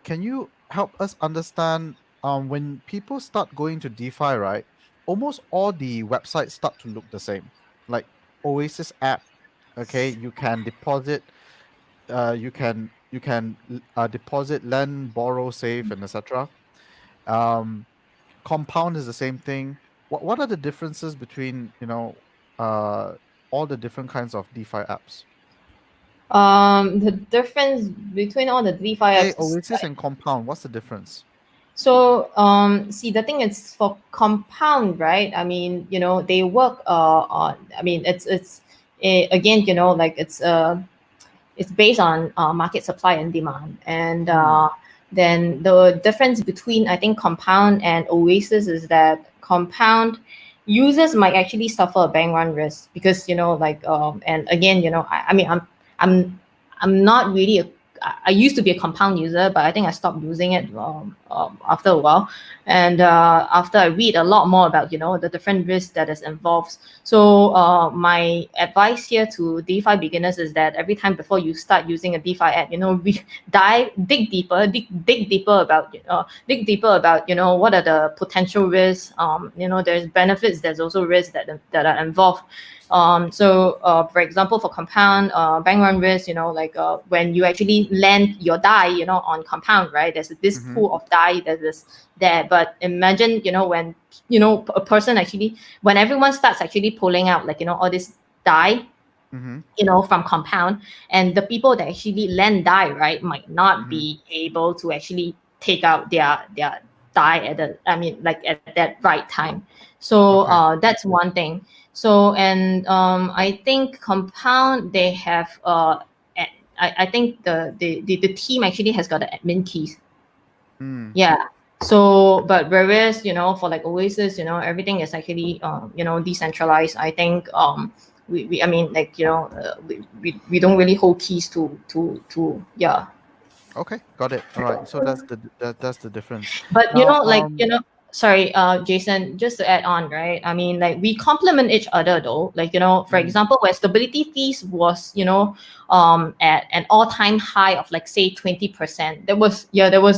can you help us understand when people start going to DeFi, right? Almost all the websites start to look the same. Like Oasis app, okay, you can deposit, deposit, lend, borrow, save, and etc. Compound is the same thing. What are the differences between all the different kinds of DeFi apps? The difference between all the DeFi apps. Oasis and Compound, what's the difference? So see, the thing is, for Compound, right? They work on. It's again, like it's based on market supply and demand, and then the difference between, I think, Compound and Oasis is that Compound users might actually suffer a bank run risk because, like, and again, I mean, I'm not really I used to be a compound user, but I think I stopped using it after a while. And after I read a lot more about, the different risks that is involved. So my advice here to DeFi beginners is that every time before you start using a DeFi app, dig deeper about, what are the potential risks. There's benefits, there's also risks that are involved. So for example, for compound bank run risk, like when you actually lend your DAI, on compound, right? There's this pool of DAI that is there. But imagine, when, a person actually, when everyone starts actually pulling out, like, all this DAI, from compound, and the people that actually lend DAI, right, might not be able to actually take out their DAI at that right time. So that's one thing. So, and I think compound, they have I think the team actually has got the admin keys. Yeah. So, but whereas, for like Oasis, everything is actually decentralized. I think we I mean, like, we don't really hold keys to yeah. Okay, got it. All right. So that's the difference. But Now, sorry, Jason, just to add on, right? I mean, like, we complement each other though. Like, for example, where stability fees was, at an all-time high of, like, say 20%. There was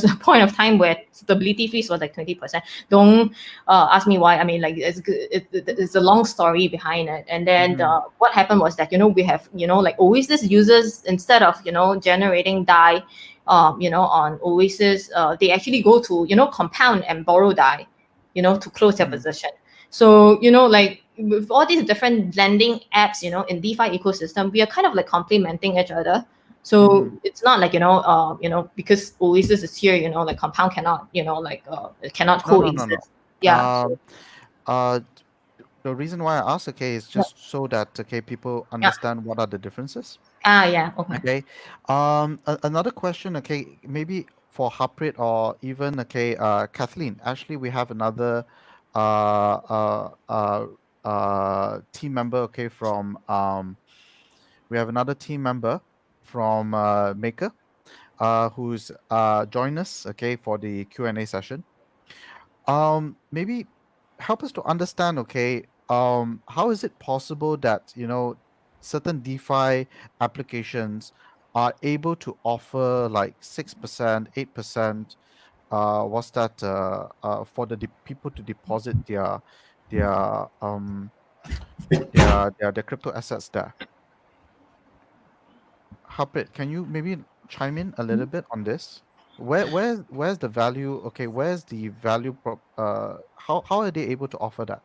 a point of time where stability fees was like 20%. Don't ask me why. I mean, like, it's a long story behind it. And then what happened was that, we have, like, Oasis users, instead of, generating DAI, on Oasis, they actually go to, compound and borrow DAI, to close their position. So, like, with all these different lending apps, in DeFi ecosystem, we are kind of like complementing each other. So it's not like, because Oasis is here, like compound cannot, it cannot coexist. no. Yeah. The reason why I asked, okay, is just so that, okay, people understand what are the differences. Yeah. Okay. Okay. Another question, okay, maybe for Harpreet or even, okay, Kathleen. Actually, we have another team member, okay, from Maker, who's joined us, okay, for the Q&A session. Maybe help us to understand, okay, how is it possible that, certain DeFi applications are able to offer like 6%, 8%, what's that, for the people to deposit their crypto assets there? Harpreet, can you maybe chime in a little bit on this? Where's the value? Okay, where's the value? How are they able to offer that?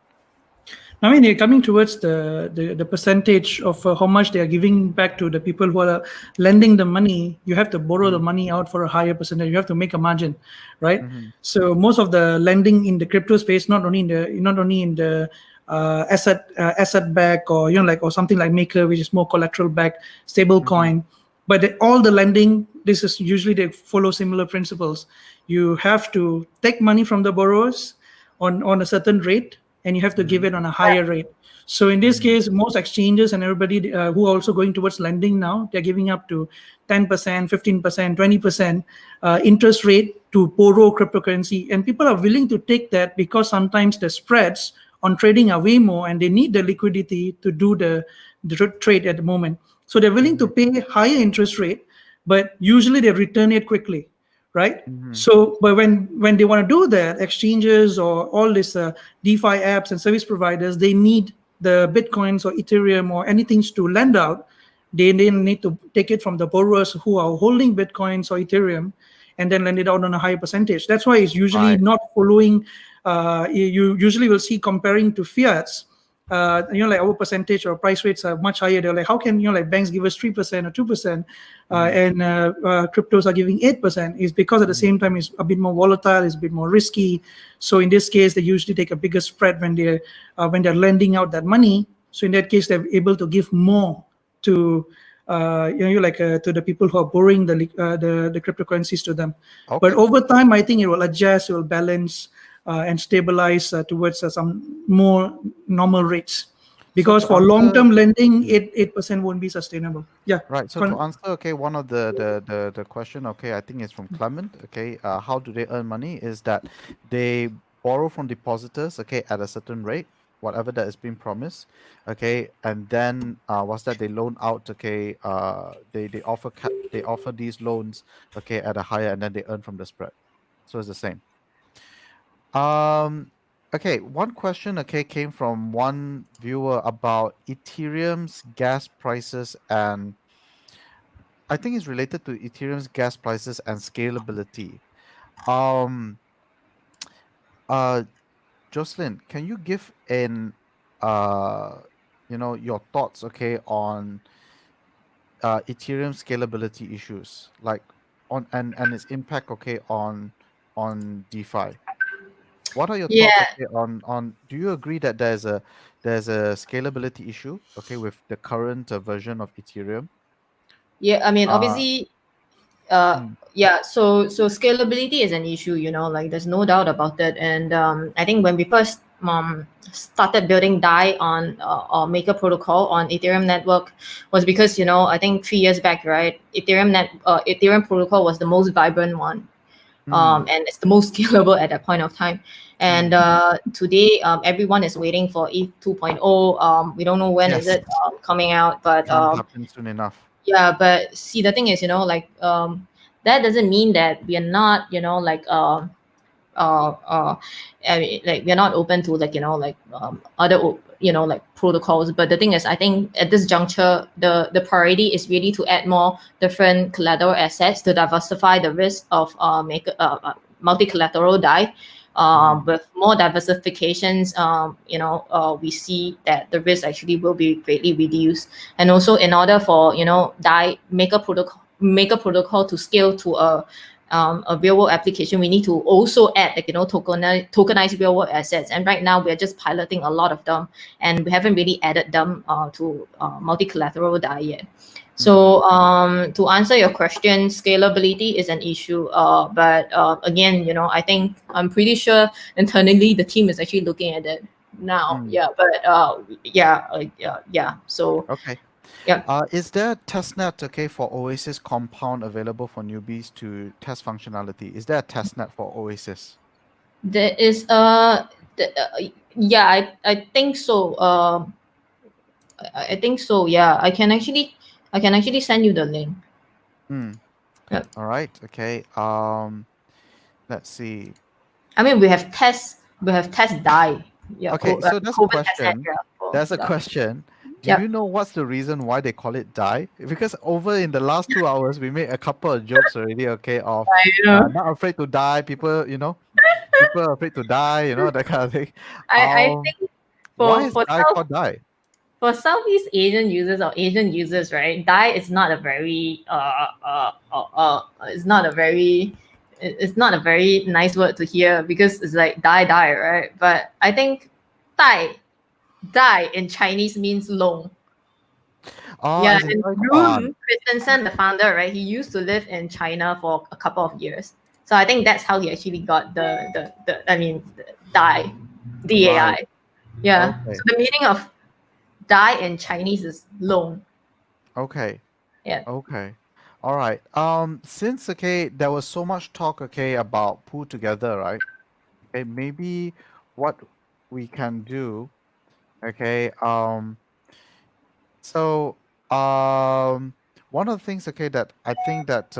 I mean, they're coming towards the percentage of how much they are giving back to the people who are lending the money. You have to borrow the money out for a higher percentage. You have to make a margin, right? So most of the lending in the crypto space, not only in the asset back, or or something like Maker, which is more collateral back, stable coin, but all the lending, this is usually they follow similar principles. You have to take money from the borrowers on a certain rate, and you have to give it on a higher rate. So in this case, most exchanges and everybody who are also going towards lending now, they're giving up to 10%, 15%, 20% interest rate to borrow cryptocurrency. And people are willing to take that because sometimes the spreads on trading are way more, and they need the liquidity to do the trade at the moment. So they're willing to pay higher interest rate, but usually they return it quickly, right? So, but when they want to do that, exchanges or all these DeFi apps and service providers, they need the Bitcoins or Ethereum or anything to lend out. They need to take it from the borrowers who are holding Bitcoins or Ethereum, and then lend it out on a higher percentage. That's why it's usually not following. You usually will see comparing to fiats. Like our percentage or price rates are much higher. They're like, how can like banks give us 3% or 2%, and cryptos are giving 8%? Is because at the same time it's a bit more volatile, it's a bit more risky. So in this case, they usually take a bigger spread when they're lending out that money. So in that case, they're able to give more to to the people who are borrowing the cryptocurrencies to them. But over time, I think it will adjust, it will balance. and stabilize towards some more normal rates. Because to for answer- long-term lending, 8% won't be sustainable. Yeah. Right. So to answer, okay, one of the question, okay, I think it's from Clement. Okay, how do they earn money? Is that they borrow from depositors, okay, at a certain rate, whatever that is being promised, okay, and then what's that? They loan out, okay, they offer these loans, okay, at a higher, and then they earn from the spread. So it's the same. Okay, one question, okay, came from one viewer about Ethereum's gas prices, and I think it's related to Ethereum's gas prices and scalability. Um, uh, Jocelyn, can you give uh, your thoughts, okay, on Ethereum scalability issues, like and its impact, okay, on DeFi? What are your thoughts, Yeah. okay, on? Do you agree that there's a scalability issue, okay, with the current version of Ethereum? Yeah, I mean, Uh, obviously, mm, yeah. So scalability is an issue, like there's no doubt about it. And I think when we first started building Dai on or Maker protocol on Ethereum network was because I think 3 years back, right? Ethereum protocol was the most vibrant one, mm, and it's the most scalable at that point of time. And mm. today, everyone is waiting for ETH 2.0. We don't know when is Yes, it coming out, but can't happen soon enough. yeah. But see, the thing is, that doesn't mean that we are not, uh, uh, I mean, like we're not open to other protocols. But the thing is, I think at this juncture, the priority is really to add more different collateral assets to diversify the risk of multi-collateral Dai. With more diversifications, we see that the risk actually will be greatly reduced. And also, in order for Dai Maker protocol to scale to a real world application, we need to also add tokenized real world assets. And right now we're just piloting a lot of them, and we haven't really added them to multi-collateral Dai yet. So to answer your question, scalability is an issue. But again, I think I'm pretty sure internally the team is actually looking at it now. Mm. Yeah, but yeah. So Okay. yeah. Is there a testnet, okay, for Oasis Compound available for newbies to test functionality? Is there a testnet for Oasis? There is yeah, I think so. I think so. Yeah, I can actually send you the link. Mm. Yep. All right. Okay. Let's see. I mean, we have test Dai. Yeah. Okay, so that's a COVID test net, question. yeah, for There's a Dai. question. Do Yep. you know what's the reason why they call it die? Because over in the last 2 hours, we made a couple of jokes already, okay, of not afraid to die. People are afraid to die, that kind of thing. I think Why for is die called die? Southeast Asian users or Asian users, right? Dai is not a very it's not a very nice word to hear, because it's like die, right? But I think Dai in Chinese means long. Oh, Yeah, as in and Dai Quan. Rune Christensen, the founder, right? He used to live in China for a couple of years. So I think that's how he actually got the Dai, DAI. Right. Yeah. Okay. So the meaning of Dai in Chinese is long. Okay. Yeah. Okay. All right. Since okay, there was so much talk, okay, about pull together, right? Okay, maybe what we can do, okay, so one of the things, okay, that I think that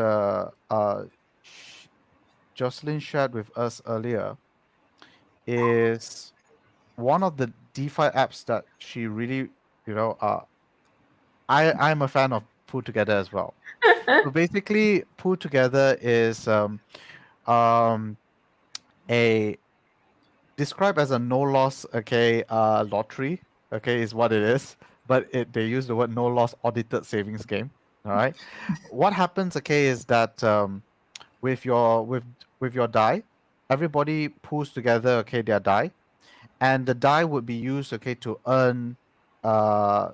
Sh- Jocelyn shared with us earlier is one of the DeFi apps that she really, I'm a fan of Pull Together as well. So basically, Pull Together is um a described as a no loss, okay, lottery, okay, is what it is, but they use the word no loss audited savings game. All right, what happens, okay, is that with your die, everybody pulls together, okay, their die, and the die would be used, okay, to earn uh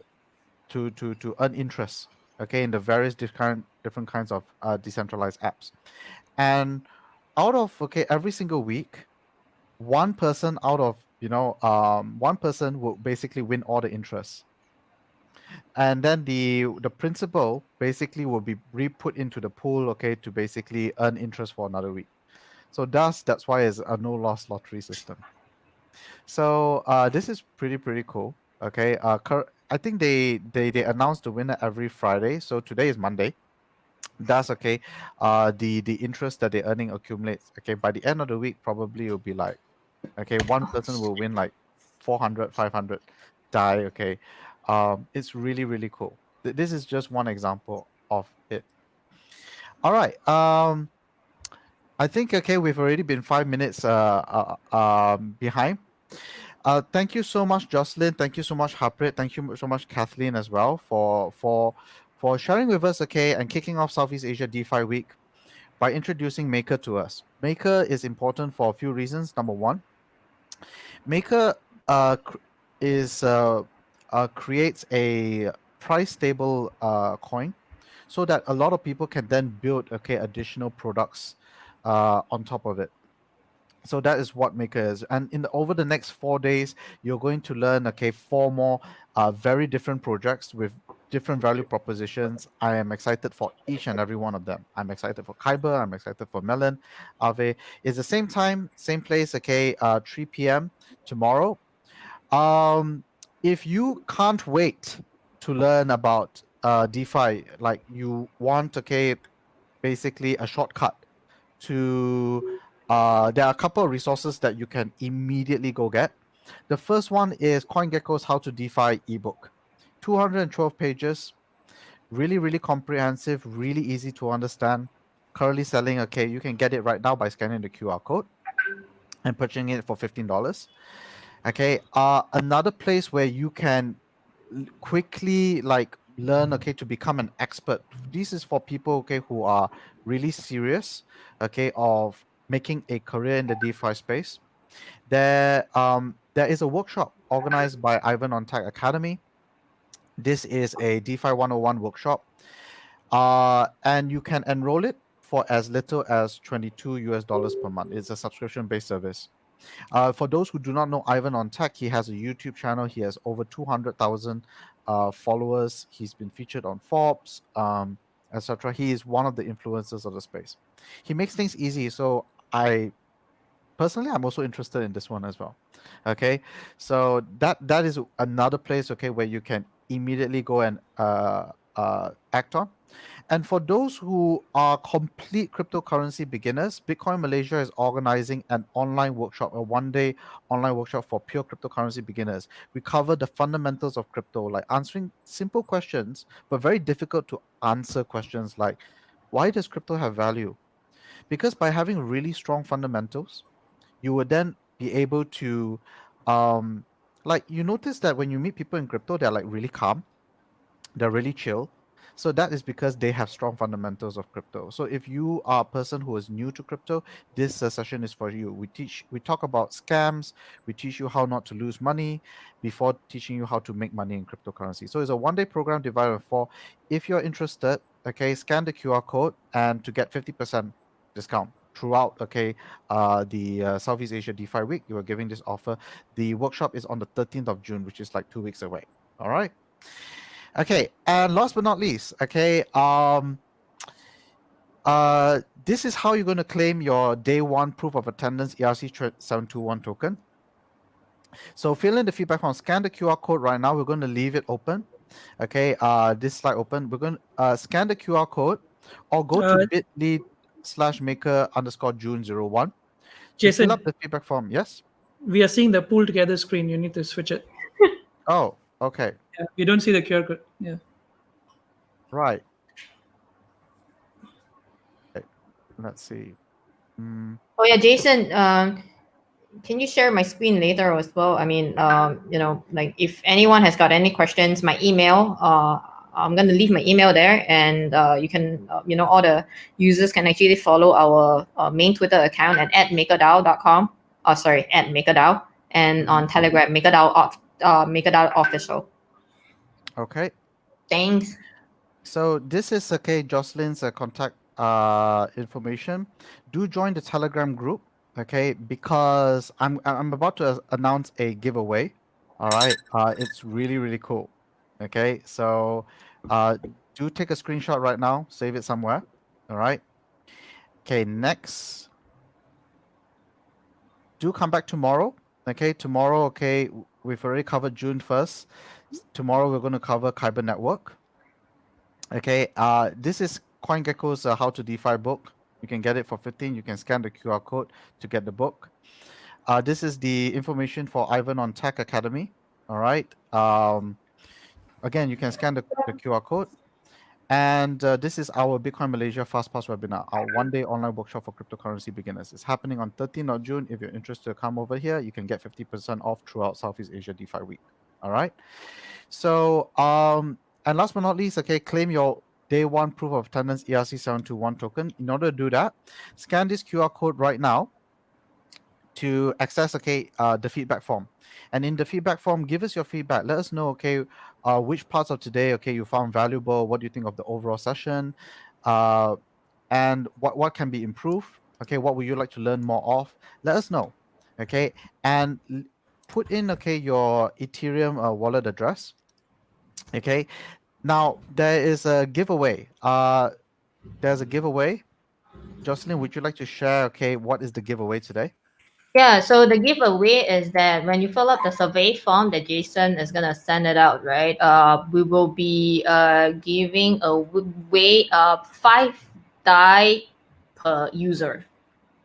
to earn interest, okay, in the various different kinds of decentralized apps. And out of, okay, every single week, one person out of one person will basically win all the interest, and then the principal basically will be re-put into the pool, okay, to basically earn interest for another week. So that's why it's a no loss lottery system. So this is pretty cool. Okay, I think they announce the winner every Friday. So today is Monday. That's okay. The interest that they're earning accumulates. Okay, by the end of the week, probably it'll be like, okay, one person will win like 400, 500 die. Okay, it's really cool. This is just one example of it. All right. I think okay, we've already been 5 minutes behind. Thank you so much, Jocelyn. Thank you so much, Harpreet. Thank you so much, Kathleen, as well, for sharing with us, okay, and kicking off Southeast Asia DeFi Week by introducing Maker to us. Maker is important for a few reasons. Number one, Maker creates a price stable coin, so that a lot of people can then build additional products on top of it. So that is what Maker is, and over the next 4 days, you're going to learn 4 more very different projects with different value propositions. I am excited for each and every one of them. I'm excited for Kyber. I'm excited for Melon. Ave. It's the same time, same place. 3 p.m. tomorrow. If you can't wait to learn about DeFi, like you want, basically a shortcut to there are a couple of resources that you can immediately go get. The first one is CoinGecko's How to DeFi ebook. 212 pages, really comprehensive, really easy to understand. Currently selling, you can get it right now by scanning the QR code and purchasing it for $15. Another place where you can quickly learn to become an expert. This is for people who are really serious of making a career in the DeFi space. There is a workshop organized by Ivan on Tech Academy. This is a DeFi 101 workshop, and you can enroll it for as little as $22 per month. It's a subscription-based service. For those who do not know Ivan on Tech, he has a YouTube channel. He has over 200,000 followers. He's been featured on Forbes, etc. He is one of the influencers of the space. He makes things easy. So I'm also interested in this one as well. Okay, so that is another place where you can immediately go and act on. And for those who are complete cryptocurrency beginners, Bitcoin Malaysia is organizing an online workshop, a one-day online workshop for pure cryptocurrency beginners. We cover the fundamentals of crypto, like answering simple questions, but very difficult to answer questions like, why does crypto have value? Because by having really strong fundamentals, you would then be able to, you notice that when you meet people in crypto, they're really calm, they're really chill. So that is because they have strong fundamentals of crypto. So if you are a person who is new to crypto, this session is for you. We talk about scams. We teach you how not to lose money before teaching you how to make money in cryptocurrency. So it's a one-day program divided in 4. If you're interested, scan the QR code and to get 50% discount throughout the Southeast Asia DeFi Week. You are giving this offer. The workshop is on the 13th of June, which is 2 weeks away. All right. Okay, and last but not least, this is how you're going to claim your day 1 proof of attendance ERC721 token. So fill in the feedback form, scan the QR code right now. We're going to leave it open. This slide open. We're going to scan the QR code or go to bit.ly/maker_June01. Jason, fill up the feedback form. Yes? we are seeing the pool together screen. You need to switch it. Oh, okay. Yeah, you don't see the QR code. Yeah. Right. Okay. Let's see. Oh yeah, Jason. Can you share my screen later as well? I mean, if anyone has got any questions, my email. I'm gonna leave my email there, and you can, all the users can actually follow our main Twitter account at @makerdao.com. Sorry, @makerdao, and on Telegram, MakerDAO official. Okay. Thanks. So this is Jocelyn's contact information. Do join the Telegram group. okay, because I'm about to announce a giveaway. All right, it's really really cool. Okay, so do take a screenshot right now, save it somewhere. All right. Okay, next, do come back tomorrow. Okay, tomorrow. Okay, we've already covered June 1st. Tomorrow we're going to cover Kyber Network. Okay, this is CoinGecko's How to DeFi book. You can get it for 15. You can scan the QR code to get the book. This is the information for Ivan on Tech Academy. All right. Again, you can scan the QR code. And this is our Bitcoin Malaysia Fast Pass webinar, our one-day online workshop for cryptocurrency beginners. It's happening on 13th of June. If you're interested to come over here, you can get 50% off throughout Southeast Asia DeFi week. All right. So, and last but not least, okay, claim your day one proof of attendance ERC721 token. In order to do that, scan this QR code right now to access the feedback form. And in the feedback form, give us your feedback. Let us know which parts of today you found valuable. What do you think of the overall session, and what can be improved? Okay, what would you like to learn more of? Let us know. Okay, and put in your Ethereum wallet address. Okay, now there is a giveaway. There's a giveaway. Jocelyn, would you like to share what is the giveaway today? Yeah, so the giveaway is that when you fill out the survey form that Jason is gonna send it out, right? We will be giving away 5 DAI per user.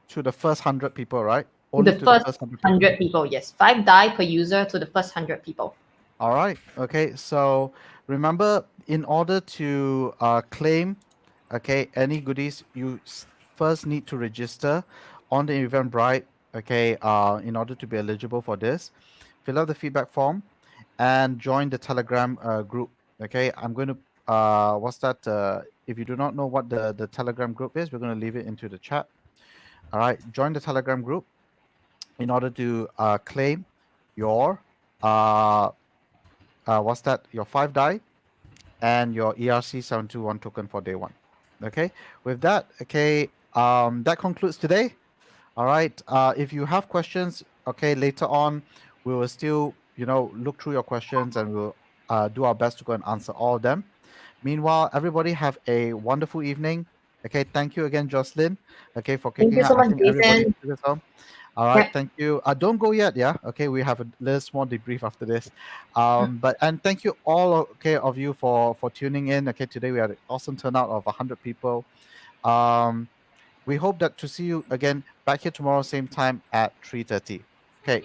To the first 100 people, right? The To first the first 100 100 people, yes. 5 DAI per user to the first 100 people. All right. Okay. So remember, in order to claim any goodies, you first need to register on the Eventbrite. Okay. In order to be eligible for this, fill out the feedback form and join the Telegram group. Okay. I'm going to what's that? If you do not know what the Telegram group is, we're going to leave it into the chat. All right. Join the Telegram group in order to claim your your 5 DAI and your ERC721 token for day one. Okay, with that, that concludes today. All right, if you have questions, later on, we will still, look through your questions and we'll do our best to go and answer all of them. Meanwhile, everybody have a wonderful evening. Okay, thank you again, Jocelyn. Okay, for Thank kicking you out. so much, Everybody Jason. to this home. All right, Yep. thank you. Don't go yet, yeah. Okay, we have a little small debrief after this. And thank you all, of you for tuning in. Okay, today we had an awesome turnout of 100 people. We hope that to see you again back here tomorrow, same time at 3:30. Okay,